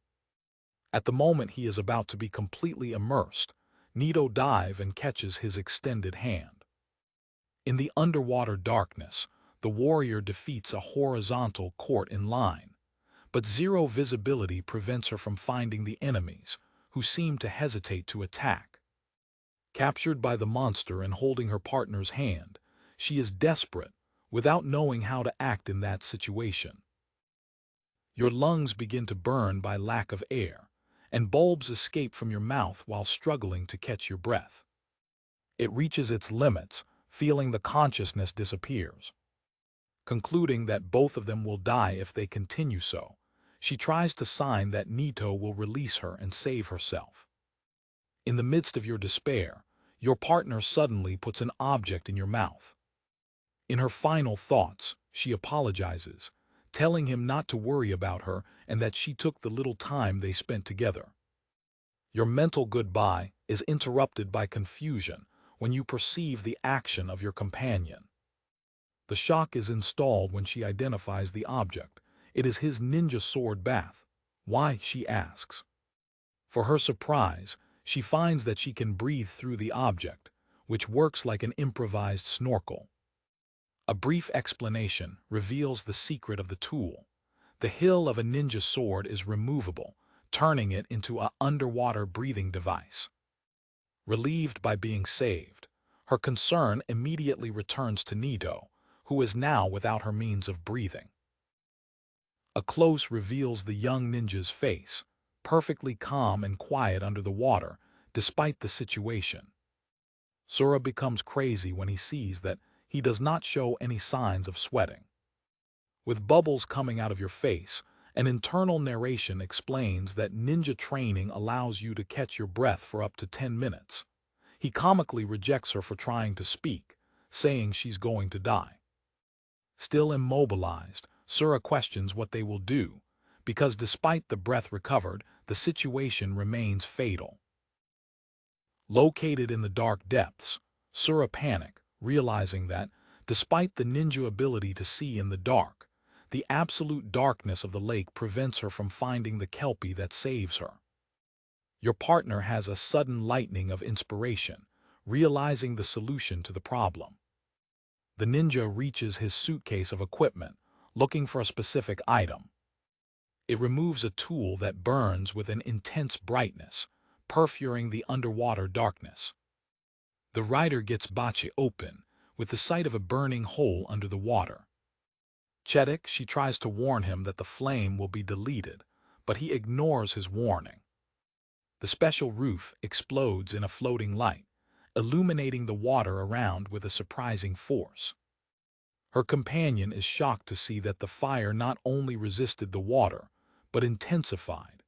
At the moment he is about to be completely immersed, Naito dives and catches his extended hand. In the underwater darkness, the warrior defeats a horizontal court in line, but zero visibility prevents her from finding the enemies, who seem to hesitate to attack. Captured by the monster and holding her partner's hand, she is desperate, without knowing how to act in that situation. Your lungs begin to burn by lack of air, and bulbs escape from your mouth while struggling to catch your breath. It reaches its limits, feeling the consciousness disappears. Concluding that both of them will die if they continue so, she tries to sign that Naito will release her and save herself. In the midst of your despair, your partner suddenly puts an object in your mouth. In her final thoughts, she apologizes, telling him not to worry about her and that she took the little time they spent together. Your mental goodbye is interrupted by confusion when you perceive the action of your companion. The shock is installed when she identifies the object. It is his ninja sword bath. Why, she asks. For her surprise, she finds that she can breathe through the object, which works like an improvised snorkel. A brief explanation reveals the secret of the tool. The hill of a ninja sword is removable, turning it into an underwater breathing device. Relieved by being saved, her concern immediately returns to Naito, who is now without her means of breathing. A close reveals the young ninja's face, perfectly calm and quiet under the water, despite the situation. Sura becomes crazy when he sees that he does not show any signs of sweating. With bubbles coming out of your face, an internal narration explains that ninja training allows you to catch your breath for up to 10 minutes. He comically rejects her for trying to speak, saying she's going to die. Still immobilized, Sura questions what they will do, because despite the breath recovered, the situation remains fatal. Located in the dark depths, Sura panics, realizing that, despite the ninja ability to see in the dark, the absolute darkness of the lake prevents her from finding the kelpie that saves her. Your partner has a sudden lightning of inspiration, realizing the solution to the problem. The ninja reaches his suitcase of equipment, looking for a specific item. It removes a tool that burns with an intense brightness, perforating the underwater darkness. The rider gets Bachi open, with the sight of a burning hole under the water. She tries to warn him that the flame will be deleted, but he ignores his warning. The special roof explodes in a floating light, illuminating the water around with a surprising force. Her companion is shocked to see that the fire not only resisted the water, but intensified.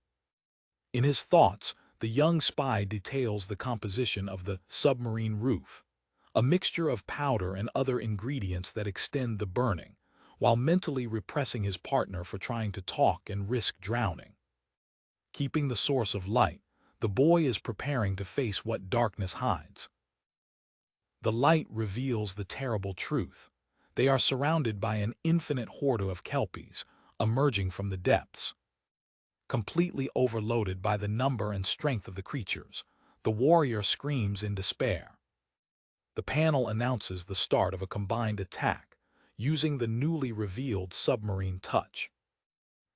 In his thoughts, the young spy details the composition of the submarine roof, a mixture of powder and other ingredients that extend the burning, while mentally repressing his partner for trying to talk and risk drowning. Keeping the source of light, the boy is preparing to face what darkness hides. The light reveals the terrible truth. They are surrounded by an infinite horde of kelpies, emerging from the depths. Completely overloaded by the number and strength of the creatures, the warrior screams in despair. The panel announces the start of a combined attack, using the newly revealed submarine touch.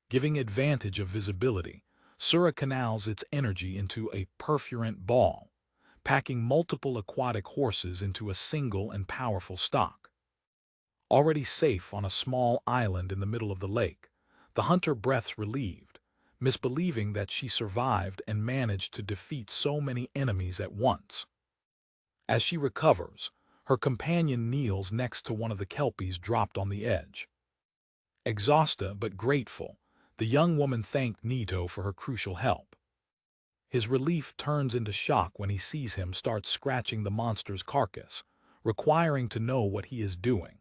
Giving advantage of visibility, Sura canals its energy into a perfurant ball, packing multiple aquatic horses into a single and powerful stock. Already safe on a small island in the middle of the lake, the hunter breaths relieved, misbelieving that she survived and managed to defeat so many enemies at once. As she recovers, her companion kneels next to one of the kelpies dropped on the edge. Exhausted but grateful, the young woman thanked Naito for her crucial help. His relief turns into shock when he sees him start scratching the monster's carcass, requiring to know what he is doing.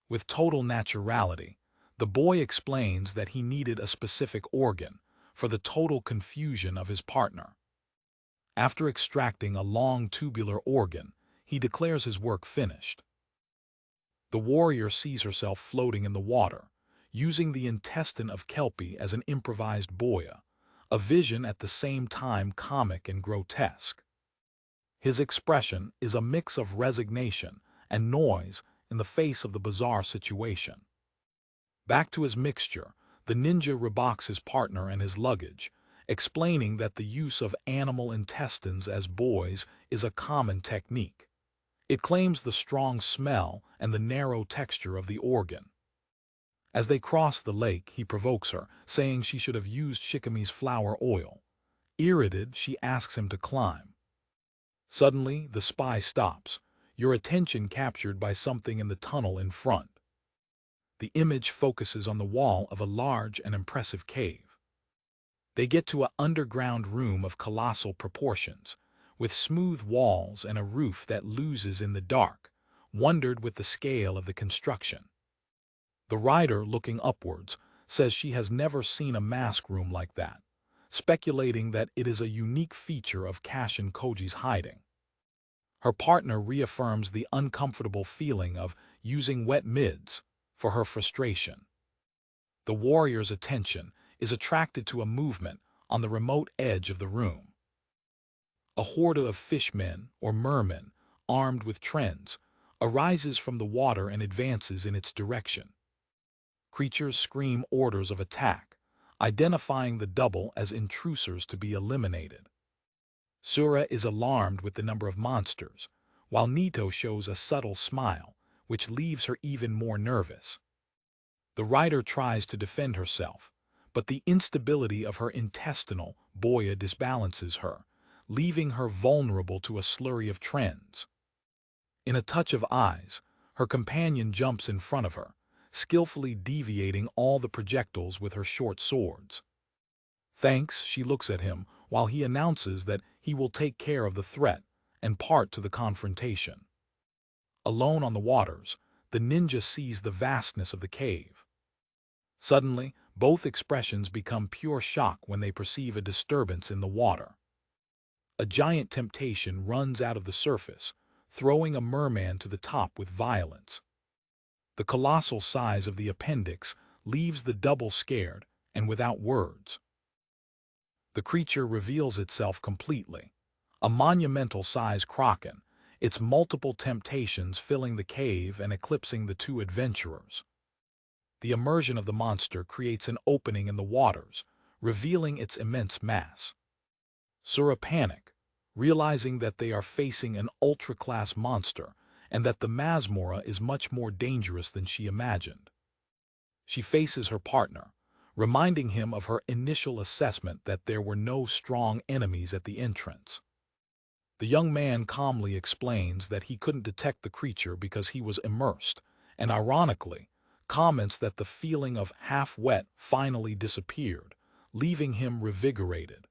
With total naturality, the boy explains that he needed a specific organ for the total confusion of his partner. After extracting a long tubular organ, he declares his work finished. The warrior sees herself floating in the water, using the intestine of kelpie as an improvised boya, a vision at the same time comic and grotesque. His expression is a mix of resignation and noise in the face of the bizarre situation. Back to his mixture, the ninja rebooks his partner and his luggage, explaining that the use of animal intestines as buoys is a common technique. It claims the strong smell and the narrow texture of the organ. As they cross the lake, he provokes her, saying she should have used shikami's flower oil. Irritated, she asks him to climb. Suddenly, the spy stops, your attention captured by something in the tunnel in front. The image focuses on the wall of a large and impressive cave. They get to an underground room of colossal proportions, with smooth walls and a roof that loses in the dark, wondered with the scale of the construction. The rider, looking upwards, says she has never seen a mask room like that, speculating that it is a unique feature of Kashin Koji's hiding. Her partner reaffirms the uncomfortable feeling of using wet mids for her frustration. The warrior's attention is attracted to a movement on the remote edge of the room. A horde of fishmen or mermen, armed with trends, arises from the water and advances in its direction. Creatures scream orders of attack, identifying the double as intrusers to be eliminated. Sura is alarmed with the number of monsters, while Naito shows a subtle smile, which leaves her even more nervous. The writer tries to defend herself, but the instability of her intestinal boya disbalances her, leaving her vulnerable to a slurry of trends. In a touch of eyes, her companion jumps in front of her, skillfully deviating all the projectiles with her short swords. Thanks, she looks at him while he announces that he will take care of the threat and part to the confrontation. Alone on the waters, the ninja sees the vastness of the cave. Suddenly, both expressions become pure shock when they perceive a disturbance in the water. A giant temptation runs out of the surface, throwing a merman to the top with violence. The colossal size of the appendix leaves the double scared and without words. The creature reveals itself completely, a monumental-size Kraken, its multiple temptations filling the cave and eclipsing the two adventurers. The immersion of the monster creates an opening in the waters, revealing its immense mass. Sura panic, realizing that they are facing an ultra-class monster and that the Masmora is much more dangerous than she imagined. She faces her partner, reminding him of her initial assessment that there were no strong enemies at the entrance. The young man calmly explains that he couldn't detect the creature because he was immersed, and ironically, comments that the feeling of half-wet finally disappeared, leaving him revigorated.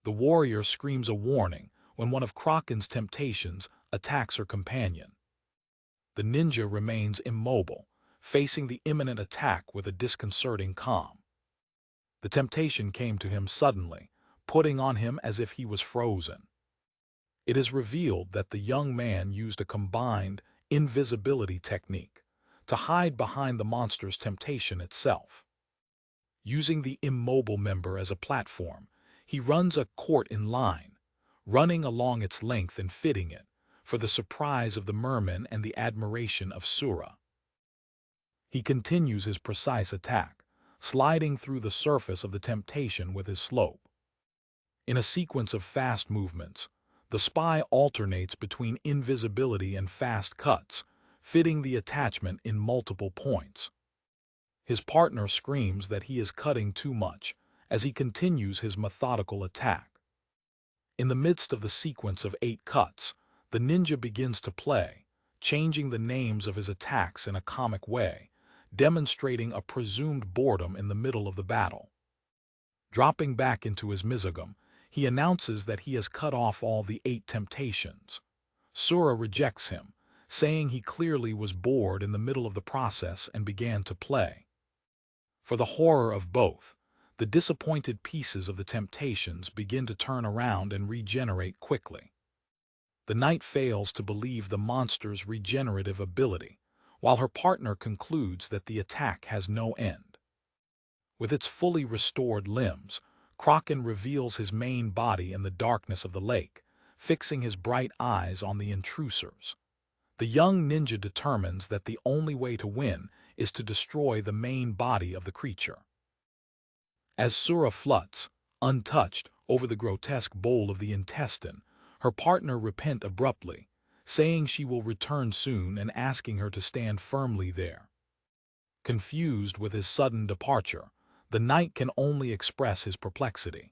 The warrior screams a warning when one of Kraken's temptations attacks her companion. The ninja remains immobile, facing the imminent attack with a disconcerting calm. The temptation came to him suddenly, putting on him as if he was frozen. It is revealed that the young man used a combined invisibility technique to hide behind the monster's temptation itself. Using the immobile member as a platform, he runs a court in line, running along its length and fitting it, for the surprise of the merman and the admiration of Sura. He continues his precise attack, sliding through the surface of the temptation with his slope. In a sequence of fast movements, the spy alternates between invisibility and fast cuts, fitting the attachment in multiple points. His partner screams that he is cutting too much as he continues his methodical attack. In the midst of the sequence of 8 cuts, the ninja begins to play, changing the names of his attacks in a comic way, demonstrating a presumed boredom in the middle of the battle. Dropping back into his mizugum, he announces that he has cut off all the 8 temptations. Sura rejects him, saying he clearly was bored in the middle of the process and began to play. For the horror of both, the disappointed pieces of the temptations begin to turn around and regenerate quickly. The knight fails to believe the monster's regenerative ability, while her partner concludes that the attack has no end. With its fully restored limbs, Kraken reveals his main body in the darkness of the lake, fixing his bright eyes on the intrusers. The young ninja determines that the only way to win is to destroy the main body of the creature. As Sura fluts, untouched, over the grotesque bowl of the intestine, her partner repents abruptly, saying she will return soon and asking her to stand firmly there. Confused with his sudden departure, the knight can only express his perplexity.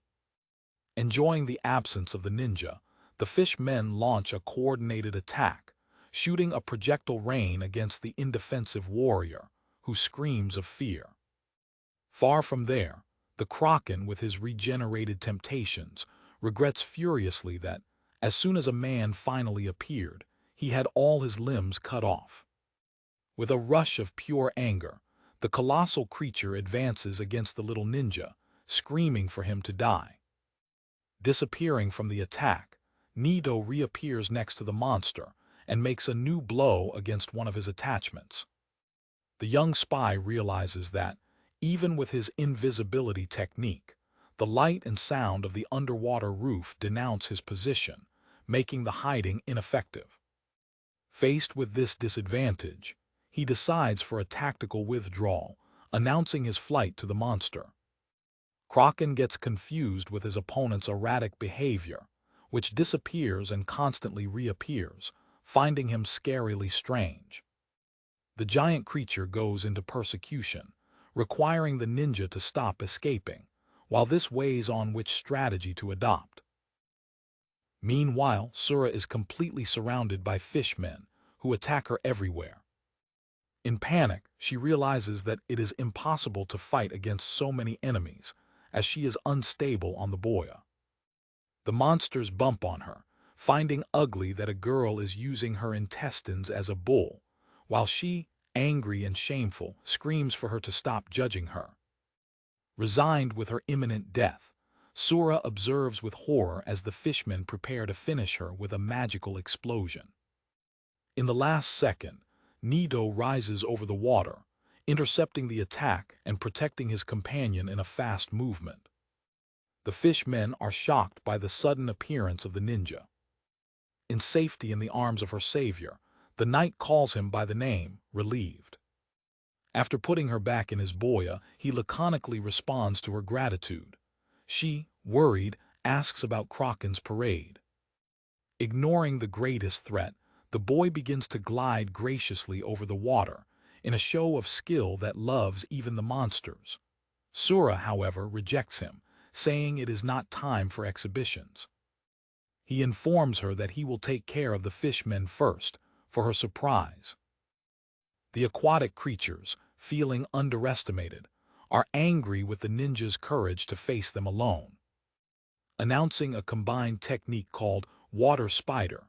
Enjoying the absence of the ninja, the fish men launch a coordinated attack, shooting a projectile rain against the indefensive warrior, who screams of fear. Far from there, the Kraken, with his regenerated temptations, regrets furiously that, as soon as a man finally appeared, he had all his limbs cut off. With a rush of pure anger, the colossal creature advances against the little ninja, screaming for him to die. Disappearing from the attack, Naito reappears next to the monster and makes a new blow against one of his attachments. The young spy realizes that, even with his invisibility technique, the light and sound of the underwater roof denounce his position, making the hiding ineffective. Faced with this disadvantage, he decides for a tactical withdrawal, announcing his flight to the monster. Kraken gets confused with his opponent's erratic behavior, which disappears and constantly reappears, finding him scarily strange. The giant creature goes into persecution, requiring the ninja to stop escaping, while this weighs on which strategy to adopt. Meanwhile, Sura is completely surrounded by fishmen, who attack her everywhere. In panic, she realizes that it is impossible to fight against so many enemies, as she is unstable on the boya. The monsters bump on her, finding ugly that a girl is using her intestines as a bull, while she, angry and shameful, screams for her to stop judging her. Resigned with her imminent death, Sura observes with horror as the fishmen prepare to finish her with a magical explosion. In the last second, Naito rises over the water, intercepting the attack and protecting his companion in a fast movement. The fishmen are shocked by the sudden appearance of the ninja. In safety in the arms of her savior, the knight calls him by the name, relieved. After putting her back in his boya, he laconically responds to her gratitude. She, worried, asks about Kraken's parade. Ignoring the greatest threat, the boy begins to glide graciously over the water, in a show of skill that loves even the monsters. Sura, however, rejects him, saying it is not time for exhibitions. He informs her that he will take care of the fishmen first, for her surprise. The aquatic creatures, feeling underestimated, are angry with the ninja's courage to face them alone. Announcing a combined technique called water spider,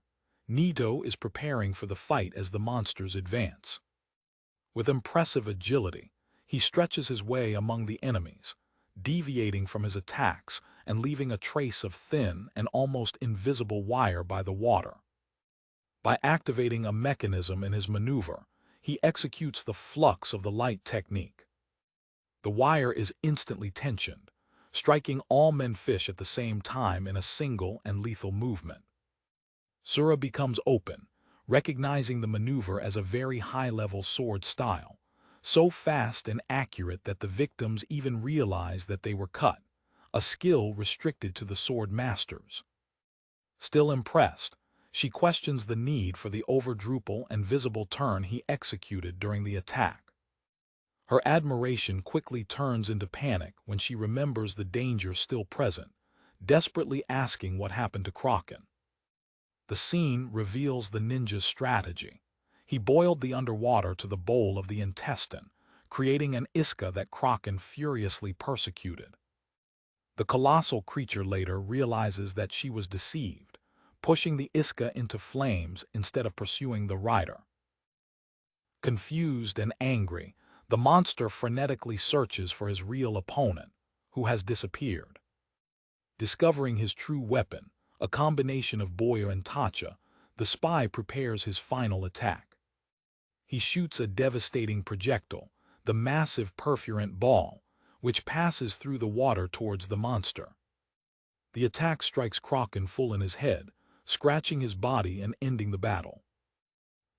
Naito is preparing for the fight as the monsters advance. With impressive agility, he stretches his way among the enemies, deviating from his attacks and leaving a trace of thin and almost invisible wire by the water. By activating a mechanism in his maneuver, he executes the flux of the light technique. The wire is instantly tensioned, striking all men fish at the same time in a single and lethal movement. Sura becomes open, recognizing the maneuver as a very high-level sword style, so fast and accurate that the victims even realize that they were cut, a skill restricted to the sword masters. Still impressed, she questions the need for the overdruple and visible turn he executed during the attack. Her admiration quickly turns into panic when she remembers the danger still present, desperately asking what happened to Kraken. The scene reveals the ninja's strategy. He boiled the underwater to the bowl of the intestine, creating an iska that Kraken furiously persecuted. The colossal creature later realizes that she was deceived, pushing the iska into flames instead of pursuing the rider. Confused and angry, the monster frenetically searches for his real opponent, who has disappeared. Discovering his true weapon, a combination of boya and tacha, the spy prepares his final attack. He shoots a devastating projectile, the massive perfurant ball, which passes through the water towards the monster. The attack strikes Kraken full in his head, scratching his body and ending the battle.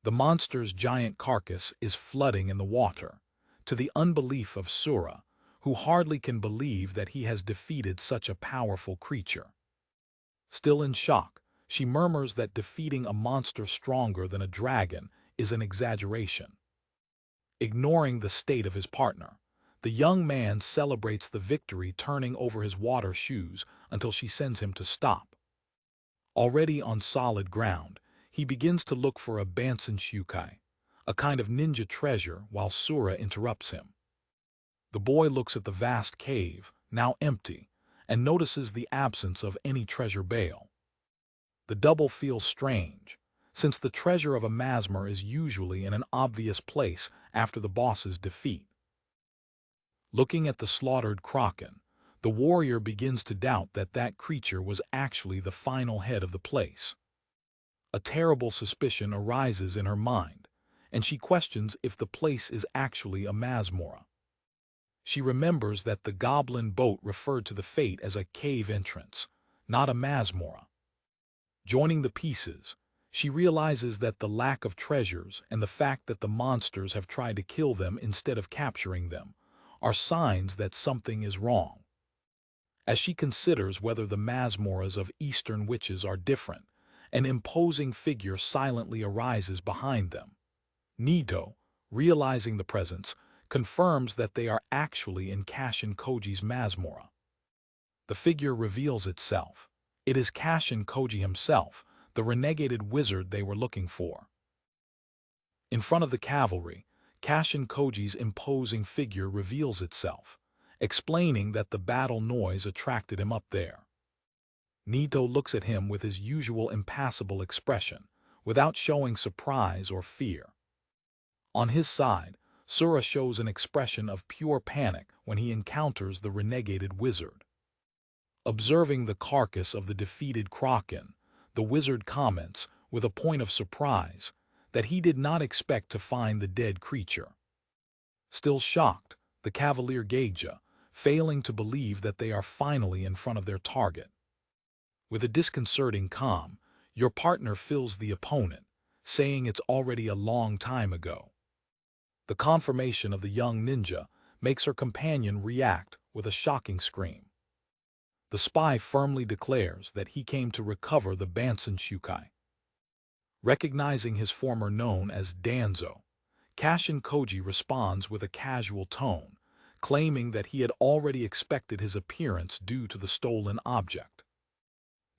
The monster's giant carcass is flooding in the water, to the unbelief of Sura, who hardly can believe that he has defeated such a powerful creature. Still in shock, she murmurs that defeating a monster stronger than a dragon is an exaggeration. Ignoring the state of his partner, the young man celebrates the victory, turning over his water shoes until she sends him to stop. Already on solid ground, he begins to look for a Bansen-shukai, a kind of ninja treasure, while Sura interrupts him. The boy looks at the vast cave, now empty, and notices the absence of any treasure bale. The double feels strange, since the treasure of a Masmer is usually in an obvious place after the boss's defeat. Looking at the slaughtered Kraken, the warrior begins to doubt that that creature was actually the final head of the place. A terrible suspicion arises in her mind, and she questions if the place is actually a Masmora. She remembers that the goblin boat referred to the fate as a cave entrance, not a Masmora. Joining the pieces, she realizes that the lack of treasures and the fact that the monsters have tried to kill them instead of capturing them are signs that something is wrong. As she considers whether the masmoras of Eastern witches are different, an imposing figure silently arises behind them. Naito, realizing the presence, confirms that they are actually in Kashin Koji's masmora. The figure reveals itself. It is Kashin Koji himself, the renegaded wizard they were looking for. In front of the cavalry, Kashin Koji's imposing figure reveals itself, explaining that the battle noise attracted him up there. Naito looks at him with his usual impassible expression, without showing surprise or fear. On his side, Sura shows an expression of pure panic when he encounters the renegaded wizard. Observing the carcass of the defeated Kraken, the wizard comments, with a point of surprise, that he did not expect to find the dead creature. Still shocked, the cavalier Geija, failing to believe that they are finally in front of their target. With a disconcerting calm, your partner fills the opponent, saying it's already a long time ago. The confirmation of the young ninja makes her companion react with a shocking scream. The spy firmly declares that he came to recover the Bansenshukai. Recognizing his former known as Danzo, Kashin Koji responds with a casual tone, claiming that he had already expected his appearance due to the stolen object.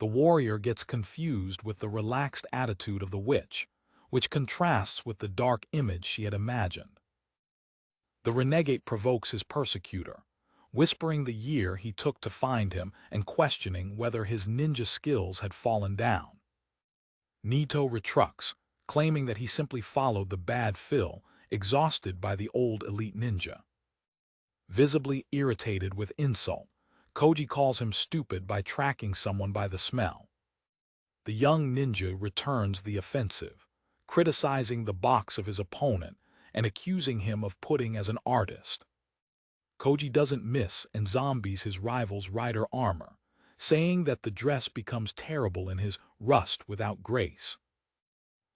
The warrior gets confused with the relaxed attitude of the witch, which contrasts with the dark image she had imagined. The renegade provokes his persecutor, whispering the year he took to find him and questioning whether his ninja skills had fallen down. Naito retructs, claiming that he simply followed the bad fill, exhausted by the old elite ninja. Visibly irritated with insult, Koji calls him stupid by tracking someone by the smell. The young ninja returns the offensive, criticizing the box of his opponent and accusing him of pudding as an artist. Koji doesn't miss and zombies his rival's rider armor, saying that the dress becomes terrible in his rust without grace.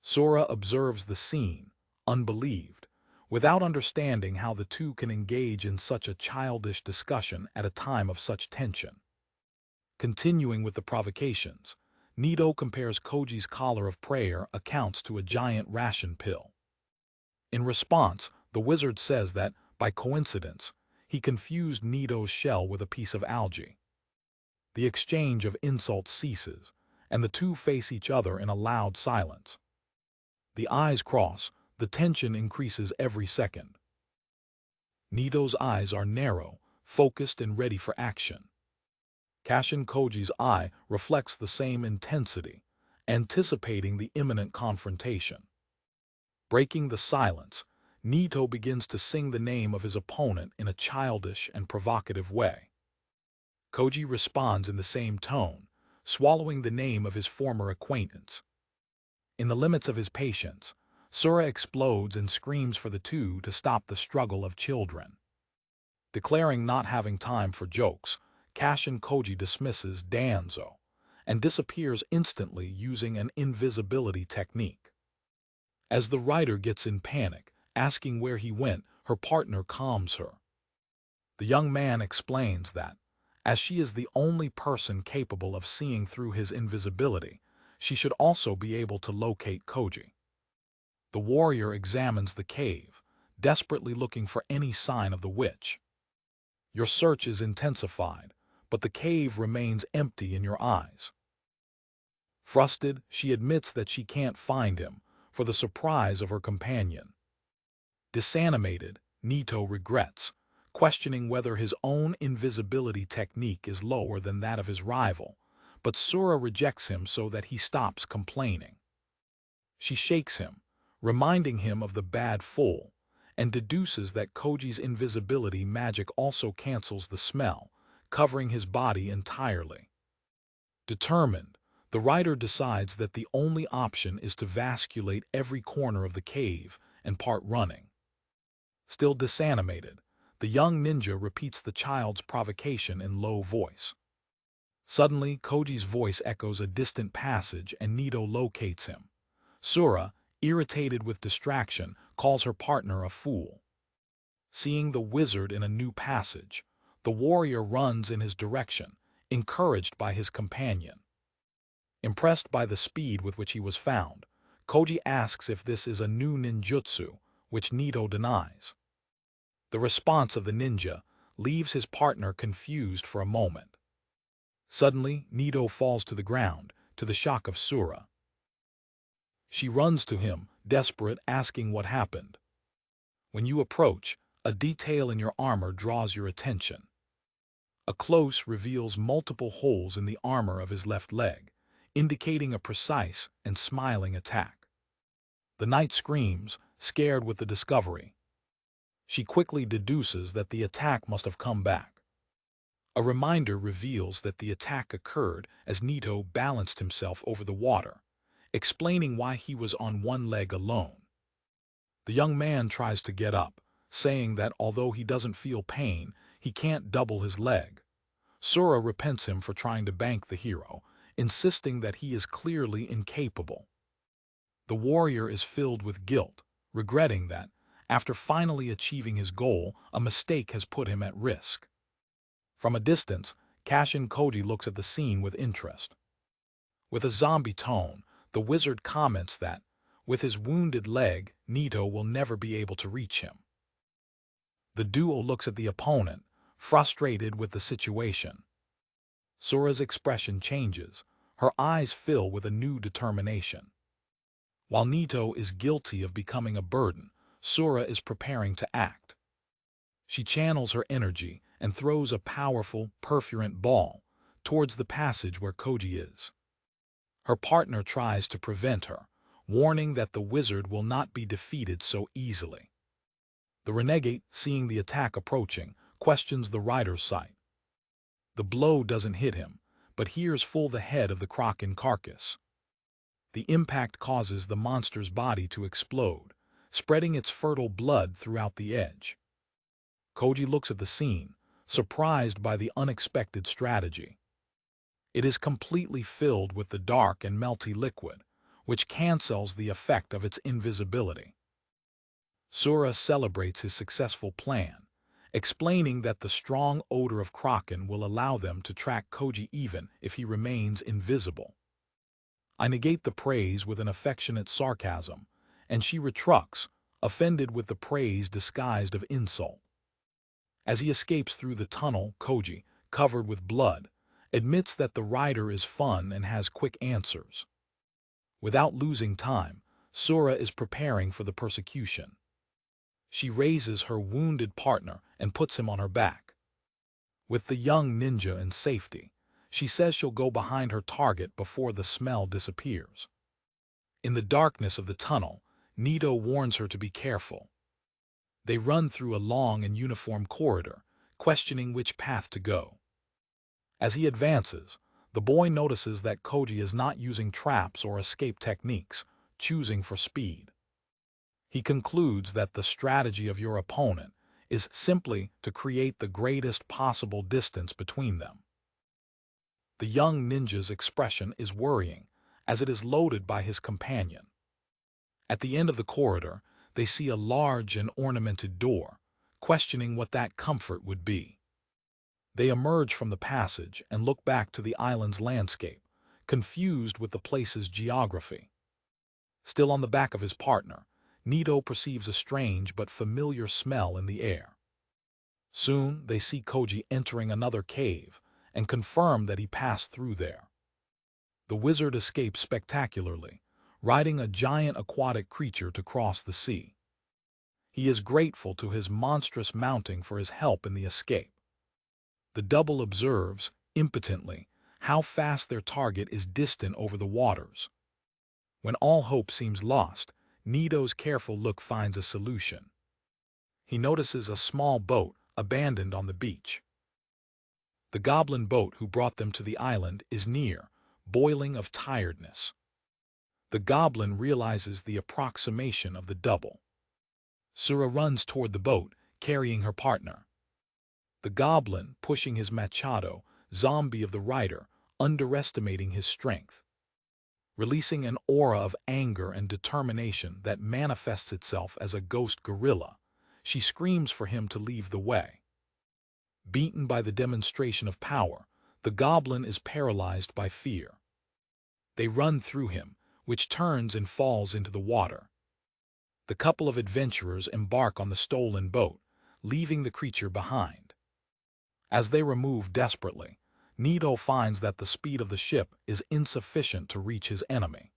Sura observes the scene, unbelieved, without understanding how the two can engage in such a childish discussion at a time of such tension. Continuing with the provocations, Naito compares Koji's collar of prayer accounts to a giant ration pill. In response, the wizard says that, by coincidence, he confused Naito's shell with a piece of algae. The exchange of insults ceases, and the two face each other in a loud silence. The eyes cross, the tension increases every second. Naito's eyes are narrow, focused and ready for action. Kashin Koji's eye reflects the same intensity, anticipating the imminent confrontation. Breaking the silence, Naito begins to sing the name of his opponent in a childish and provocative way. Koji responds in the same tone, swallowing the name of his former acquaintance. In the limits of his patience, Sura explodes and screams for the two to stop the struggle of children. Declaring not having time for jokes, Kashin Koji dismisses Danzo and disappears instantly using an invisibility technique. As the rider gets in panic, asking where he went, her partner calms her. The young man explains that, as she is the only person capable of seeing through his invisibility, she should also be able to locate Koji. The warrior examines the cave, desperately looking for any sign of the witch. Your search is intensified, but the cave remains empty in your eyes. Frustrated, she admits that she can't find him, for the surprise of her companion. Disanimated, Naito regrets, questioning whether his own invisibility technique is lower than that of his rival, but Sura rejects him so that he stops complaining. She shakes him, reminding him of the bad fool, and deduces that Koji's invisibility magic also cancels the smell, covering his body entirely. Determined, the rider decides that the only option is to vasculate every corner of the cave and part running. Still disanimated, the young ninja repeats the child's provocation in low voice. Suddenly, Koji's voice echoes a distant passage and Naito locates him. Sura, irritated with distraction, calls her partner a fool. Seeing the wizard in a new passage, the warrior runs in his direction, encouraged by his companion. Impressed by the speed with which he was found, Koji asks if this is a new ninjutsu, which Naito denies. The response of the ninja leaves his partner confused for a moment. Suddenly, Naito falls to the ground, to the shock of Sura. She runs to him, desperate, asking what happened. When you approach, a detail in your armor draws your attention. A close reveals multiple holes in the armor of his left leg, indicating a precise and smiling attack. The knight screams, scared with the discovery. She quickly deduces that the attack must have come back. A reminder reveals that the attack occurred as Naito balanced himself over the water, explaining why he was on one leg alone. The young man tries to get up, saying that although he doesn't feel pain, he can't double his leg. Sura repents him for trying to bank the hero, insisting that he is clearly incapable. The warrior is filled with guilt, regretting that, after finally achieving his goal, a mistake has put him at risk. From a distance, Kashin Koji looks at the scene with interest. With a zombie tone, the wizard comments that, with his wounded leg, Naito will never be able to reach him. The duo looks at the opponent, frustrated with the situation. Sura's expression changes, her eyes fill with a new determination. While Naito is guilty of becoming a burden, Sura is preparing to act. She channels her energy and throws a powerful, perfurant ball towards the passage where Koji is. Her partner tries to prevent her, warning that the wizard will not be defeated so easily. The renegade, seeing the attack approaching, questions the rider's sight. The blow doesn't hit him, but hears full the head of the Kraken carcass. The impact causes the monster's body to explode, spreading its fertile blood throughout the edge. Koji looks at the scene, surprised by the unexpected strategy. It is completely filled with the dark and melty liquid, which cancels the effect of its invisibility. Sura celebrates his successful plan, explaining that the strong odor of Kraken will allow them to track Koji even if he remains invisible. I negate the praise with an affectionate sarcasm, and she retructs, offended with the praise disguised of insult. As he escapes through the tunnel, Koji, covered with blood, admits that the rider is fun and has quick answers. Without losing time, Sura is preparing for the persecution. She raises her wounded partner and puts him on her back. With the young ninja in safety, she says she'll go behind her target before the smell disappears. In the darkness of the tunnel, Naito warns her to be careful. They run through a long and uniform corridor, questioning which path to go. As he advances, the boy notices that Koji is not using traps or escape techniques, choosing for speed. He concludes that the strategy of your opponent is simply to create the greatest possible distance between them. The young ninja's expression is worrying, as it is loaded by his companion. At the end of the corridor, they see a large and ornamented door, questioning what that comfort would be. They emerge from the passage and look back to the island's landscape, confused with the place's geography. Still on the back of his partner, Naito perceives a strange but familiar smell in the air. Soon, they see Koji entering another cave and confirm that he passed through there. The wizard escapes spectacularly, riding a giant aquatic creature to cross the sea. He is grateful to his monstrous mounting for his help in the escape. The double observes, impotently, how fast their target is distant over the waters. When all hope seems lost, Naito's careful look finds a solution. He notices a small boat abandoned on the beach. The goblin boat who brought them to the island is near, boiling of tiredness. The goblin realizes the approximation of the double. Sura runs toward the boat, carrying her partner. The goblin, pushing his machado, zombie of the rider, underestimating his strength. Releasing an aura of anger and determination that manifests itself as a ghost gorilla, she screams for him to leave the way. Beaten by the demonstration of power, The goblin is paralyzed by fear. They run through him, which turns and falls into the water. The couple of adventurers embark on the stolen boat, leaving the creature behind. As they remove desperately, Naito finds that the speed of the ship is insufficient to reach his enemy.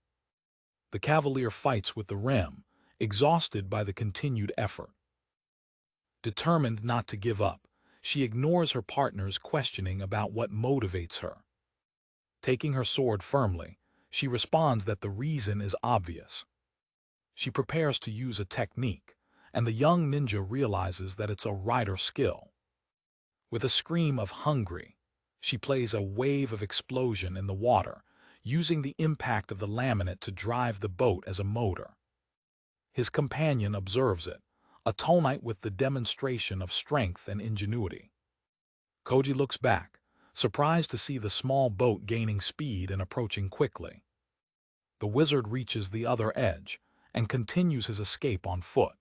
The cavalier fights with the rim, exhausted by the continued effort. Determined not to give up, she ignores her partner's questioning about what motivates her. Taking her sword firmly, she responds that the reason is obvious. She prepares to use a technique, and the young ninja realizes that it's a rider skill. With a scream of hungry, she plays a wave of explosion in the water, using the impact of the laminate to drive the boat as a motor. His companion observes it, attonite with the demonstration of strength and ingenuity. Koji looks back, surprised to see the small boat gaining speed and approaching quickly. The wizard reaches the other edge and continues his escape on foot.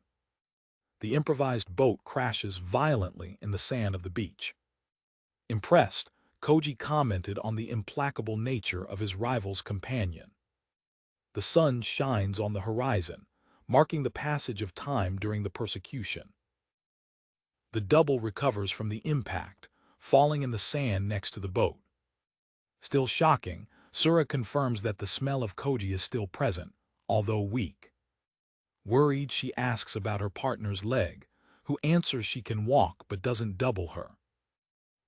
The improvised boat crashes violently in the sand of the beach. Impressed, Koji commented on the implacable nature of his rival's companion. The sun shines on the horizon, marking the passage of time during the persecution. The double recovers from the impact, falling in the sand next to the boat. Still shocking, Sura confirms that the smell of Koji is still present, although weak. Worried, she asks about her partner's leg, who answers she can walk but doesn't double her.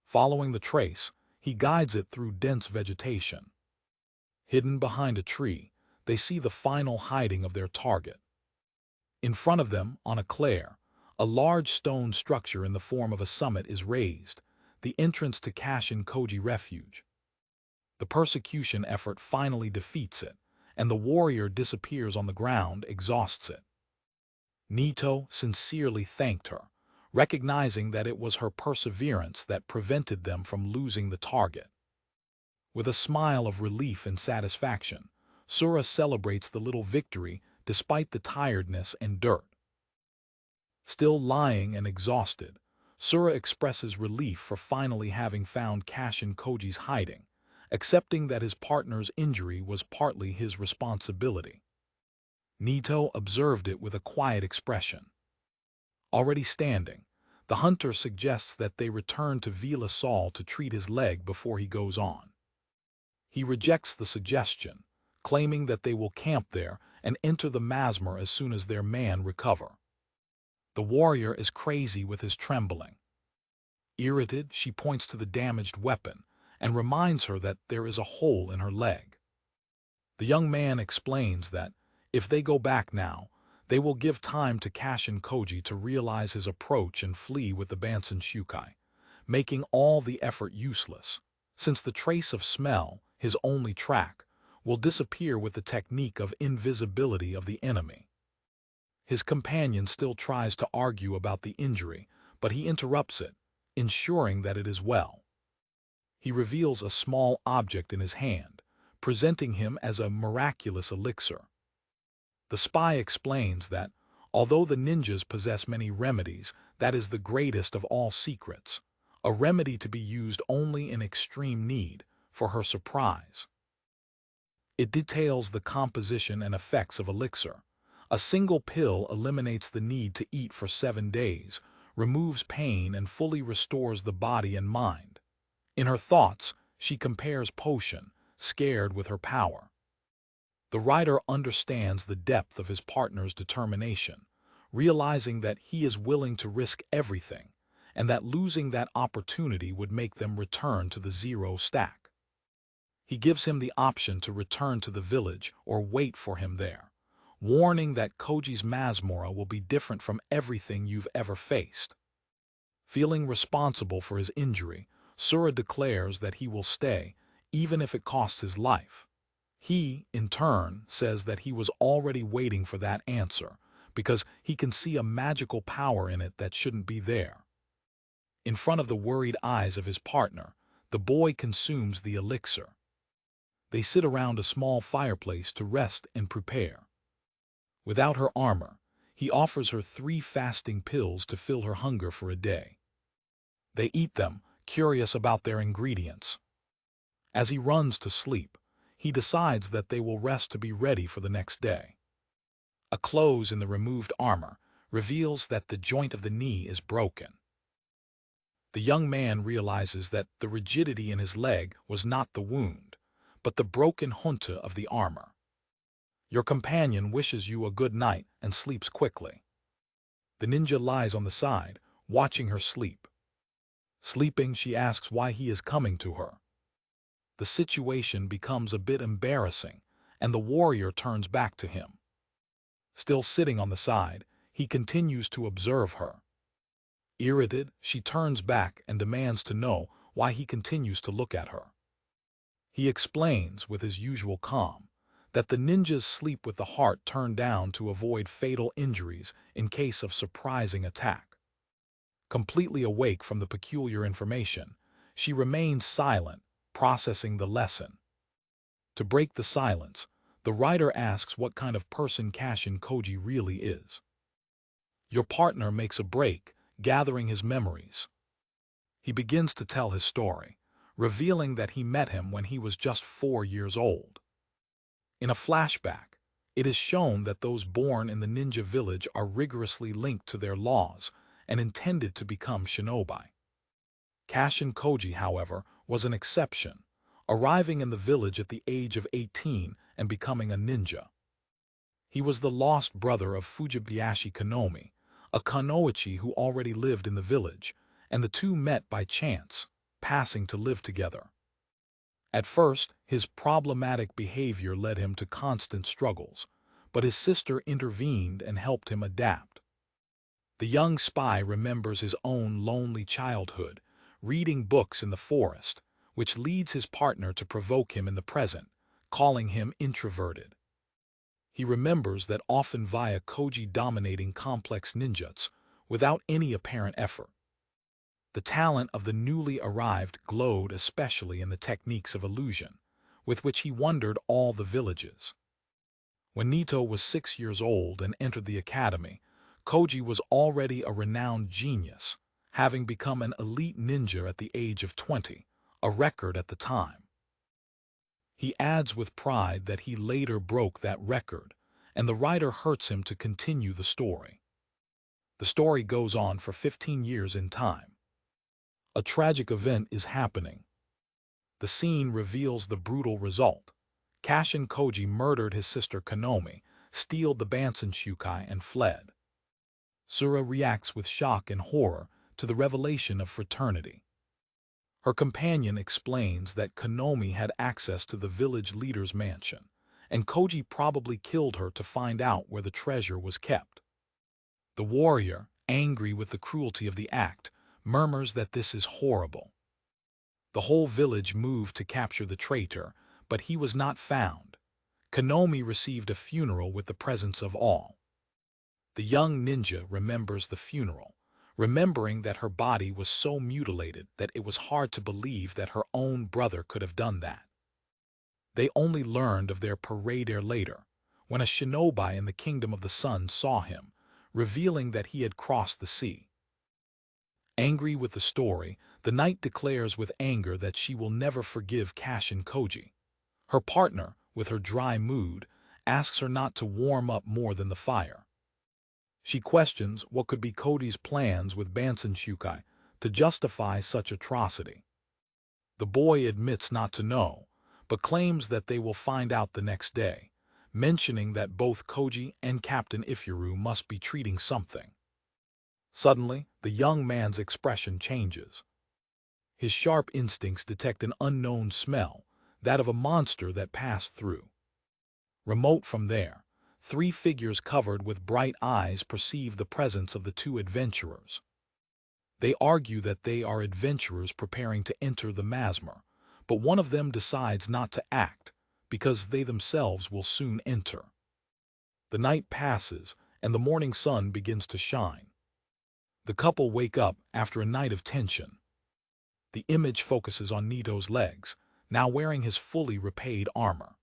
Following the trace, he guides it through dense vegetation. Hidden behind a tree, they see the final hiding of their target. In front of them, on a clear, a large stone structure in the form of a summit is raised, the entrance to Kashin Koji Refuge. The persecution effort finally defeats it, and the warrior disappears on the ground, exhausts it. Naito sincerely thanked her, recognizing that it was her perseverance that prevented them from losing the target. With a smile of relief and satisfaction, Sura celebrates the little victory despite the tiredness and dirt. Still lying and exhausted, Sura expresses relief for finally having found Kashin Koji's hiding, accepting that his partner's injury was partly his responsibility. Naito observed it with a quiet expression. Already standing, the hunter suggests that they return to Vila Sol to treat his leg before he goes on. He rejects the suggestion, claiming that they will camp there and enter the Masmer as soon as their man recover. The warrior is crazy with his trembling. Irritated, she points to the damaged weapon and reminds her that there is a hole in her leg. The young man explains that, if they go back now, they will give time to Kashin Koji to realize his approach and flee with the Bansen Shukai, making all the effort useless, since the trace of smell, his only track, will disappear with the technique of invisibility of the enemy. His companion still tries to argue about the injury, but he interrupts it, ensuring that it is well. He reveals a small object in his hand, presenting him as a miraculous elixir. The spy explains that, although the ninjas possess many remedies, that is the greatest of all secrets, a remedy to be used only in extreme need, for her surprise. It details the composition and effects of elixir. A single pill eliminates the need to eat for 7 days, removes pain and fully restores the body and mind. In her thoughts, she compares potion, scared with her power. The writer understands the depth of his partner's determination, realizing that he is willing to risk everything, and that losing that opportunity would make them return to the 0 stack. He gives him the option to return to the village or wait for him there, warning that Koji's Masmora will be different from everything you've ever faced. Feeling responsible for his injury, Sura declares that he will stay, even if it costs his life. He, in turn, says that he was already waiting for that answer, because he can see a magical power in it that shouldn't be there. In front of the worried eyes of his partner, the boy consumes the elixir. They sit around a small fireplace to rest and prepare. Without her armor, he offers her 3 fasting pills to fill her hunger for a day. They eat them, curious about their ingredients. As he runs to sleep, he decides that they will rest to be ready for the next day. A close in the removed armor reveals that the joint of the knee is broken. The young man realizes that the rigidity in his leg was not the wound, but the broken junta of the armor. Your companion wishes you a good night and sleeps quickly. The ninja lies on the side, watching her sleep. Sleeping, she asks why he is coming to her. The situation becomes a bit embarrassing, and the warrior turns back to him. Still sitting on the side, he continues to observe her. Irritated, she turns back and demands to know why he continues to look at her. He explains, with his usual calm, that the ninjas sleep with the heart turned down to avoid fatal injuries in case of surprising attack. Completely awake from the peculiar information, she remains silent, processing the lesson. To break the silence, the writer asks what kind of person Kashin Koji really is. Your partner makes a break, gathering his memories. He begins to tell his story, revealing that he met him when he was just 4 years old. In a flashback, it is shown that those born in the ninja village are rigorously linked to their laws and intended to become shinobi. Kashin Koji, however, was an exception, arriving in the village at the age of 18 and becoming a ninja. He was the lost brother of Fujibayashi Konomi, a kunoichi who already lived in the village, and the two met by chance, passing to live together. At first, his problematic behavior led him to constant struggles, but his sister intervened and helped him adapt. The young spy remembers his own lonely childhood, reading books in the forest, which leads his partner to provoke him in the present, calling him introverted. He remembers that often via Koji dominating complex ninjutsu without any apparent effort. The talent of the newly arrived glowed especially in the techniques of illusion, with which he wondered all the villages. When Naito was 6 years old and entered the academy, Koji was already a renowned genius, having become an elite ninja at the age of 20, a record at the time. He adds with pride that he later broke that record, and the writer hurts him to continue the story. The story goes on for 15 years in time. A tragic event is happening. The scene reveals the brutal result. Kashin Koji murdered his sister Konomi, stealed the Bansenshukai, and fled. Sura reacts with shock and horror to the revelation of fraternity. Her companion explains that Konomi had access to the village leader's mansion, and Koji probably killed her to find out where the treasure was kept. The warrior, angry with the cruelty of the act, murmurs that this is horrible. The whole village moved to capture the traitor, but he was not found. Konomi received a funeral with the presence of all. The young ninja remembers the funeral, remembering that her body was so mutilated that it was hard to believe that her own brother could have done that. They only learned of their parade later, when a shinobi in the Kingdom of the Sun saw him, revealing that he had crossed the sea. Angry with the story, the knight declares with anger that she will never forgive Kashin Koji. Her partner, with her dry mood, asks her not to warm up more than the fire. She questions what could be Koji's plans with Bansenshukai to justify such atrocity. The boy admits not to know, but claims that they will find out the next day, mentioning that both Koji and Captain Ifuru must be treating something. Suddenly, the young man's expression changes. His sharp instincts detect an unknown smell, that of a monster that passed through. Remote from there, 3 figures covered with bright eyes perceive the presence of the 2 adventurers. They argue that they are adventurers preparing to enter the Masmer, but one of them decides not to act, because they themselves will soon enter. The night passes, and the morning sun begins to shine. The couple wake up after a night of tension. The image focuses on Naito's legs, now wearing his fully repaid armor.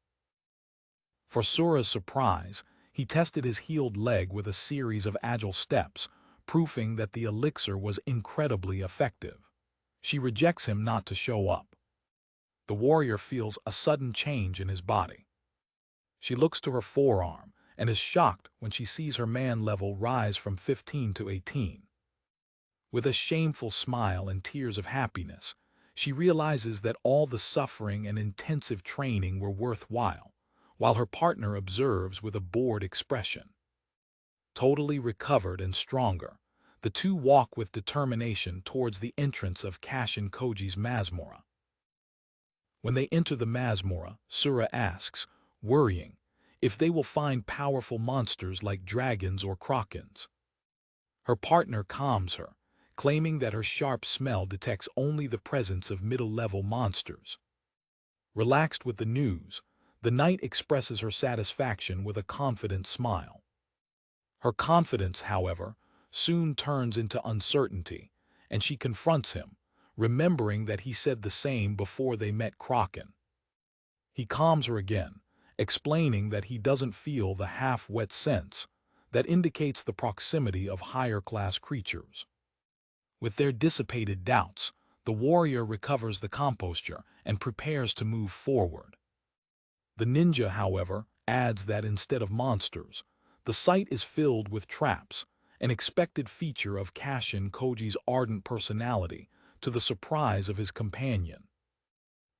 For Sura's surprise, he tested his healed leg with a series of agile steps, proving that the elixir was incredibly effective. She rejects him not to show up. the warrior feels a sudden change in his body. She looks to her forearm and is shocked when she sees her man level rise from 15 to 18. With a shameful smile and tears of happiness, she realizes that all the suffering and intensive training were worthwhile, while her partner observes with a bored expression. Totally recovered and stronger, the two walk with determination towards the entrance of Kashin Koji's Masmora. When they enter the Masmora, Sura asks, worrying, if they will find powerful monsters like dragons or Krakens. Her partner calms her, claiming that her sharp smell detects only the presence of middle-level monsters. Relaxed with the news, the knight expresses her satisfaction with a confident smile. Her confidence, however, soon turns into uncertainty, and she confronts him, remembering that he said the same before they met Kraken. He calms her again, explaining that he doesn't feel the half-wet sense that indicates the proximity of higher-class creatures. With their dissipated doubts, the warrior recovers the composture and prepares to move forward. The ninja, however, adds that instead of monsters, the site is filled with traps, an expected feature of Kashin Koji's ardent personality, to the surprise of his companion.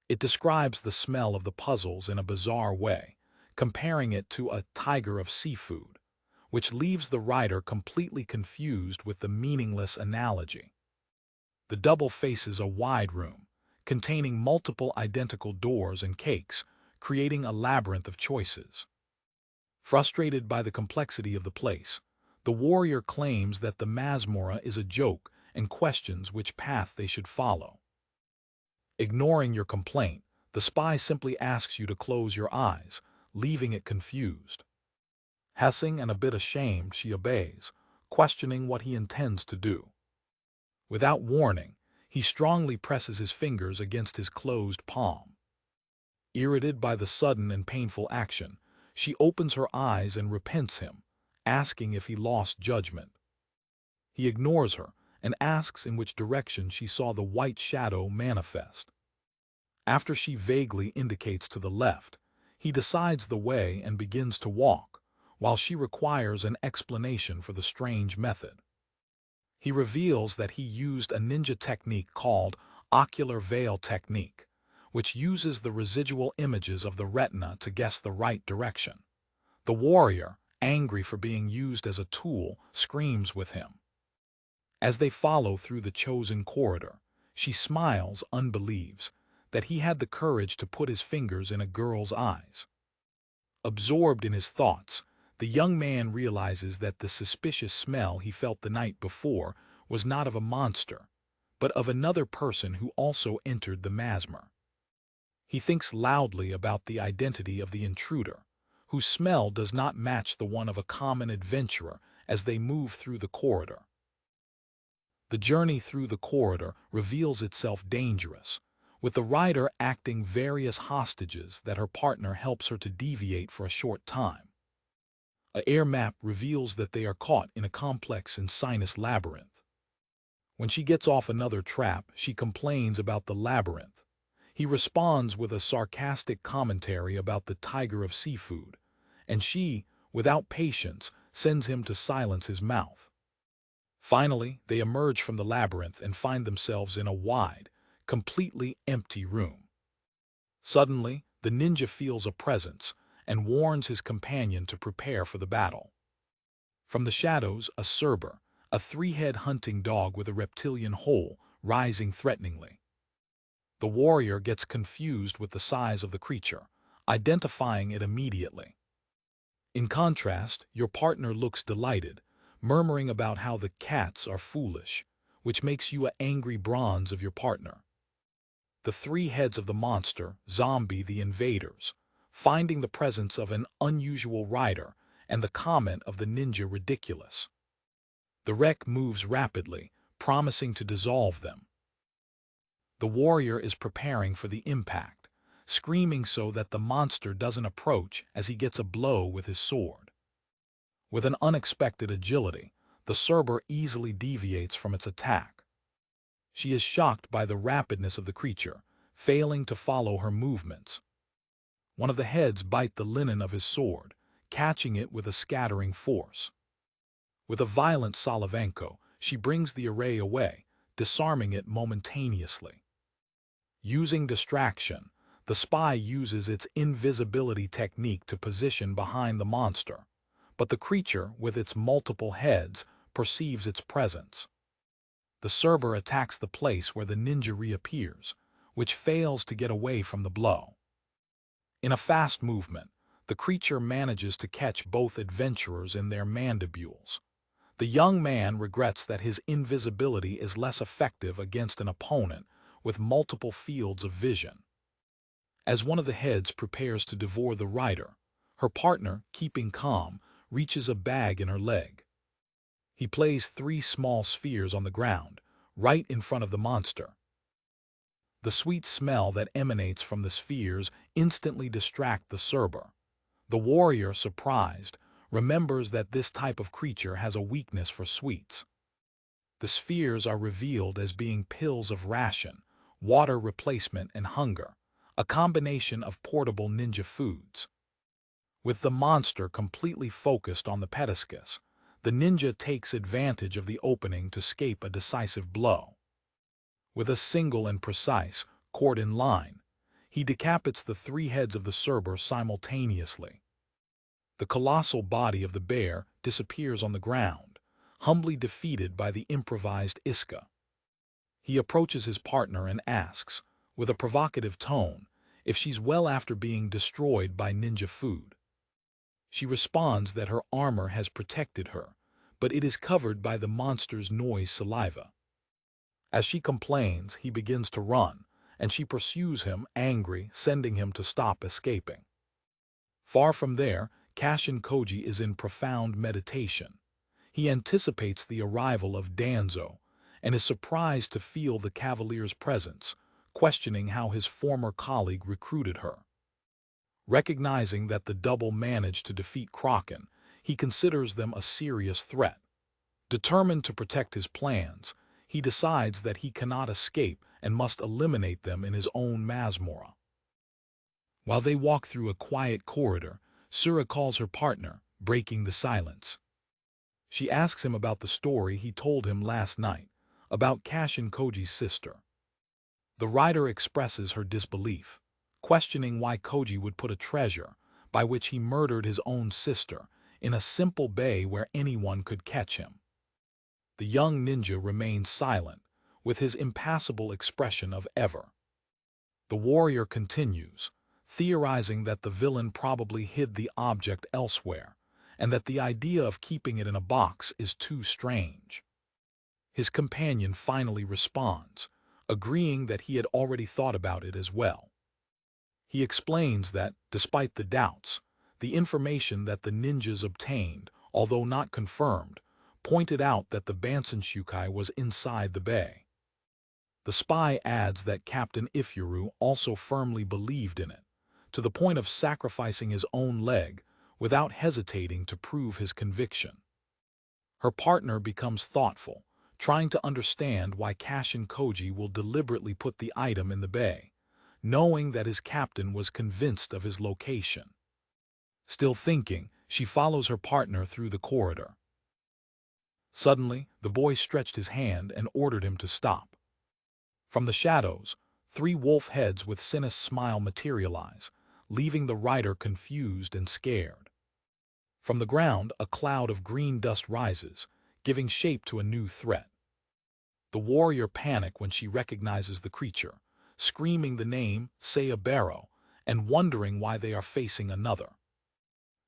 It describes the smell of the puzzles in a bizarre way, comparing it to a tiger of seafood, which leaves the writer completely confused with the meaningless analogy. The double faces a wide room, containing multiple identical doors and cakes, creating a labyrinth of choices. Frustrated by the complexity of the place, the warrior claims that the Masmora is a joke and questions which path they should follow. Ignoring your complaint, the spy simply asks you to close your eyes, leaving it confused. Hissing and a bit ashamed, she obeys, questioning what he intends to do. Without warning, he strongly presses his fingers against his closed palm. Irritated by the sudden and painful action, she opens her eyes and repents him, asking if he lost judgment. He ignores her and asks in which direction she saw the white shadow manifest. After she vaguely indicates to the left, he decides the way and begins to walk, while she requires an explanation for the strange method. He reveals that he used a ninja technique called ocular veil technique, which uses the residual images of the retina to guess the right direction. The warrior, angry for being used as a tool, screams with him. As they follow through the chosen corridor, she smiles, unbelieves, that he had the courage to put his fingers in a girl's eyes. Absorbed in his thoughts, the young man realizes that the suspicious smell he felt the night before was not of a monster, but of another person who also entered the Masmor. He thinks loudly about the identity of the intruder, whose smell does not match the one of a common adventurer as they move through the corridor. The journey through the corridor reveals itself dangerous, with the rider acting various hostages that her partner helps her to deviate for a short time. An air map reveals that they are caught in a complex and sinus labyrinth. When she gets off another trap, she complains about the labyrinth. He responds with a sarcastic commentary about the tiger of seafood, and she, without patience, sends him to silence his mouth. Finally, they emerge from the labyrinth and find themselves in a wide, completely empty room. Suddenly, the ninja feels a presence and warns his companion to prepare for the battle. From the shadows, a Cerber, a three-head hunting dog with a reptilian hole, rising threateningly. The warrior gets confused with the size of the creature, identifying it immediately. In contrast, your partner looks delighted, murmuring about how the cats are foolish, which makes you an angry bronze of your partner. The three heads of the monster, zombie the invaders, finding the presence of an unusual rider and the comment of the ninja ridiculous. The wreck moves rapidly, promising to dissolve them. The warrior is preparing for the impact, screaming so that the monster doesn't approach as he gets a blow with his sword. With an unexpected agility, the Cerber easily deviates from its attack. She is shocked by the rapidness of the creature, failing to follow her movements. One of the heads bite the linen of his sword, catching it with a scattering force. With a violent Salavanco, she brings the array away, disarming it momentaneously. Using distraction, the spy uses its invisibility technique to position behind the monster, but the creature, with its multiple heads, perceives its presence. The Cerber attacks the place where the ninja reappears, which fails to get away from the blow. In a fast movement, the creature manages to catch both adventurers in their mandibules. The young man regrets that his invisibility is less effective against an opponent with multiple fields of vision. As one of the heads prepares to devour the rider, her partner, keeping calm, reaches a bag in her leg. He plays 3 small spheres on the ground, right in front of the monster. The sweet smell that emanates from the spheres instantly distracts the Cerber. The warrior, surprised, remembers that this type of creature has a weakness for sweets. The spheres are revealed as being pills of ration, water replacement, and hunger, a combination of portable ninja foods. With the monster completely focused on the pediscus, the ninja takes advantage of the opening to escape a decisive blow. With a single and precise, cord-in line, he decapitates the 3 heads of the Cerber simultaneously. The colossal body of the bear disappears on the ground, humbly defeated by the improvised Iska. He approaches his partner and asks, with a provocative tone, if she's well after being destroyed by ninja food. She responds that her armor has protected her, but it is covered by the monster's noisy saliva. As she complains, he begins to run, and she pursues him, angry, sending him to stop escaping. Far from there, Kashin Koji is in profound meditation. He anticipates the arrival of Danzo and is surprised to feel the cavalier's presence, questioning how his former colleague recruited her. Recognizing that the double managed to defeat Kraken, he considers them a serious threat. Determined to protect his plans, he decides that he cannot escape and must eliminate them in his own Masmora. While they walk through a quiet corridor, Sura calls her partner, breaking the silence. She asks him about the story he told him last night, about Kashin Koji's sister. The writer expresses her disbelief, questioning why Koji would put a treasure, by which he murdered his own sister, in a simple bay where anyone could catch him. The young ninja remains silent, with his impassible expression of ever. The warrior continues, theorizing that the villain probably hid the object elsewhere, and that the idea of keeping it in a box is too strange. His companion finally responds, agreeing that he had already thought about it as well. He explains that, despite the doubts, the information that the ninjas obtained, although not confirmed, pointed out that the Bansenshukai was inside the bay. The spy adds that Captain Ifuru also firmly believed in it, to the point of sacrificing his own leg without hesitating to prove his conviction. Her partner becomes thoughtful, trying to understand why Kashin Koji will deliberately put the item in the bay, knowing that his captain was convinced of his location. Still thinking, she follows her partner through the corridor. Suddenly, the boy stretched his hand and ordered him to stop. From the shadows, 3 wolf heads with sinister smile materialize, leaving the rider confused and scared. From the ground, a cloud of green dust rises, giving shape to a new threat. The warrior panics when she recognizes the creature, screaming the name Sayabero and wondering why they are facing another.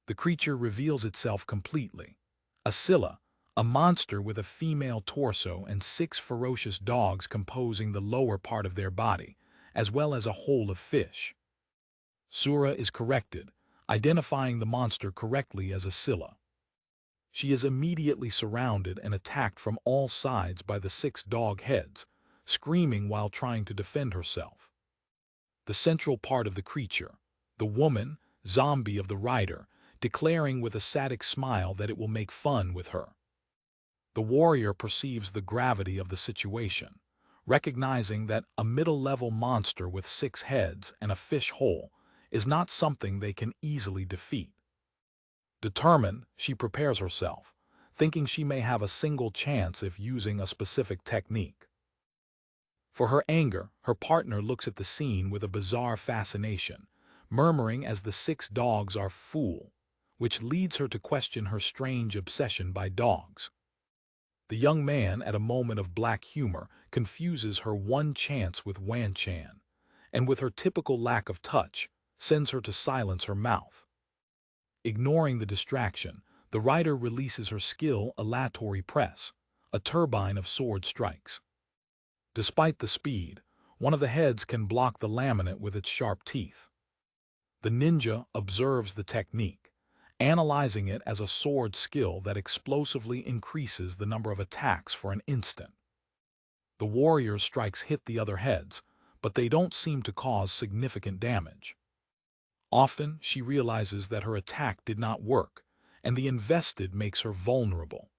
The creature reveals itself completely, a Scylla, a monster with a female torso and 6 ferocious dogs composing the lower part of their body, as well as a hole of fish. Sura is corrected, identifying the monster correctly as a Scylla. She is immediately surrounded and attacked from all sides by the 6 dog heads, screaming while trying to defend herself. The central part of the creature, the woman, zombie of the rider, declaring with a sadistic smile that it will make fun with her. The warrior perceives the gravity of the situation, recognizing that a middle-level monster with 6 heads and a fish hole is not something they can easily defeat. Determined, she prepares herself, thinking she may have a single chance if using a specific technique. For her anger, her partner looks at the scene with a bizarre fascination, murmuring as the 6 dogs are fool, which leads her to question her strange obsession by dogs. The young man, at a moment of black humor, confuses her one chance with Wan-chan, and with her typical lack of touch, sends her to silence her mouth. Ignoring the distraction, the writer releases her skill aleatory press, a turbine of sword strikes. Despite the speed, one of the heads can block the laminate with its sharp teeth. The ninja observes the technique, analyzing it as a sword skill that explosively increases the number of attacks for an instant. The warrior's strikes hit the other heads, but they don't seem to cause significant damage. Often, she realizes that her attack did not work, and the invested makes her vulnerable.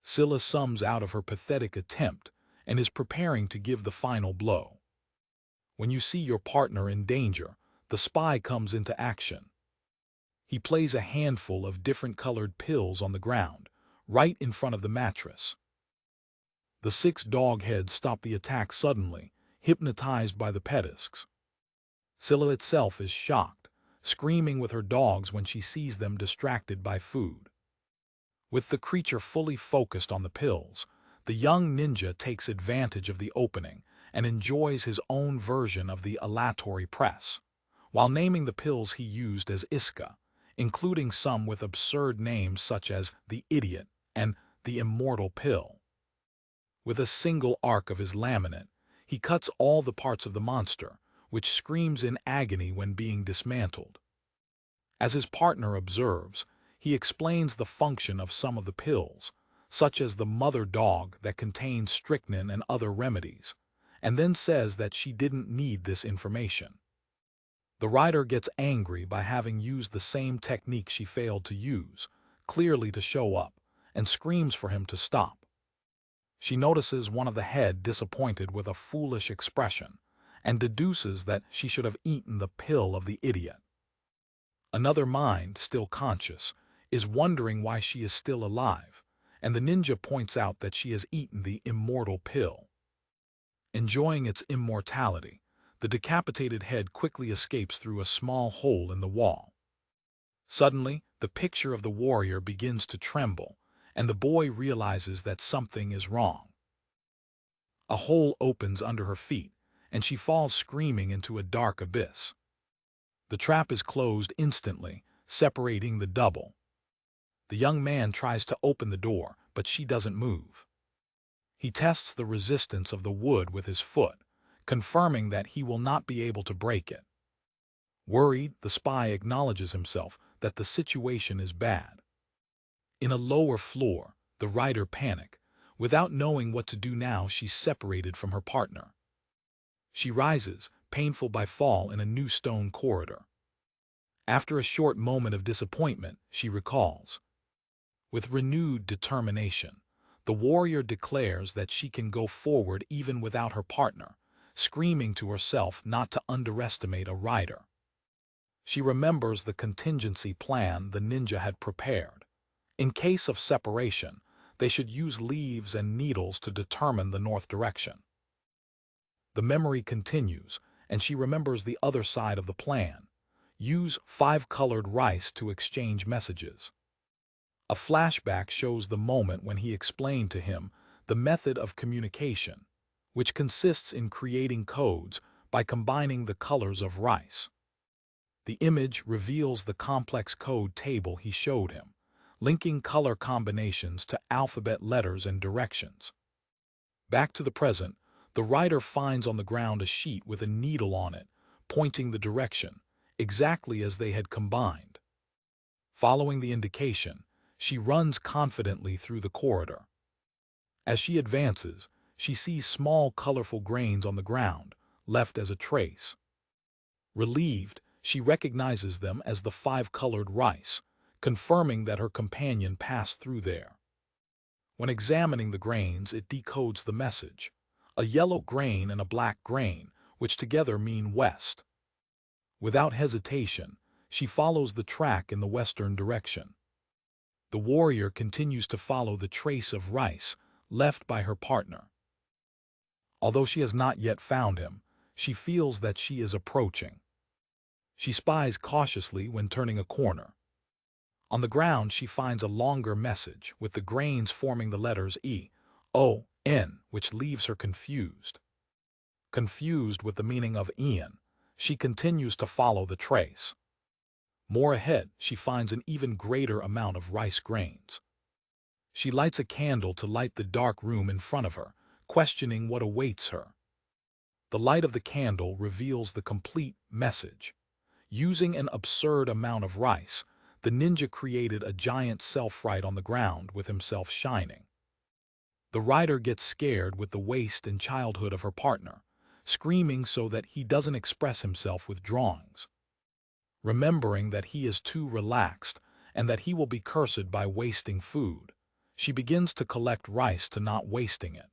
Scylla sums out of her pathetic attempt and is preparing to give the final blow. When you see your partner in danger, the spy comes into action. He plays a handful of different colored pills on the ground, right in front of the mattress. The 6 dog heads stop the attack suddenly, hypnotized by the petisks. Scylla itself is shocked, screaming with her dogs when she sees them distracted by food. With the creature fully focused on the pills, the young ninja takes advantage of the opening and enjoys his own version of the aleatory press, while naming the pills he used as Isekai, including some with absurd names such as the Idiot and the Immortal Pill. With a single arc of his laminate, he cuts all the parts of the monster, which screams in agony when being dismantled. As his partner observes, he explains the function of some of the pills, such as the mother dog that contains strychnine and other remedies, and then says that she didn't need this information. The writer gets angry by having used the same technique she failed to use, clearly to show up, and screams for him to stop. She notices one of the head disappointed with a foolish expression, and deduces that she should have eaten the pill of the idiot. Another mind, still conscious, is wondering why she is still alive, and the ninja points out that she has eaten the immortal pill. Enjoying its immortality, the decapitated head quickly escapes through a small hole in the wall. Suddenly, the picture of the warrior begins to tremble, and the boy realizes that something is wrong. A hole opens under her feet, and she falls screaming into a dark abyss. The trap is closed instantly, separating the double. The young man tries to open the door, but she doesn't move. He tests the resistance of the wood with his foot, confirming that he will not be able to break it. Worried, the spy acknowledges himself that the situation is bad. In a lower floor, the writer panics. Without knowing what to do now, she's separated from her partner. She rises, painful by fall, in a new stone corridor. After a short moment of disappointment, she recalls. With renewed determination, the warrior declares that she can go forward even without her partner, screaming to herself not to underestimate a rider. She remembers the contingency plan the ninja had prepared. In case of separation, they should use leaves and needles to determine the north direction. The memory continues, and she remembers the other side of the plan. Use 5-colored rice to exchange messages. A flashback shows the moment when he explained to him the method of communication, which consists in creating codes by combining the colors of rice. The image reveals the complex code table he showed him, linking color combinations to alphabet letters and directions. Back to the present, the writer finds on the ground a sheet with a needle on it, pointing the direction, exactly as they had combined. Following the indication, she runs confidently through the corridor. As she advances, she sees small colorful grains on the ground, left as a trace. Relieved, she recognizes them as the 5-colored rice, confirming that her companion passed through there. When examining the grains, it decodes the message, a yellow grain and a black grain, which together mean west. Without hesitation, she follows the track in the western direction. The warrior continues to follow the trace of rice left by her partner. Although she has not yet found him, she feels that she is approaching. She spies cautiously when turning a corner. On the ground, she finds a longer message with the grains forming the letters E, O, N, which leaves her confused. Confused with the meaning of Ian, she continues to follow the trace. More ahead, she finds an even greater amount of rice grains. She lights a candle to light the dark room in front of her, questioning what awaits her. The light of the candle reveals the complete message. Using an absurd amount of rice, the ninja created a giant self-right on the ground with himself shining. The writer gets scared with the waste and childhood of her partner, screaming so that he doesn't express himself with drawings. Remembering that he is too relaxed and that he will be cursed by wasting food, she begins to collect rice to not wasting it.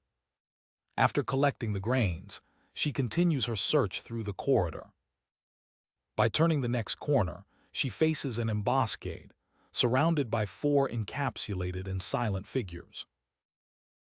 After collecting the grains, she continues her search through the corridor. By turning the next corner, she faces an ambuscade, surrounded by 4 encapsulated and silent figures.